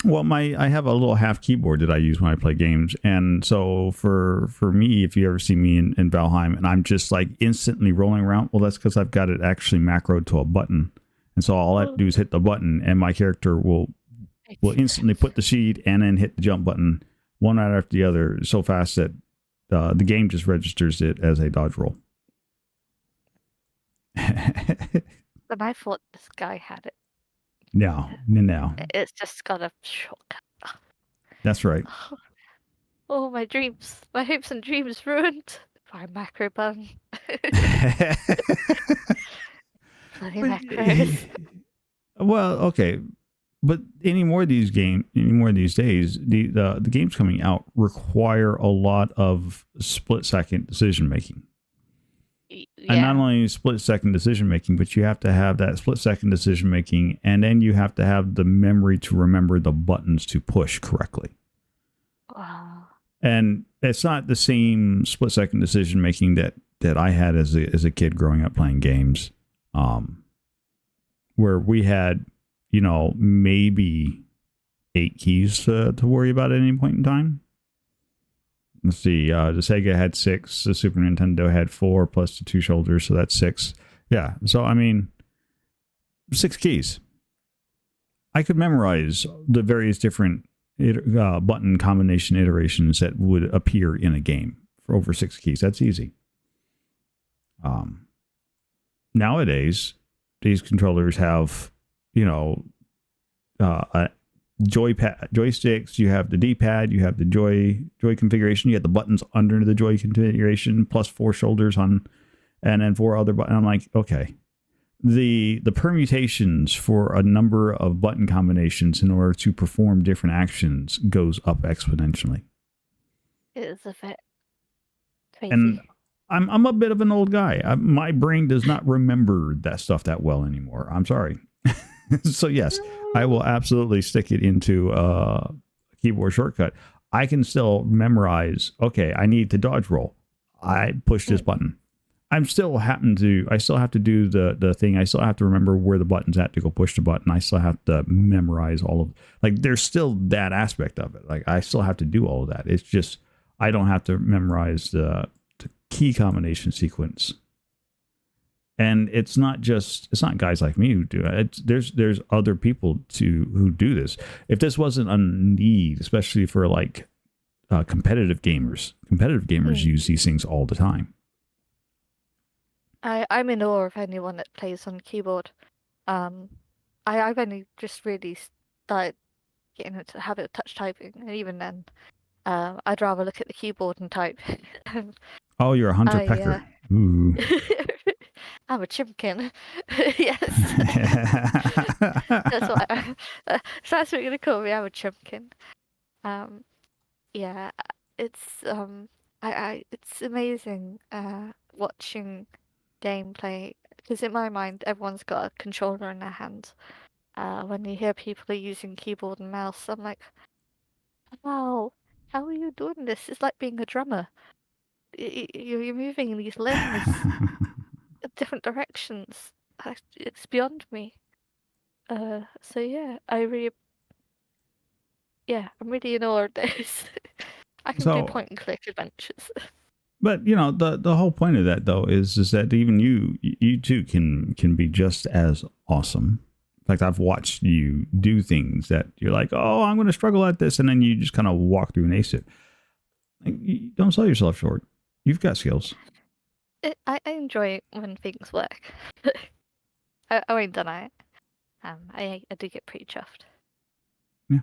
I have a little half keyboard that I use when I play games, and so for me, if you ever see me in Valheim and I'm just like instantly rolling around, well, that's because I've got it actually macroed to a button, and so all I have to do is hit the button, and my character will instantly put the seed and then hit the jump button one right after the other so fast that the game just registers it as a dodge roll. And I thought this guy had it. No. It's just got a shortcut. That's right. Oh, my dreams. My hopes and dreams ruined by macro button. Bloody macros. Well, okay. But any more of these days, the games coming out require a lot of split-second decision-making. Yeah. And not only split-second decision-making, but you have to have that split-second decision-making, and then you have to have the memory to remember the buttons to push correctly. Wow. And it's not the same split-second decision-making that I had as a kid growing up playing games, where we had, maybe 8 keys to worry about at any point in time. Let's see, the Sega had 6, the Super Nintendo had 4 plus the 2 shoulders, so that's 6. Yeah, so 6 keys. I could memorize the various different button combination iterations that would appear in a game for over 6 keys. That's easy. Nowadays, these controllers have, joysticks, you have the D-pad, you have the joy configuration, you have the buttons under the joy configuration, plus 4 shoulders on, and then 4 other buttons. I'm like, okay. The permutations for a number of button combinations in order to perform different actions goes up exponentially. It is a bit crazy. And I'm a bit of an old guy. My brain does not remember that stuff that well anymore. I'm sorry. So yes, I will absolutely stick it into a keyboard shortcut. I can still memorize, okay, I need to dodge roll. I push this button. I still have to do the thing. I still have to remember where the button's at to go push the button. I still have to memorize all of, like, there's still that aspect of it. Like, I still have to do all of that. It's just, I don't have to memorize the key combination sequence. And it's not guys like me who do it. There's other people who do this. If this wasn't a need, especially for like competitive gamers use these things all the time. I'm in awe of anyone that plays on keyboard. I've only just really started getting into the habit of touch typing, and even then, I'd rather look at the keyboard and type. Oh, you're a hunter pecker. Ooh. I'm a chimkin. Yes. That's what that's what you're gonna call me. I'm a chimkin. Yeah, it's it's amazing watching gameplay, because in my mind everyone's got a controller in their hand. When you hear people are using keyboard and mouse, I'm like, wow, how are you doing this? It's like being a drummer. You're moving these limbs in different directions. It's beyond me. So yeah, I'm really in awe of this. I can do point and click adventures. But you know, the whole point of that though is that even you too can be just as awesome. In fact, I've watched you do things that you're like, oh, I'm going to struggle at this, and then you just kind of walk through and ace it. Like, you don't sell yourself short. You've got skills. I enjoy it when things work. I won't deny it. I do get pretty chuffed. Yeah.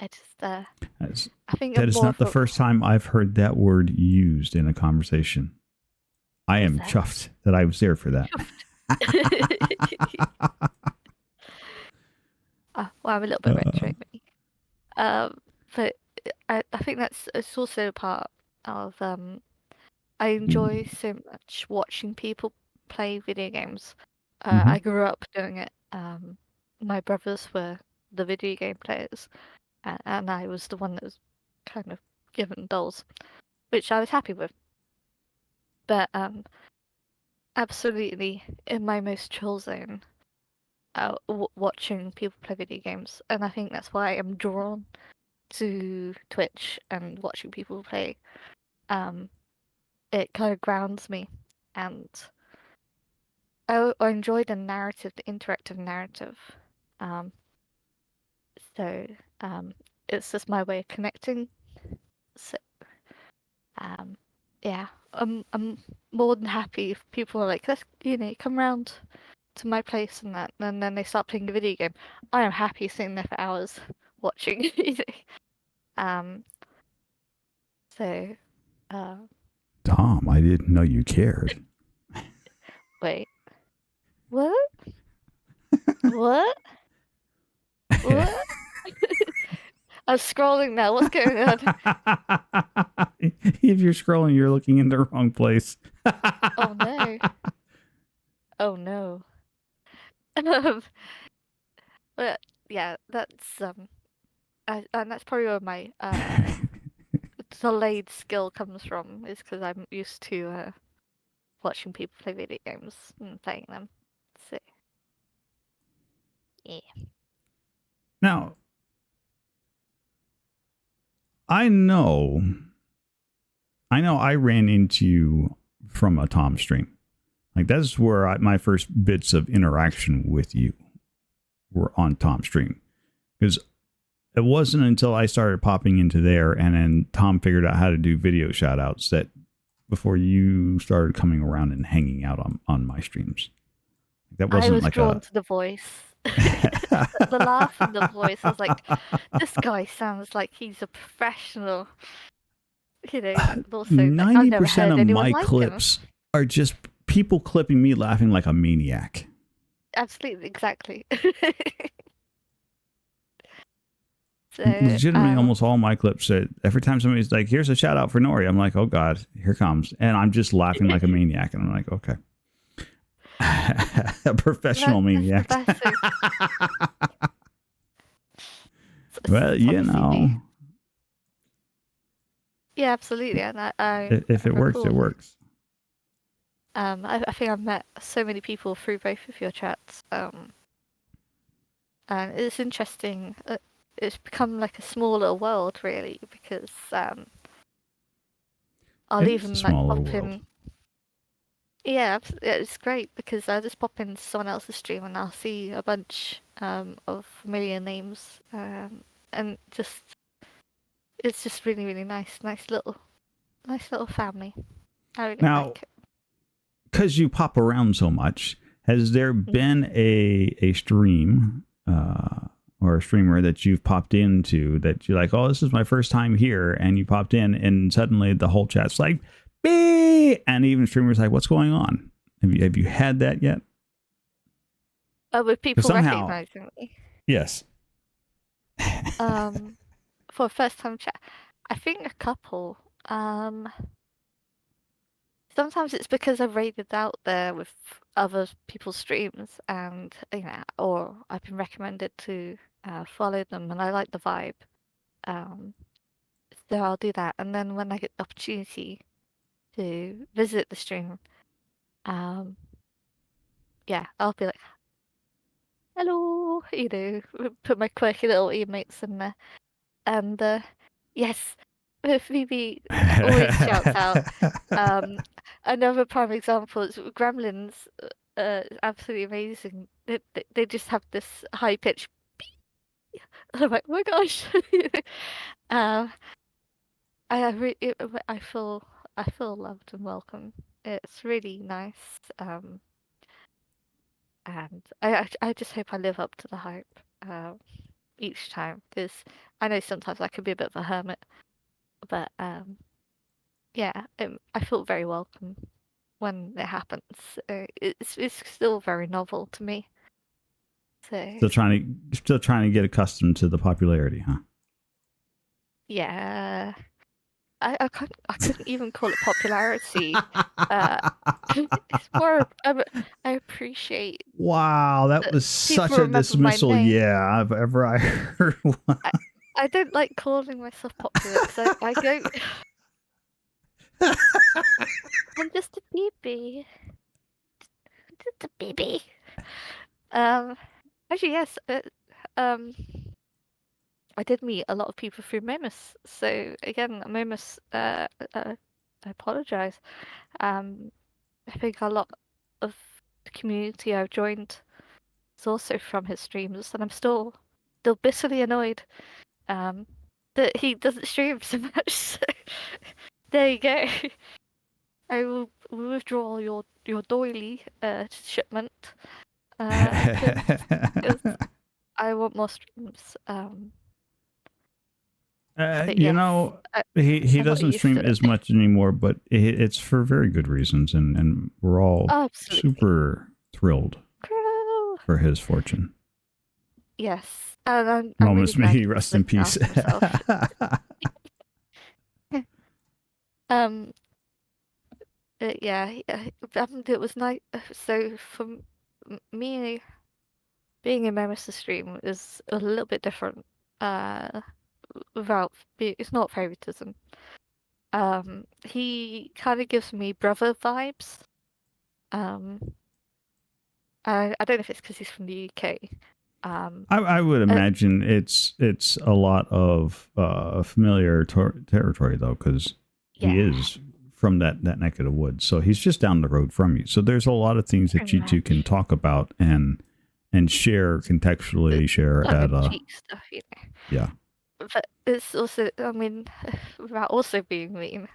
I just I think that is not the first time I've heard that word used in a conversation. I am chuffed that I was there for that. Well, I'm a little bit retro. But I think it's also part of I enjoy so much watching people play video games. I grew up doing it. My brothers were the video game players, and I was the one that was kind of given dolls, which I was happy with. But absolutely in my most chill zone, watching people play video games, and I think that's why I'm drawn to Twitch and watching people play. It kind of grounds me, and I enjoy the narrative, the interactive narrative. So it's just my way of connecting. So yeah, I'm more than happy if people are like, let's come around to my place and that, and then they start playing the video game. I am happy sitting there for hours watching. So Tom, I didn't know you cared. Wait. What? What? What? I'm scrolling now. What's going on? If you're scrolling, you're looking in the wrong place. Oh no. Oh no. But yeah, that's and that's probably where my delayed skill comes from, is because I'm used to watching people play video games and playing them. So yeah. Now, I know I ran into you from a Tom stream. Like, that's where my first bits of interaction with you were on Tom stream. Because it wasn't until I started popping into there and then Tom figured out how to do video shout outs that before you started coming around and hanging out on my streams. That wasn't, I was like drawn to the voice. The laugh and the voice. I was like, this guy sounds like he's a professional. Also, 90% of my clips are just people clipping me laughing like a maniac. Absolutely, exactly. So, legitimately, almost all my clips said every time somebody's like, "Here's a shout out for Nori," I'm like, "Oh God, here comes," and I'm just laughing like a maniac, and I'm like, "Okay." A professional maniac. Well, you know. Yeah, absolutely. And if it works, it works. I think I've met so many people through both of your chats. And it's interesting. It's become like a smaller world, really, because I'll It is a even like smaller pop world. in. Yeah, it's great because I just pop into someone else's stream and I'll see a bunch of familiar names, and just it's just really really nice, nice little family. I really Now, like it. because you pop around so much, has there Mm. been a stream or a streamer that you've popped into that you're like, oh, this is my first time here, and you popped in, and suddenly the whole chat's like, "Bee!" and even streamers like, what's going on? Have you had that yet? With Because people somehow, recognizing me, yes. um, for a first time chat, I think a couple. Sometimes it's because I've raided out there with other people's streams, and or I've been recommended to follow them, and I like the vibe. Um, so I'll do that, and then when I get the opportunity to visit the stream, um, yeah, I'll be like, "Hello," put my quirky little emotes in there, and yes, Phoebe always shouts out. Um, Another prime example is Gremlins. Absolutely amazing. They just have this high pitch. I'm like, oh my gosh. uh, I feel loved and welcome. It's really nice. And I just hope I live up to the hype each time, because I know sometimes I can be a bit of a hermit, but yeah, I feel very welcome when it happens. It's still very novel to me. So Still trying to get accustomed to the popularity, huh? yeah, I couldn't even call it popularity. Uh, it's more I appreciate Wow, that that was people such a remember my dismissal. name. Yeah, I've ever I heard one. I I don't like calling myself popular because I go I'm just a baby, just a baby. Um, Actually yes, um. I did meet a lot of people through Momus. So again, Momus, I apologize. Um, I think a lot of the community I've joined is also from his streams, and I'm still bitterly annoyed um, that he doesn't stream so much. So there you go. I will withdraw your doily shipment because I want more streams. But You yes, know, he I'm not doesn't used stream to it. as much anymore, but it's for very good reasons, and we're all Absolutely. super thrilled Crow. for his fortune. Yes, and I'm really Moments glad may he's rest in looking peace. after himself. Um, yeah, it was nice. So for me, being in Memis's stream is a little bit different. Uh, it's not favoritism. He kind of gives me brother vibes. Um, I don't know if it's because he's from the UK. Um, I would uh, imagine it's a lot of familiar territory though, because he yeah, is from that neck of the woods. So he's just down the road from you. So there's a lot of things that pretty you two can much. talk about and share It's contextually share tongue at in a cheek stuff, yeah. But it's also, I mean, without also being mean,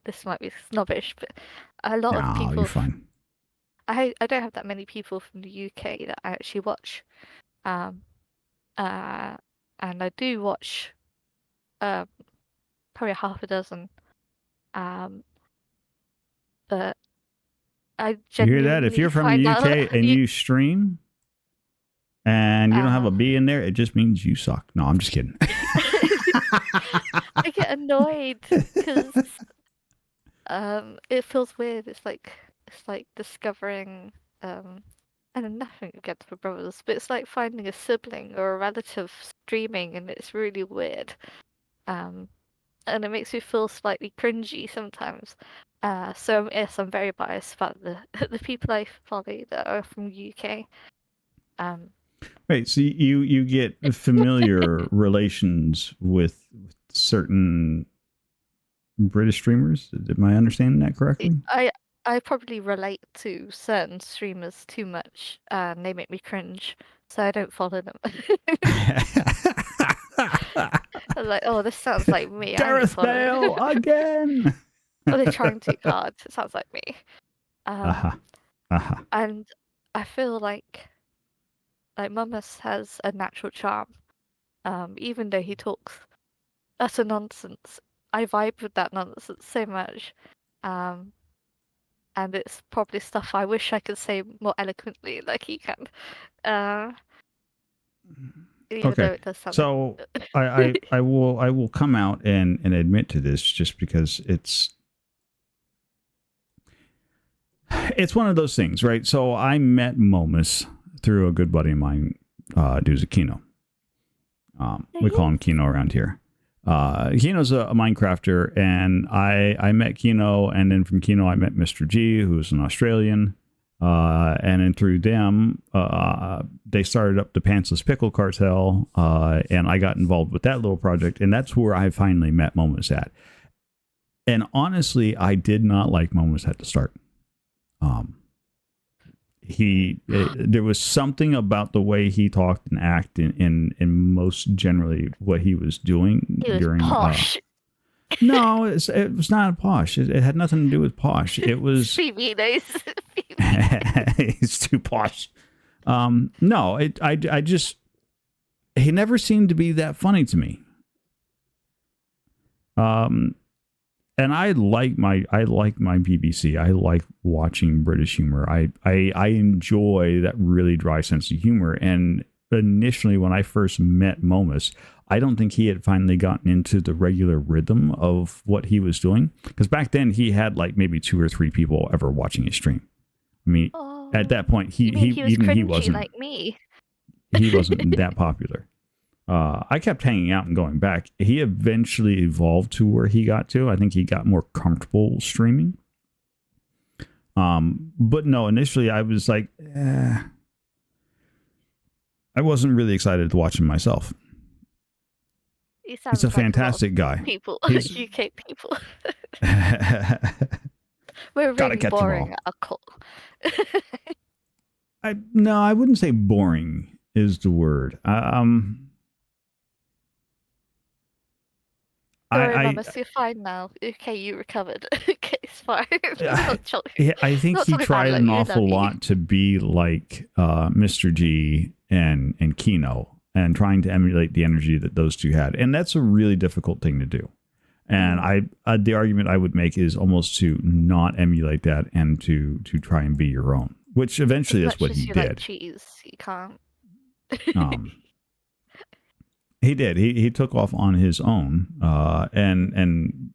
this might be snobbish, but a lot of No, you're people, fine. I don't have that many people from the UK that I actually watch. Um, uh, and I do watch um, probably half a dozen. Um, but I You hear that? If genuinely you're from the find out UK and you, you stream and you don't have uh, a B in there, it just means you suck. No, I'm just kidding. I get annoyed because it feels weird. It's like discovering and nothing against my brothers, but it's like finding a sibling or a relative streaming, and it's really weird. Um, and it makes me feel slightly cringy sometimes. So yes, I'm very biased about the the people I follow that are from UK. Um, Right. So you get familiar relations with certain British streamers. Am I understanding that correctly? I probably relate to certain streamers too much, and they make me cringe, so I don't follow them. I'm like, oh, this sounds like me. I ain't Gareth following. Bale again. Oh, they're trying too hard. It sounds like me. Aha. Aha. And I feel like Mummus has a natural charm. Even though he talks utter nonsense, I vibe with that nonsense so much. Um, and it's probably stuff I wish I could say more eloquently, like he can. Uh, even though Okay. it does sound like. So I will come out and admit to this just because it's one of those things, right? So I met Momus through a good buddy of mine, Duza Kino. We call him Kino around here. Kino's a Minecrafter, and I met Kino, and then from Kino I met Mr. G, who's an Australian. And then through them, they started up the Pantsless Pickle Cartel, and I got involved with that little project, and that's where I finally met Momus at. And honestly, I did not like Momus at the start. There was something about the way he talked and acted in most generally what he was doing He was during posh. no, it was not posh. It had nothing to do with posh. It was Phoebe knows. it's too posh. No, I just he never seemed to be that funny to me. And I like my BBC. I like watching British humor. I enjoy that really dry sense of humor. And initially, when I first met Momus, I don't think he had finally gotten into the regular rhythm of what he was doing. Because back then, he had like maybe 2 or 3 people ever watching his stream. I mean, at that point, he was even cringy he wasn't like me. he wasn't that popular. I kept hanging out and going back. He eventually evolved to where he got to. I think he got more comfortable streaming. But no, initially I was like, I wasn't really excited to watch him myself. He's a fantastic guy. People, He's, UK people. We're really boring at our core. No, I wouldn't say boring is the word. Sorry, Mamas, you're fine now. Okay, you recovered. Okay, it's fine. I think he tried an awful lot to be like Mr. G and Kino, and trying to emulate the energy that those two had, and that's a really difficult thing to do. And the argument I would make is almost to not emulate that and to try and be your own, which eventually is what he did. Like cheese, you can't. He did. He took off on his own, and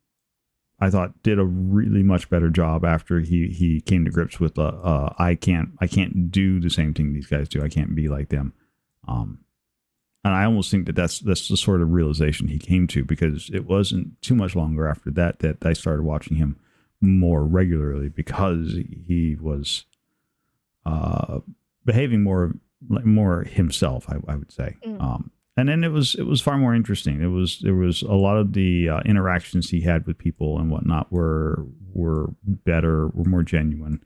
I thought did a really much better job after he came to grips with I can't do the same thing these guys do. I can't be like them. And I almost think that's the sort of realization he came to, because it wasn't too much longer after that I started watching him more regularly, because he was behaving more himself, I would say. And then it was far more interesting. There was a lot of the interactions he had with people and whatnot were better, were more genuine,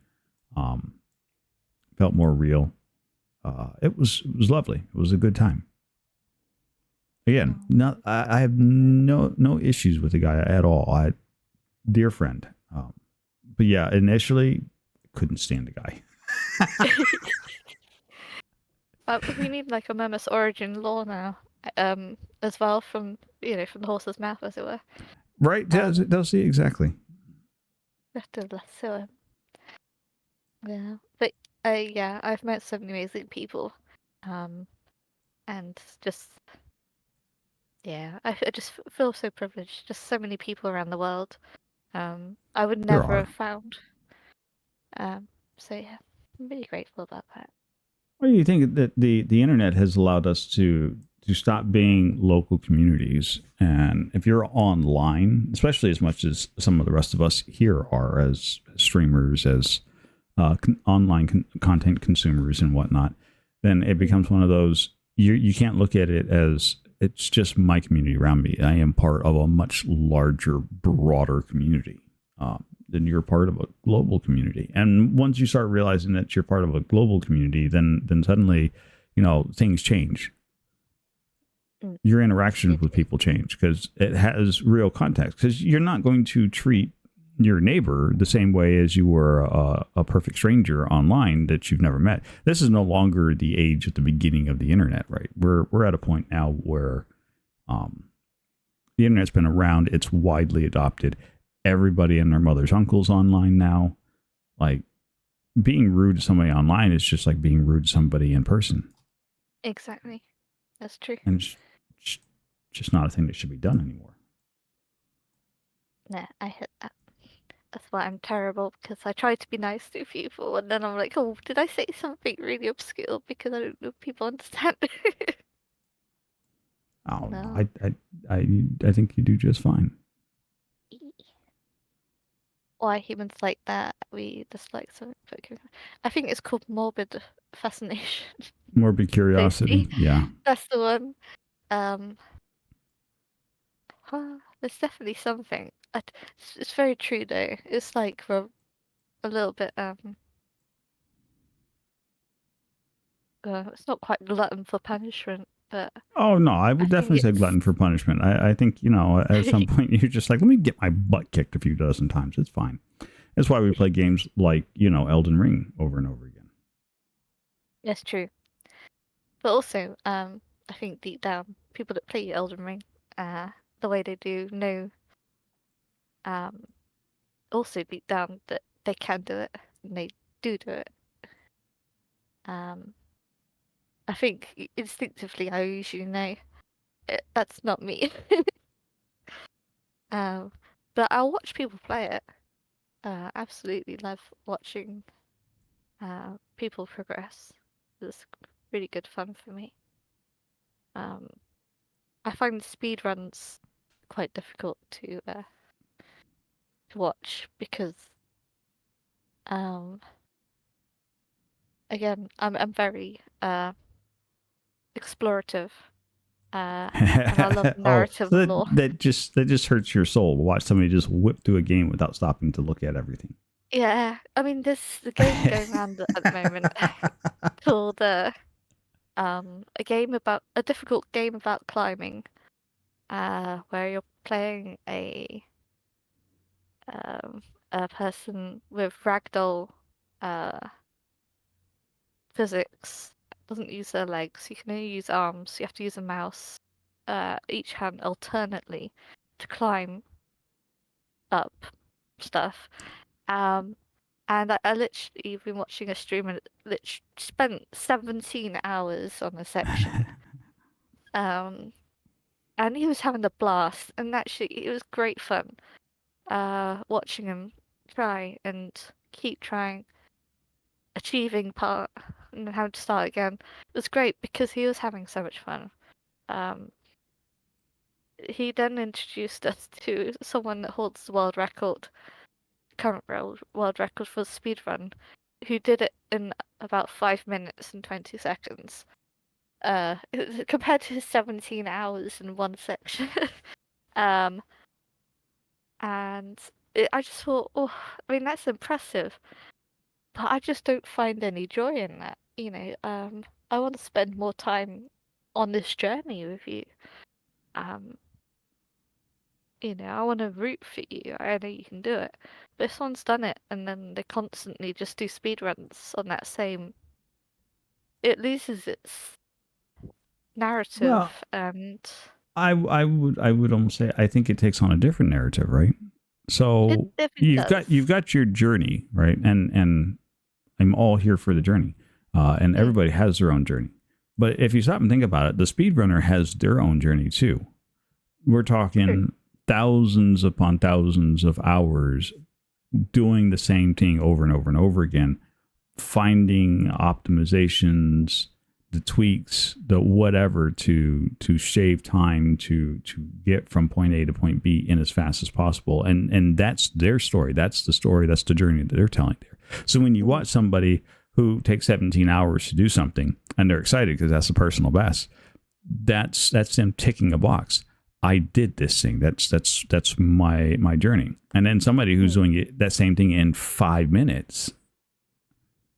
felt more real. It was lovely. It was a good time. Again, I have no issues with the guy at all. Dear friend. But yeah, initially couldn't stand the guy. We need like a Mamas origin lore now, as well, from the horse's mouth, as it were. Right? They'll see exactly. So, yeah, but yeah, I've met so many amazing people, and just I just feel so privileged. Just so many people around the world, I would never have found. So yeah, I'm really grateful about that. Well, you think that the internet has allowed us to to stop being local communities. And if you're online, especially as much as some of the rest of us here are as streamers, as online content consumers and whatnot, then it becomes one of those, you can't look at it as it's just my community around me. I am part of a much larger, broader community. Then you're part of a global community. And once you start realizing that you're part of a global community, then suddenly, things change. Your interactions with people change because it has real context. Because you're not going to treat your neighbor the same way as you were a perfect stranger online that you've never met. This is no longer the age at the beginning of the internet, right? We're at a point now where the internet's been around. It's widely adopted. Everybody and their mother's uncle's online now. Like, being rude to somebody online is just like being rude to somebody in person. Exactly. That's true. And it's just not a thing that should be done anymore. Nah, I hit that. That's why I'm terrible, because I try to be nice to people, and then I'm like, oh, did I say something really obscure because I don't know if people understand? Oh, No. I think you do just fine. Why humans like that, we dislike something. I think it's called morbid fascination. Morbid curiosity, yeah. That's the one. There's definitely something. It's very true though. It's like a little bit it's not quite glutton for punishment, but Oh no, I would I definitely think say glutton for punishment. I think at some point you're just like, let me get my butt kicked a few dozen times. It's fine. That's why we play games like Elden Ring over and over again. That's true. But also, I think deep down, people that play Elden Ring, the way they do know, also deep down that they can do it, and they do it. I think instinctively I usually know that's not me. But I'll watch people play it. Absolutely love watching people progress. It's really good fun for me. I find speed runs quite difficult to watch because again I'm very explorative. And I love narrative so lore. that just hurts your soul to watch somebody just whip through a game without stopping to look at everything. Yeah, I mean, there's the game going around at the moment called a difficult game about climbing, where you're playing a person with ragdoll physics. Doesn't use their legs. You can only use arms. You have to use a mouse, each hand alternately, to climb up stuff. And I literally been watching a stream and literally spent 17 hours on a section. And he was having a blast, and actually it was great fun. Watching him try and keep trying, achieving part, and then having to start again. It was great because he was having so much fun. He then introduced us to someone that holds the world record, current world record for speedrun, who did it in about 5 minutes and 20 seconds. Compared to his 17 hours in one section. And I just thought, oh, I mean, that's impressive, but I just don't find any joy in that. I want to spend more time on this journey with you. I want to root for you. I know you can do it. But if someone's done it and then they constantly just do speedruns on that same, it loses its narrative. Well, and I would almost say I think it takes on a different narrative, right? So you've got your journey, right? And I'm all here for the journey, and everybody has their own journey. But if you stop and think about it, the speedrunner has their own journey too. We're talking thousands upon thousands of hours doing the same thing over and over and over again, finding optimizations, the tweaks, the whatever to shave time to get from point A to point B in as fast as possible. And that's their story. That's the story. That's the journey that they're telling there. So when you watch somebody who takes 17 hours to do something and they're excited because that's the personal best, that's them ticking a box. I did this thing. That's my journey. And then somebody who's doing it, that same thing in 5 minutes,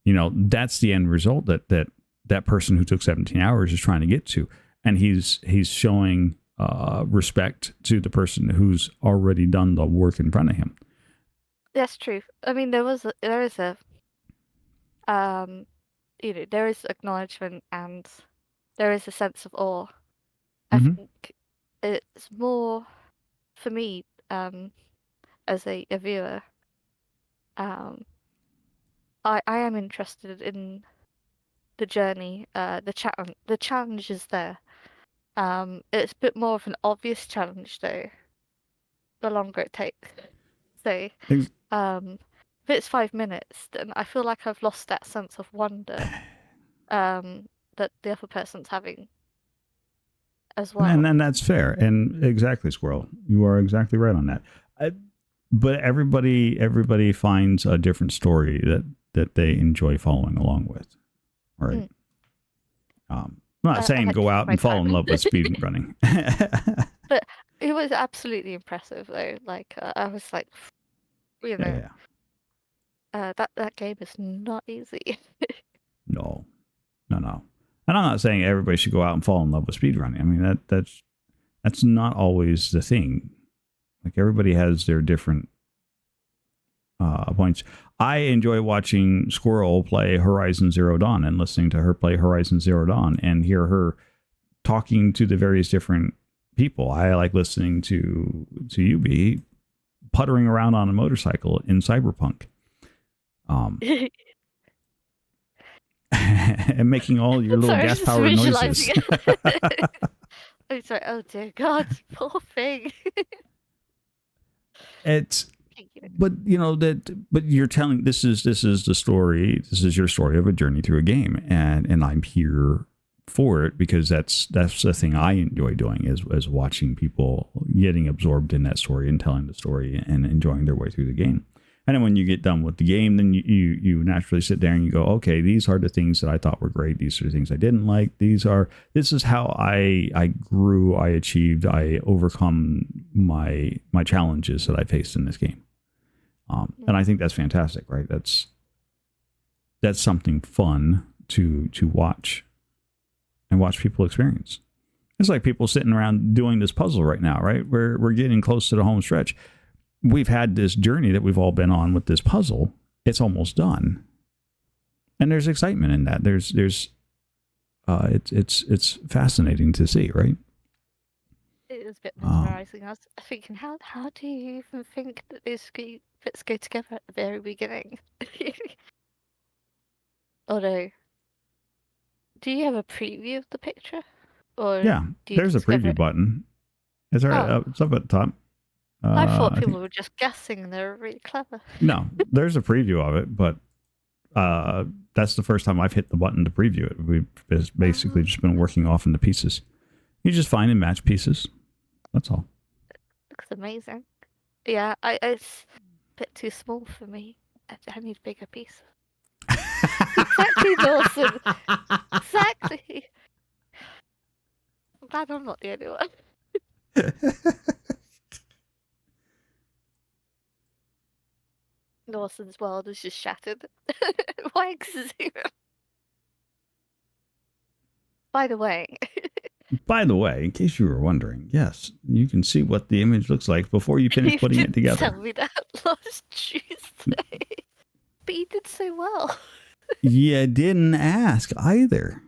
that's the end result that person who took 17 hours is trying to get to. And he's showing respect to the person who's already done the work in front of him. That's true. I mean, there is acknowledgement and there is a sense of awe. I think it's more for me as a viewer. I am interested in the journey. The challenge is there. It's a bit more of an obvious challenge though. The longer it takes. So, if it's 5 minutes, then I feel like I've lost that sense of wonder that the other person's having as well. And that's fair. And exactly, Squirrel. You are exactly right on that. But everybody finds a different story that they enjoy following along with. Right. I'm not saying go out and fall in love with speed running. But it was absolutely impressive though. Like I was like, that game is not easy. No. And I'm not saying everybody should go out and fall in love with speedrunning. I mean, that's not always the thing. Like everybody has their different points. I enjoy watching Squirrel play Horizon Zero Dawn and listening to her play Horizon Zero Dawn and hear her talking to the various different people. I like listening to Yubi puttering around on a motorcycle in Cyberpunk. And making all your little gas-powered noises. I'm sorry. Oh dear God, poor thing. But you're telling this is the story. This is your story of a journey through a game, and I'm here for it because that's the thing I enjoy doing is watching people getting absorbed in that story and telling the story and enjoying their way through the game. And then when you get done with the game, then you naturally sit there and you go, okay, these are the things that I thought were great. These are the things I didn't like. This is how I grew, I achieved, I overcome my challenges that I faced in this game. And I think that's fantastic, right? That's something fun to watch and watch people experience. It's like people sitting around doing this puzzle right now, right? We're getting close to the home stretch. We've had this journey that we've all been on with this puzzle. It's almost done. And there's excitement in that. It's fascinating to see, right? It is a bit mesmerizing. I was thinking, how do you even think that these bits go together at the very beginning? Although, do you have a preview of the picture? Or yeah, there's a preview button. It's it's up at the top. I thought people were just guessing and they were really clever. No, there's a preview of it, but that's the first time I've hit the button to preview it. We've basically just been working off into pieces. You just find and match pieces. That's all. Looks amazing. Yeah, it's a bit too small for me. I need bigger pieces. Exactly, Dawson. Exactly. I'm glad I'm not the only one. Dawson's world is just shattered. Why zero? By the way, in case you were wondering, yes, you can see what the image looks like before you finish putting it together. Tell me that last Tuesday. But you did so well. You didn't ask either.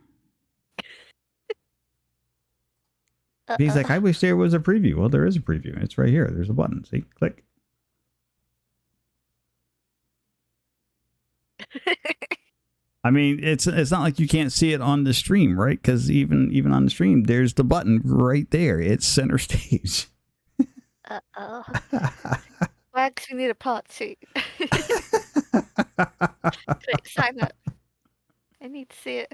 He's like, I wish there was a preview. Well, there is a preview. It's right here. There's a button. See? Click. I mean, it's not like you can't see it on the stream, right? Because even on the stream, there's the button right there. It's center stage. I actually need a part 2. Click sign up. I need to see it.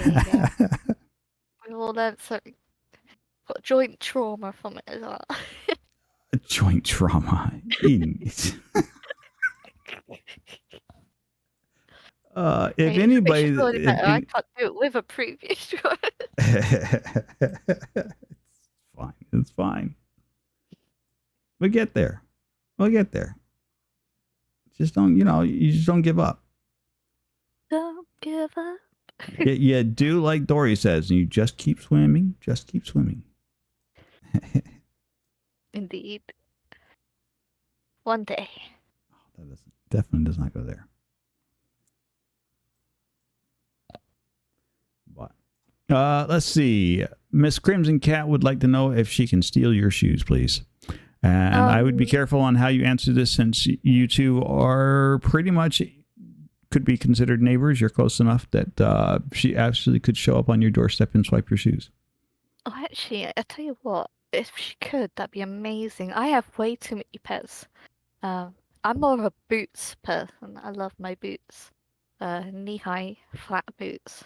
Yeah, we all learned something. Got joint trauma from it as well. Joint trauma. If Hey, if it makes you anybody, feel any better, I can't do it with a previous one. it's fine. It's fine. We'll get there. We'll get there. Just don't, you just don't give up. Don't give up. You do like Dory says, and you just keep swimming. Just keep swimming. Indeed. One day. That definitely does not go there. But let's see. Miss Crimson Cat would like to know if she can steal your shoes, please. And I would be careful on how you answer this, since you two are pretty much could be considered neighbors. You're close enough that she actually could show up on your doorstep and swipe your shoes. Oh, actually, I tell you what, if she could, that'd be amazing. I have way too many pairs. I'm more of a boots person. I love my boots. Knee-high flat boots.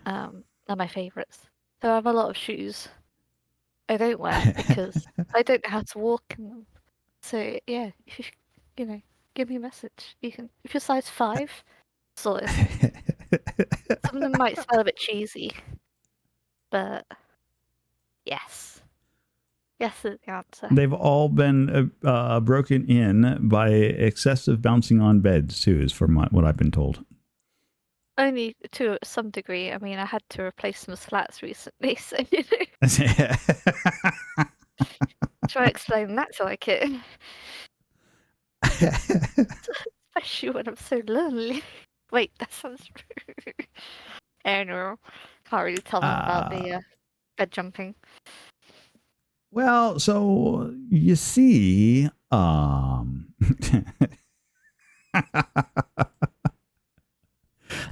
Are my favorites. So I have a lot of shoes I don't wear because I don't know how to walk in them. So yeah, if you give me a message. You can, if you're size 5, sorted. Some of them might smell a bit cheesy, but yes. Yes is the answer. They've all been broken in by excessive bouncing on beds, too, is from what I've been told. Only to some degree. I mean, I had to replace some slats recently, so try explaining that to my kid. Especially when I'm so lonely. Wait, that sounds rude. I don't know. Can't really tell them about the bed jumping. Well, so you see,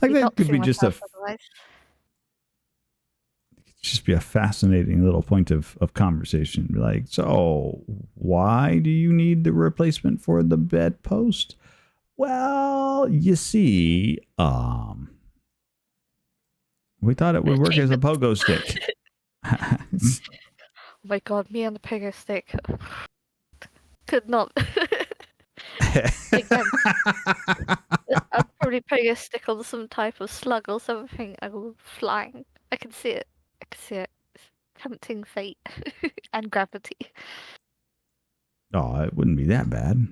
like that could be just be a fascinating little point of conversation. Be like, so why do you need the replacement for the bedpost? Well, you see, we thought it would work as a pogo stick. Oh my god, me on the pogo stick could not. Again, I'd probably pogo stick on some type of slug or something and go flying. I can see it. It's tempting fate and gravity. Oh, it wouldn't be that bad.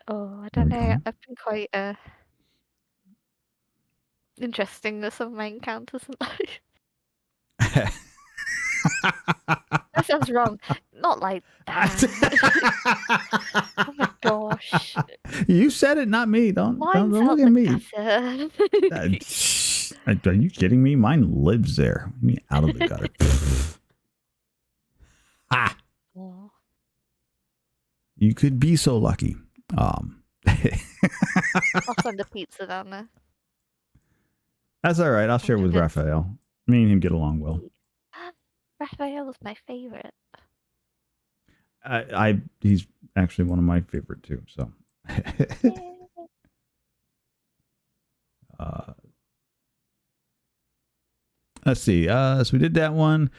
Oh, I don't know. I've been quite interesting with some of my encounters in life. That sounds wrong. Not like that. Oh my gosh. You said it, not me. Don't look at me. Are you kidding me? Mine lives there. I mean, out of the gutter. Ah. Oh. You could be so lucky. I'll send a pizza down there. That's all right. I'll share with Raphael. Me and him get along well. Raphael was my favorite. He's actually one of my favorite too. So. Let's see. So we did that one.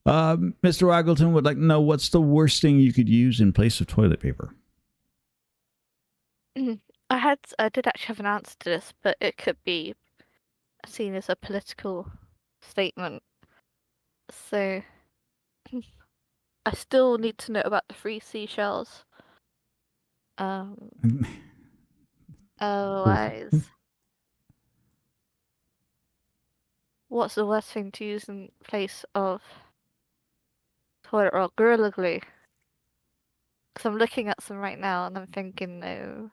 Mr. Waggleton would like to know, what's the worst thing you could use in place of toilet paper? I did actually have an answer to this, but it could be seen as a political statement. So I still need to know about the free seashells. Otherwise, what's the worst thing to use in place of toilet roll? Gorilla Glue. Because I'm looking at some right now and I'm thinking, no,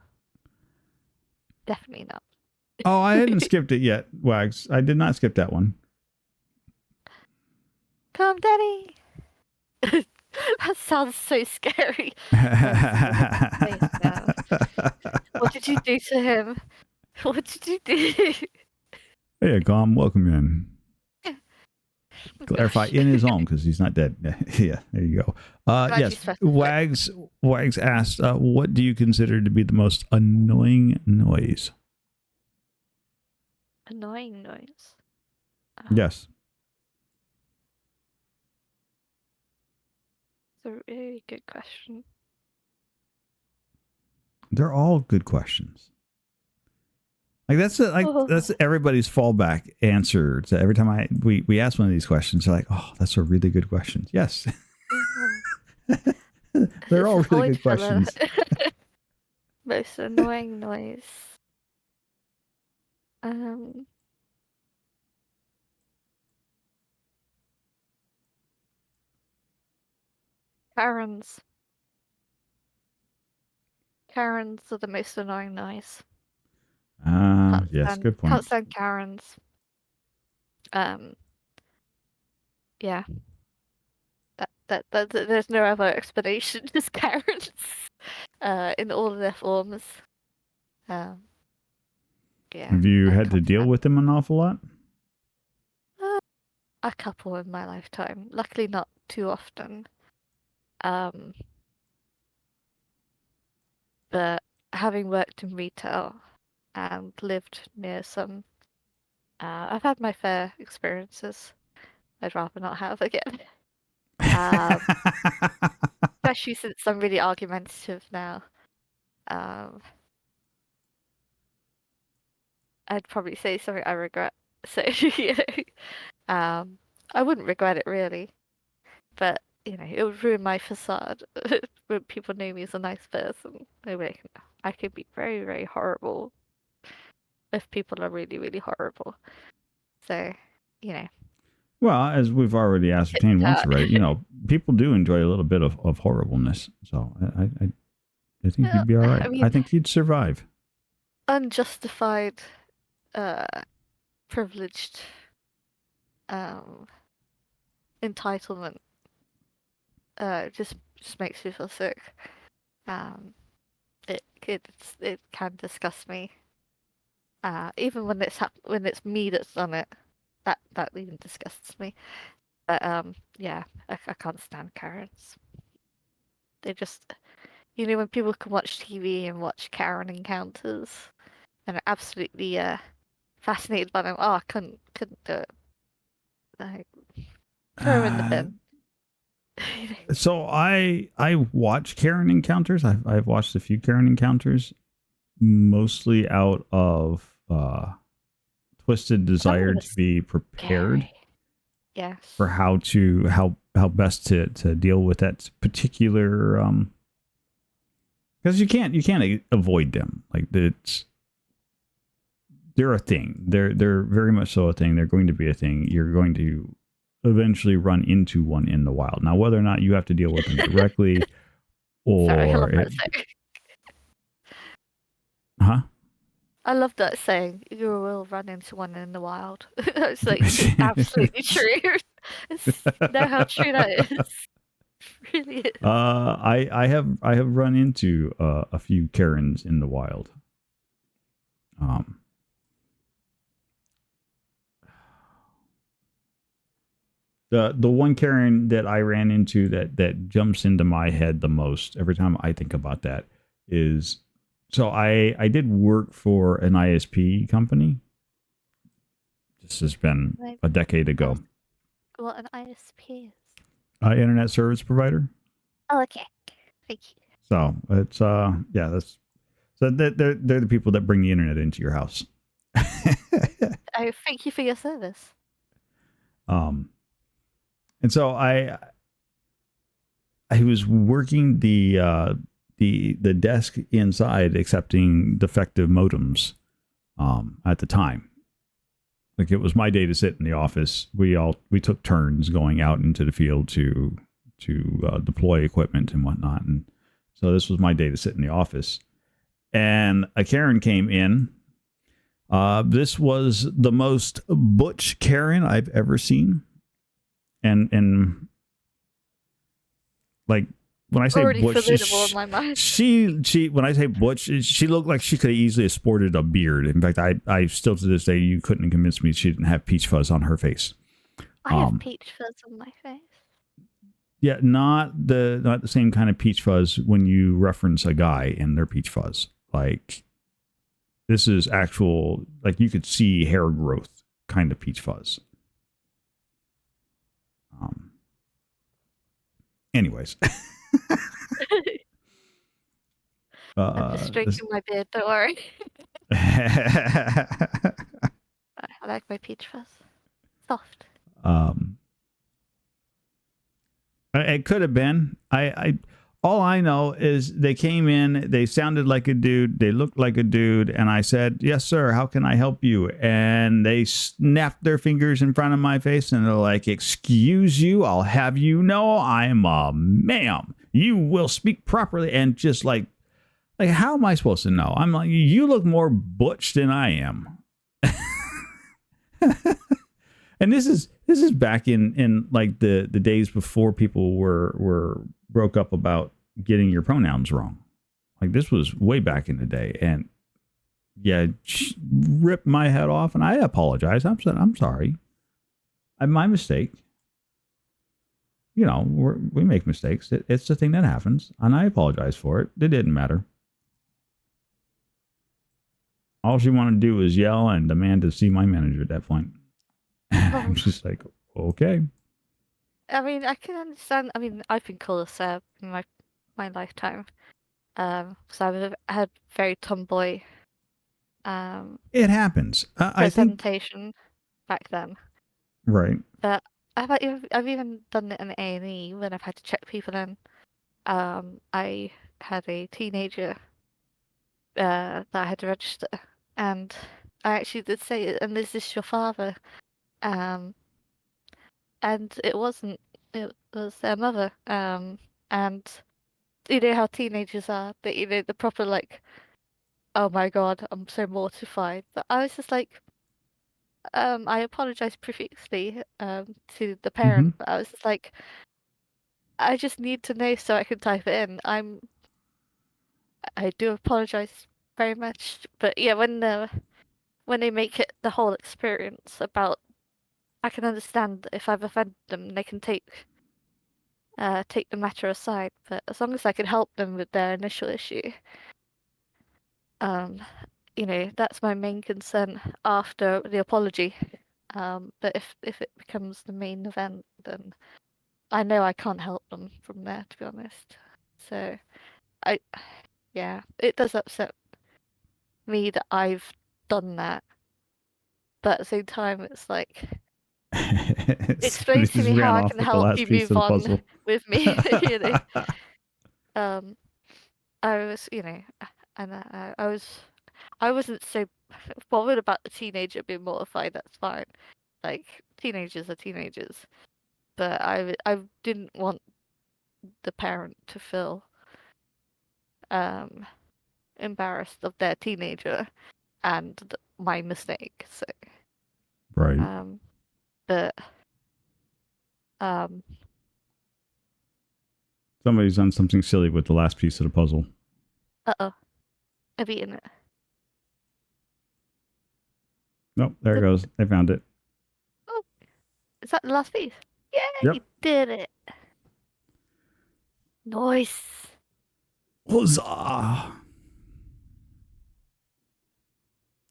definitely not. Oh, I hadn't skipped it yet, Wags. I did not skip that one. Come, Daddy. That sounds so scary. What did you do to him? What did you do? Hey, Gom, welcome in. Clarify, in his home, because he's not dead. Yeah, there you go. Yes, Wags asked, what do you consider to be the most annoying noise? Annoying noise. Yes. It's a really good question. They're all good questions. Like that's everybody's fallback answer to every time we ask one of these questions. They're like, "Oh, that's a really good question." Yes, they're all really good questions. Most annoying noise. Karens. Karens are the most annoying noise. Yes, good point. Can't stand Karens. Yeah. That there's no other explanation. Just Karens. In all of their forms. Yeah. Have you I had to can't deal stand with them an awful lot? a couple in my lifetime. Luckily, not too often. But having worked in retail and lived near some, I've had my fair experiences. I'd rather not have again. Especially since I'm really argumentative now. I'd probably say something I regret. So, you know, I wouldn't regret it really, but you know, it would ruin my facade when people know me as a nice person. I could be very, very horrible if people are really, really horrible. So, you know, Well, as we've already ascertained once already, people do enjoy a little bit of horribleness. So I think you'd be all right. I mean, I think you'd survive. unjustified, privileged, entitlement, just makes me feel sick. It can disgust me. Even when when it's me that's done it, that even disgusts me. But yeah, I can't stand Karens. They just, when people can watch TV and watch Karen encounters, and are absolutely fascinated by them. Oh, I couldn't do it. Like, throw in the bin. So I watch Karen encounters. I've watched a few Karen encounters, mostly out of twisted desire to be prepared. Yes. For how best to deal with that particular because you can't avoid them. Like they're a thing. They're very much so a thing. They're going to be a thing. You're going to eventually run into one in the wild. Now, whether or not you have to deal with them directly or Sorry, huh? I love that saying. You will run into one in the wild. It's like it's absolutely true. Know how true that is. It really is. I have run into a few Karens in the wild. The one Karen that I ran into that jumps into my head the most every time I think about that is, so I did work for an ISP company. This has been a decade ago. What an ISP is? Internet service provider. Oh, okay. Thank you. So it's that's so they're the people that bring the internet into your house. Oh, thank you for your service. And so I was working the desk inside accepting defective modems at the time. Like, it was my day to sit in the office. We took turns going out into the field to deploy equipment and whatnot. And so this was my day to sit in the office. And a Karen came in. This was the most butch Karen I've ever seen. And like, when I say already butch, formidable in my mind. she when I say butch, she looked like she could have easily sported a beard. In fact, I still to this day, you couldn't convince me she didn't have peach fuzz on her face. I have peach fuzz on my face. Yeah, not the same kind of peach fuzz when you reference a guy and their peach fuzz. Like, This is actual, like you could see hair growth kind of peach fuzz. Anyways. I'm just stroking my beard, don't worry. I like my peach fuzz. Soft. It could have been. All I know is they came in, they sounded like a dude, they looked like a dude, and I said, "Yes, sir, how can I help you?" And they snapped their fingers in front of my face and they're like, "Excuse you, I'll have you know I'm a ma'am. You will speak properly." And just like how am I supposed to know? I'm like, "You look more butch than I am." And this is back in like the days before people were broke up about getting your pronouns wrong. Like this was way back in the day, and yeah, ripped my head off, and I apologize. I'm sorry. My mistake. You know, we make mistakes. It's the thing that happens, and I apologize for it. It didn't matter. All she wanted to do was yell and demand to see my manager at that point. I'm just like, okay. I mean, I can understand. I mean, I've been called a sir in my lifetime. Because I've had very tomboy. It happens. I think presentation back then. right. But I've even done it in A&E when I've had to check people in. I had a teenager that I had to register, and I actually did say, "And is this your father?" And it wasn't. It was their mother. And you know how teenagers are, that you know the proper like, "Oh my God, I'm so mortified." But I was just like, I apologized profusely to the parent, but I was just like, I just need to know so I can type it in. I do apologize very much, but yeah, when they make it the whole experience about, I can understand if I've offended them, they can take the matter aside. But as long as I can help them with their initial issue, you know, that's my main concern after the apology. But if it becomes the main event, then I know I can't help them from there, to be honest. So, yeah, it does upset me that I've done that. But at the same time, it's like, explain to me how I can help you move on with me, you know. I was, you know, and I wasn't so bothered about the teenager being mortified. That's fine. Like teenagers are teenagers, but I didn't want the parent to feel embarrassed of their teenager and my mistake. So right. But Somebody's done something silly with the last piece of the puzzle. I've eaten it. Nope, there it goes. I found it. Oh, is that the last piece? Yeah, Yep. you did it. Nice. Huzzah!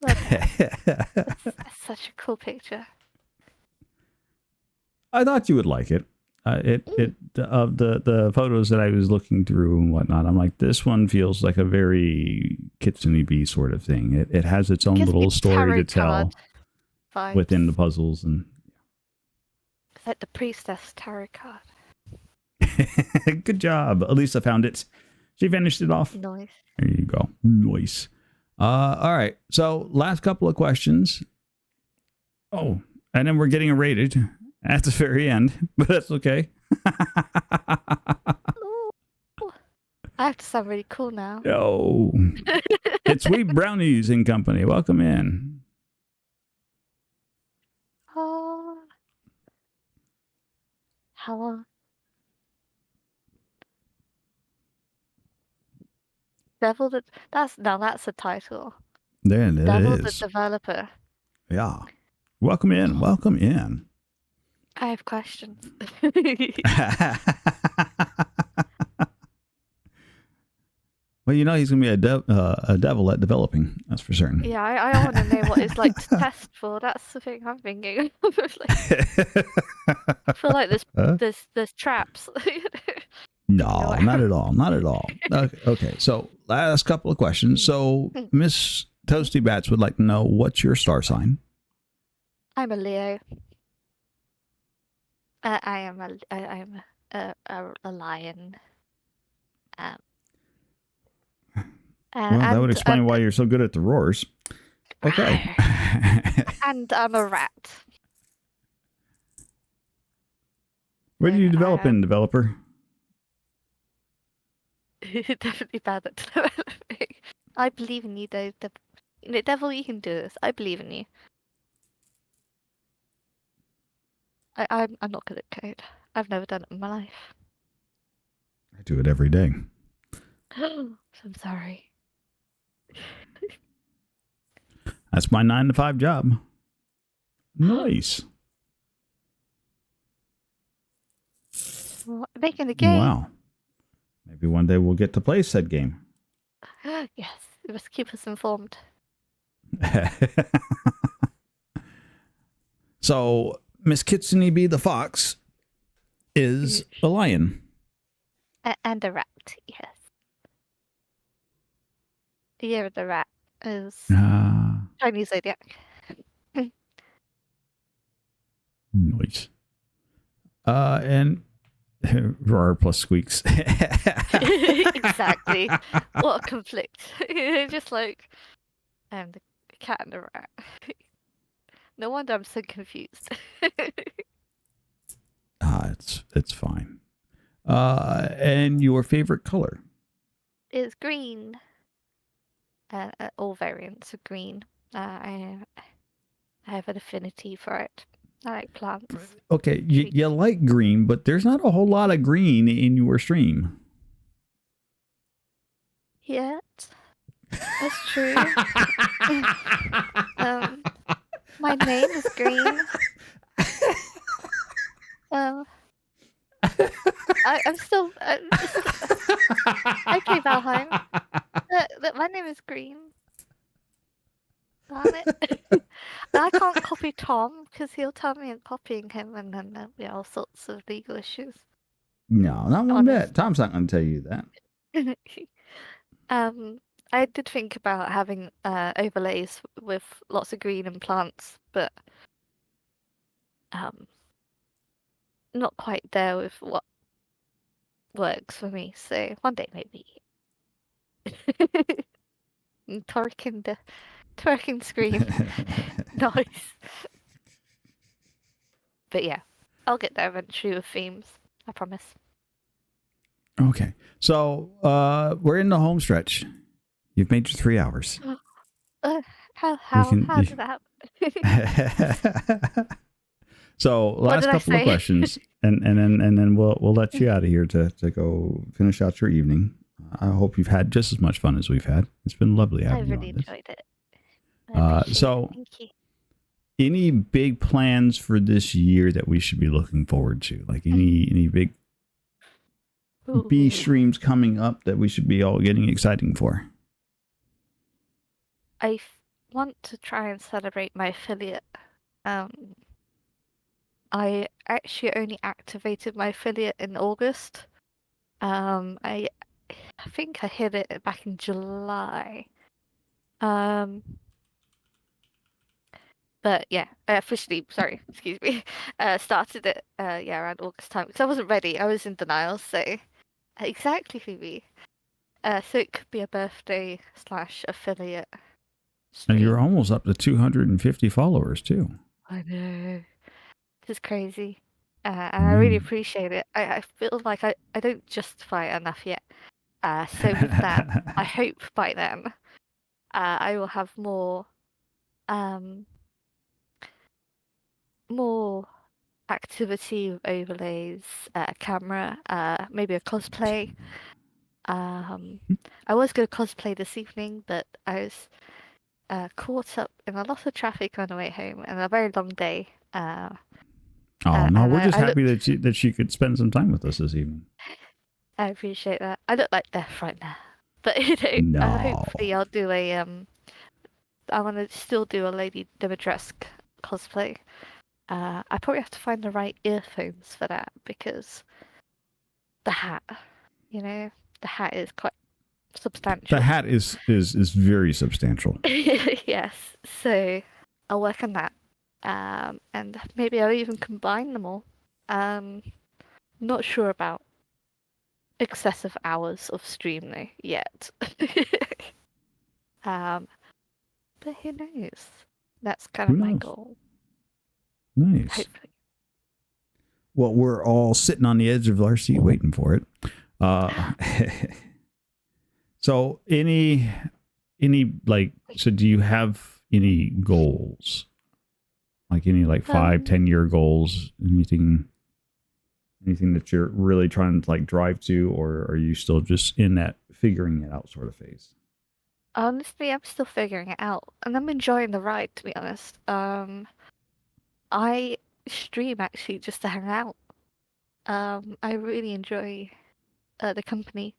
That's such a cool picture. I thought you would like it. Of the photos that I was looking through and whatnot, I'm like, this one feels like a very Kitsune Bee sort of thing. It has its own little story to tell within the puzzles, and it's like the priestess tarot card. Good job. Elisa found it. She finished it off. Nice. There you go. Nice. All right. So last couple of questions. Oh, and then we're getting it rated at the very end, but that's okay. I have to sound really cool now. No. It's Sweet Brownies and Company. Welcome in. Oh. Hello. Devil the that's a title. There it Devil is. the Developer. Yeah. Welcome in. Welcome in. I have questions. Well, you know he's gonna be a devil at developing. That's for certain. Yeah, I want to know what it's like to test for. That's the thing I'm thinking. I feel like Huh? there's traps. No, not at all. Not at all. Okay, so last couple of questions. So Miss Toasty Bats would like to know, what's your star sign? I'm a Leo. I am a lion. Um, Well, that would explain why you're so good at the roars. Okay. and I'm a rat. Where did you develop in, developer? Definitely bad at developing. I believe in you, though. The devil, you can do this. I believe in you. I'm not good at code. I've never done it in my life. I do it every day. I'm sorry. That's my 9 to 5 job. Nice. Making a game. Wow. Maybe one day we'll get to play said game. Yes, you must keep us informed. So, Miss Kitsune B the fox is a lion. And a rat, yes. The year of the rat is Chinese zodiac. Nice. And roar plus squeaks. Exactly. What a conflict. Just like the cat and the rat. No wonder I'm so confused. It's fine. And your favorite color? It's green. All variants of green. I have an affinity for it. I like plants. Okay, you like green, but there's not a whole lot of green in your stream. Yet. That's true. My name is Green. I'm still. Okay, Valheim. My name is Green. Darn it. I can't copy Tom because he'll tell me I'm copying him, and then there'll be all sorts of legal issues. No, not one bit. Tom's not going to tell you that. I did think about having overlays with lots of green and plants, but not quite there with what works for me. So one day maybe. Twerking screen. Nice. But yeah, I'll get there eventually with themes. I promise. Okay, so we're in the home stretch. You've made your 3 hours. How did that happen? So last couple of questions, and then we'll let you out of here to go finish out your evening. I hope you've had just as much fun as we've had. It's been lovely having you on this. I really enjoyed it. So thank you. Any big plans for this year that we should be looking forward to? Like any big B streams coming up that we should be all getting exciting for? I want to try and celebrate my affiliate. I actually only activated my affiliate in August. I think I hit it back in July. But yeah, I officially, started it around August time because I wasn't ready. I was in denial. So exactly, Phoebe. So it could be a birthday / affiliate. And you're almost up to 250 followers too. I know. This is crazy. And I really appreciate it. I feel like I don't justify it enough yet. So with that, I hope by then I will have more activity with overlays, camera, maybe a cosplay. I was going to cosplay this evening, but I was caught up in a lot of traffic on the way home and a very long day. No, we're just happy that she could spend some time with us this evening. I appreciate that. I look like death right now. But No. hopefully I'll do a I want to still do a Lady Dimitrescu cosplay. I probably have to find the right earphones for that because the hat, you know, the hat is quite The substantial. hat is very substantial. Yes, so I'll work on that. And maybe I'll even combine them all. Not sure about excessive hours of stream though yet. um, but who knows? That's kind Who of my knows? goal. Nice. Hopefully. Well, we're all sitting on the edge of our seat waiting for it. So so do you have any goals? Like any 5-10 year goals? Anything that you're really trying to drive to, or are you still just in that figuring it out sort of phase? Honestly, I'm still figuring it out, and I'm enjoying the ride, to be honest. I stream actually just to hang out. I really enjoy the company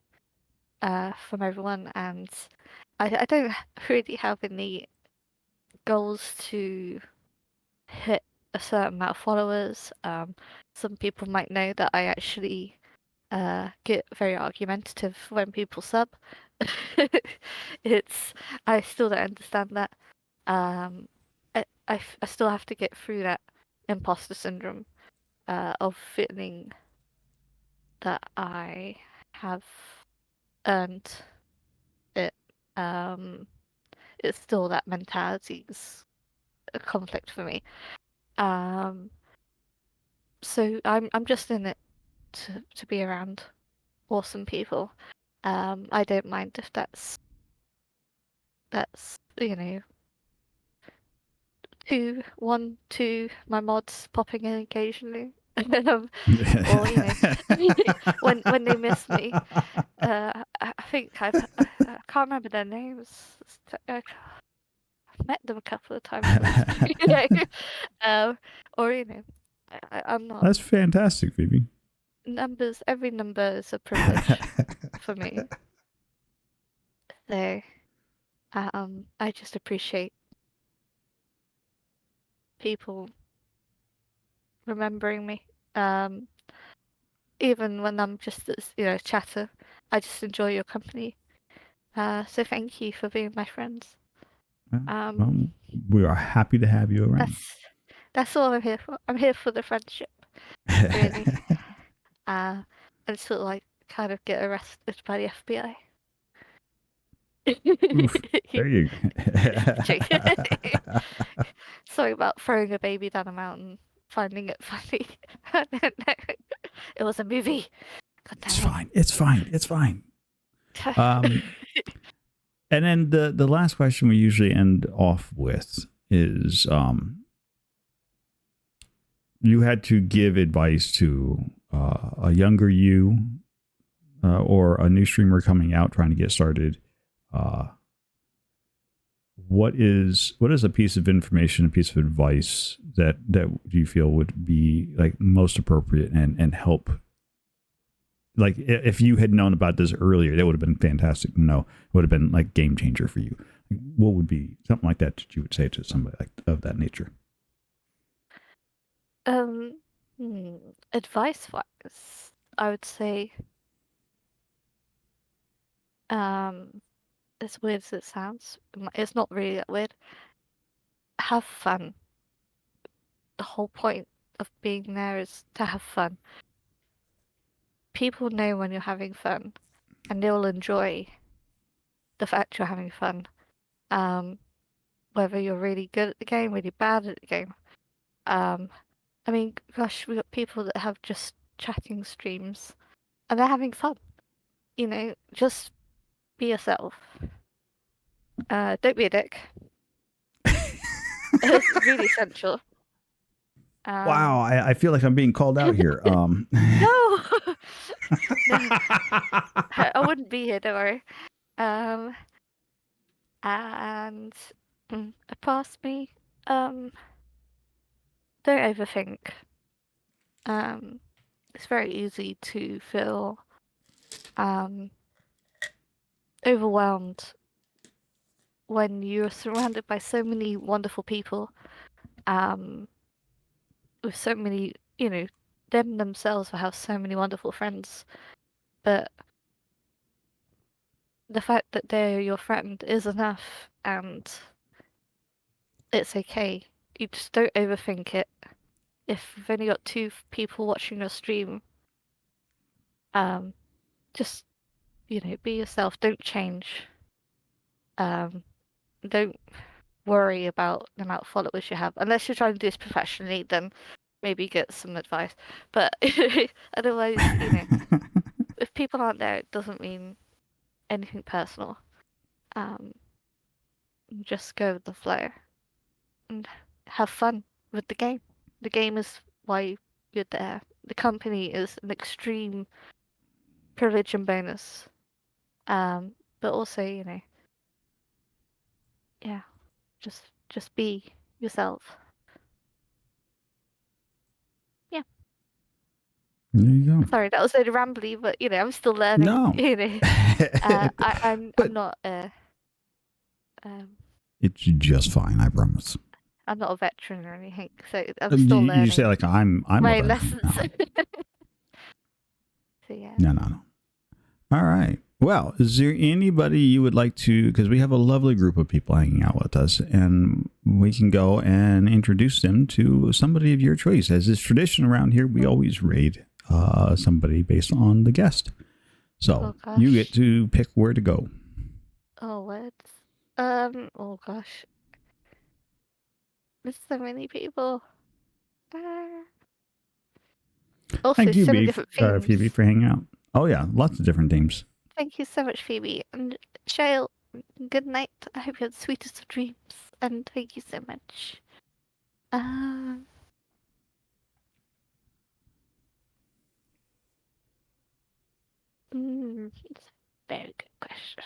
from everyone, and I don't really have any goals to hit a certain amount of followers. Some people might know that I actually get very argumentative when people sub. It's I still don't understand that. Um, I still have to get through that imposter syndrome of feeling that I have earned it. Um, it's still that mentality's a conflict for me. Um, so I'm just in it to be around awesome people. I don't mind if that's one, two, my mods popping in occasionally. Or when they miss me. I think I can't remember their names. I've met them a couple of times recently. Or I'm not That's fantastic, Phoebe. numbers. Every number is a privilege for me. So I just appreciate people remembering me. Even when I'm just chatter, I just enjoy your company. So thank you for being my friends. Well, we are happy to have you around. That's all I'm here for. I'm here for the friendship, really. And sort of kind of get arrested by the FBI. Oof, there you go. Sorry about throwing a baby down a mountain, finding it funny. It was a movie. God It's damn fine. It's fine. It's fine. it. And then the last question we usually end off with is you had to give advice to a younger you or a new streamer coming out trying to get started. What is a piece of information, a piece of advice that you feel would be most appropriate and help? Like if you had known about this earlier, that would have been fantastic to know. It would have been game changer for you. What would be something like that you would say to somebody of that nature? Um, Advice-wise, I would say, as weird as it sounds, it's not really that weird. Have fun. The whole point of being there is to have fun. People know when you're having fun, and they'll enjoy the fact you're having fun. Whether you're really good at the game, really bad at the game. I mean, gosh, we got people that have just chatting streams, and they're having fun. Just be yourself. Don't be a dick. It's really essential. Wow, I feel like I'm being called out here. No, no, I wouldn't be here. Don't worry. And past me, don't overthink. It's very easy to feel overwhelmed when you're surrounded by so many wonderful people, with so many, them themselves will have so many wonderful friends, but the fact that they're your friend is enough, and it's okay. You just don't overthink it. If you've only got two people watching your stream, just be yourself. Don't change. Don't worry about the amount of followers you have, unless you're trying to do this professionally. Then maybe get some advice. But otherwise, if people aren't there, it doesn't mean anything personal. Just go with the flow and have fun with the game. The game is why you're there. The company is an extreme privilege and bonus. But also, yeah, just be yourself. Yeah. There you go. Sorry, that was a rambly, but I'm still learning. No. I'm not it's just fine, I promise. I'm not a veteran or anything, so I'm still learning. You say like I'm my a lessons. No. So yeah. No. All right. Well, is there anybody you would like to, because we have a lovely group of people hanging out with us, and we can go and introduce them to somebody of your choice. As is tradition around here, we always raid somebody based on the guest. So you get to pick where to go. Oh, what? Oh gosh. There's so many people. Also, thank you, so many different themes. Phoebe, for hanging out. Oh yeah, lots of different themes. Thank you so much, Phoebe. And Shale, good night. I hope you have the sweetest of dreams. And thank you so much. It's a very good question.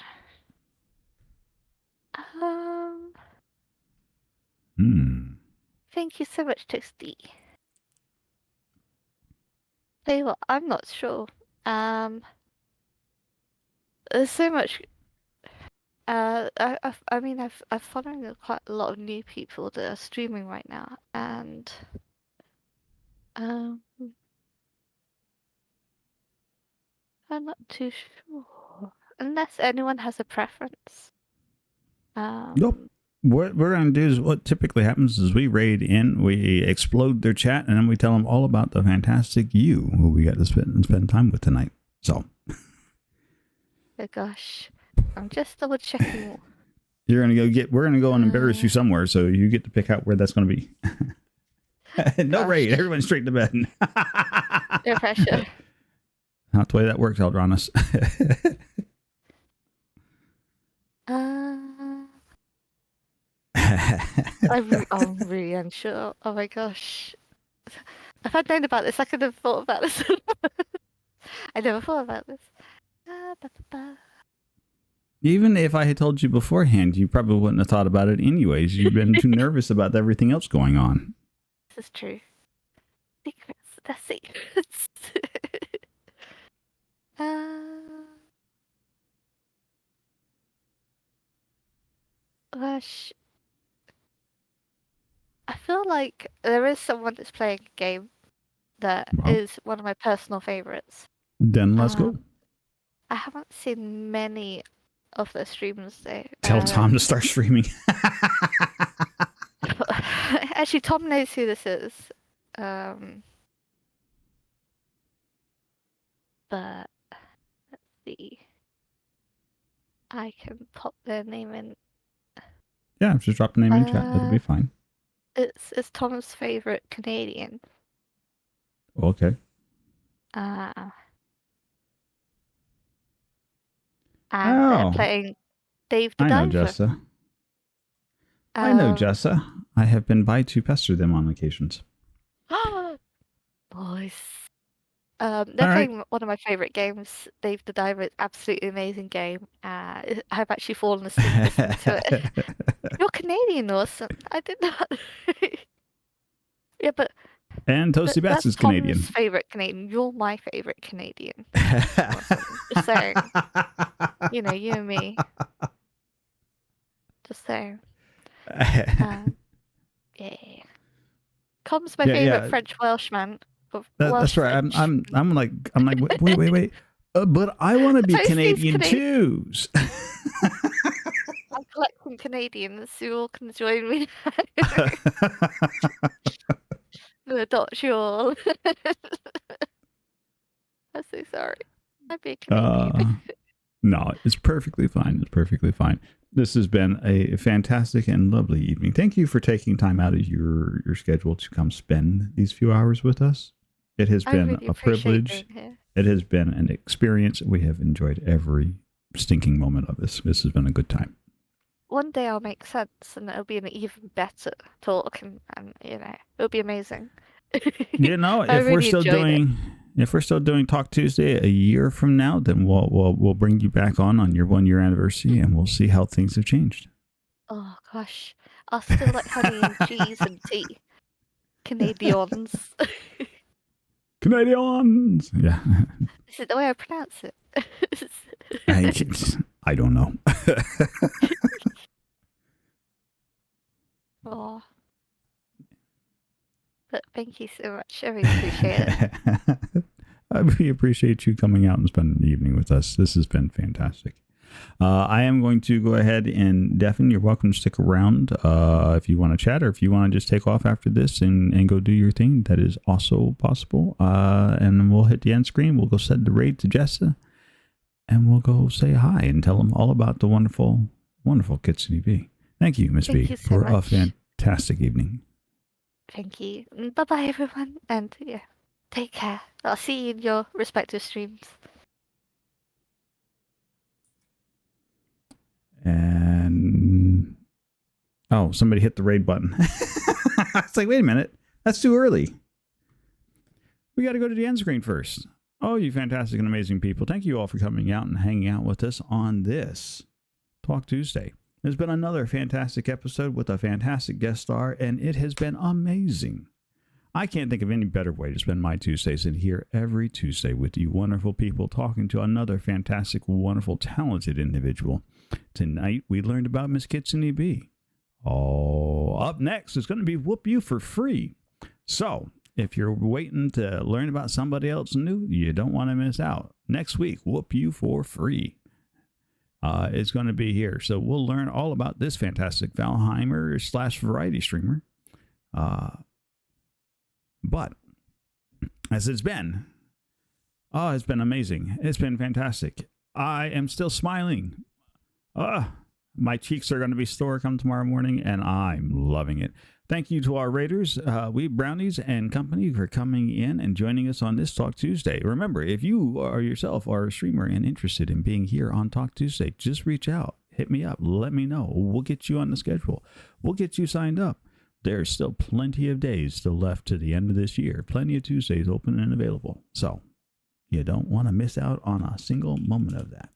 Thank you so much, Toasty. Tell you what, I'm not sure. There's so much. I mean, I've following quite a lot of new people that are streaming right now, and I'm not too sure. Unless anyone has a preference. Nope. What we're going to do is what typically happens is we raid in, we explode their chat, and then we tell them all about the fantastic you who we got to spend time with tonight. So. Oh gosh, I'm just double checking. We're going to go and embarrass you somewhere, so you get to pick out where that's going to be. No raid, everyone straight to bed. No pressure. Not the way that works, Eldronis. I'm really unsure. Oh my gosh. If I'd known about this, I could have thought about this. I never thought about this. Even if I had told you beforehand, you probably wouldn't have thought about it anyways. You've been too nervous about everything else going on. This is true. Secrets. That's secrets. Gosh. I feel like there is someone that's playing a game that is one of my personal favorites. Then let's go. I haven't seen many of the streams though. Tell Tom to start streaming. Actually, Tom knows who this is. But let's see. I can pop their name in. Yeah, just drop the name in chat. That'll be fine. It's Tom's favorite Canadian. Okay. And they're playing Dave the Diver. I know Jessa. I know Jessa. I have been by to pester them on occasions. Boys. They're playing one of my favorite games, Dave the Diver. It's absolutely amazing game. I've actually fallen asleep listening to it. You're Canadian, awesome. I did not. Yeah, but And Toasty Bats That's is Tom's Canadian. favorite Canadian. You're my favorite Canadian. Awesome. Just saying. You know, you and me. Just saying. Yeah. Tom's my favorite French Welshman. That's right. I'm like wait. But I want to be Canadian too. I'm collecting Canadians who all can join me. No, not sure. I'm so sorry. I'd be a Canadian. No, it's perfectly fine. It's perfectly fine. This has been a fantastic and lovely evening. Thank you for taking time out of your schedule to come spend these few hours with us. It has been really a privilege. It has been an experience. We have enjoyed every stinking moment of this. This has been a good time. One day I'll make sense and it'll be an even better talk and you know, it'll be amazing. You know, if we're still doing Talk Tuesday a year from now, then we'll bring you back on your 1 year anniversary and we'll see how things have changed. Oh gosh. I'll still like honey and cheese and tea. Canadians. Canadians. Yeah. Is it the way I pronounce it? I don't know. Oh. But thank you so much. I really appreciate it. I really appreciate you coming out and spending the evening with us. This has been fantastic. I am going to go ahead and Devin, you're welcome to stick around if you want to chat or if you want to just take off after this and go do your thing. That is also possible. And we'll hit the end screen. We'll go send the raid to Jessa and we'll go say hi and tell them all about the wonderful, wonderful Kitsune B. Thank you, Miss B, for a fantastic evening. Thank you. Bye-bye, everyone. And yeah, take care. I'll see you in your respective streams. And oh, somebody hit the raid button. It's like, wait a minute, that's too early. We got to go to the end screen first. Oh, you fantastic and amazing people. Thank you all for coming out and hanging out with us on this Talk Tuesday. There's been another fantastic episode with a fantastic guest star, and it has been amazing. I can't think of any better way to spend my Tuesdays than here every Tuesday with you wonderful people talking to another fantastic, wonderful, talented individual. Tonight, we learned about Miss Kitsune B. Oh, up next is going to be Whoop You for free. So, if you're waiting to learn about somebody else new, you don't want to miss out. Next week, Whoop You for free. It's going to be here. So we'll learn all about this fantastic Valheimer / variety streamer. But as it's been amazing. It's been fantastic. I am still smiling. My cheeks are going to be sore come tomorrow morning, and I'm loving it. Thank you to our raiders, We Brownies and company, for coming in and joining us on this Talk Tuesday. Remember, if you are yourself are a streamer and interested in being here on Talk Tuesday, just reach out, hit me up, let me know. We'll get you on the schedule. We'll get you signed up. There's still plenty of days still left to the end of this year. Plenty of Tuesdays open and available. So you don't want to miss out on a single moment of that.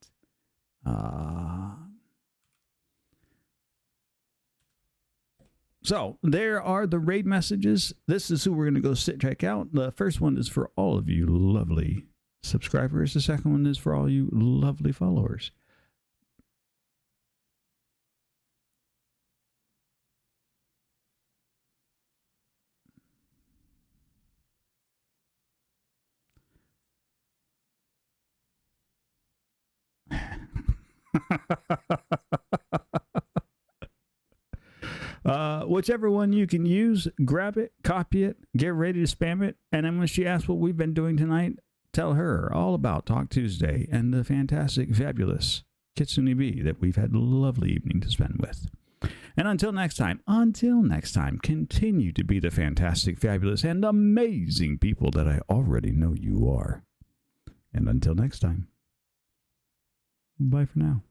So there are the raid messages. This is who we're going to go check out. The first one is for all of you lovely subscribers. The second one is for all you lovely followers. Whichever one you can use, grab it, copy it, get ready to spam it. And then when she asks what we've been doing tonight, tell her all about Talk Tuesday and the fantastic, fabulous Kitsune B that we've had a lovely evening to spend with. And until next time, continue to be the fantastic, fabulous, and amazing people that I already know you are. And until next time, bye for now.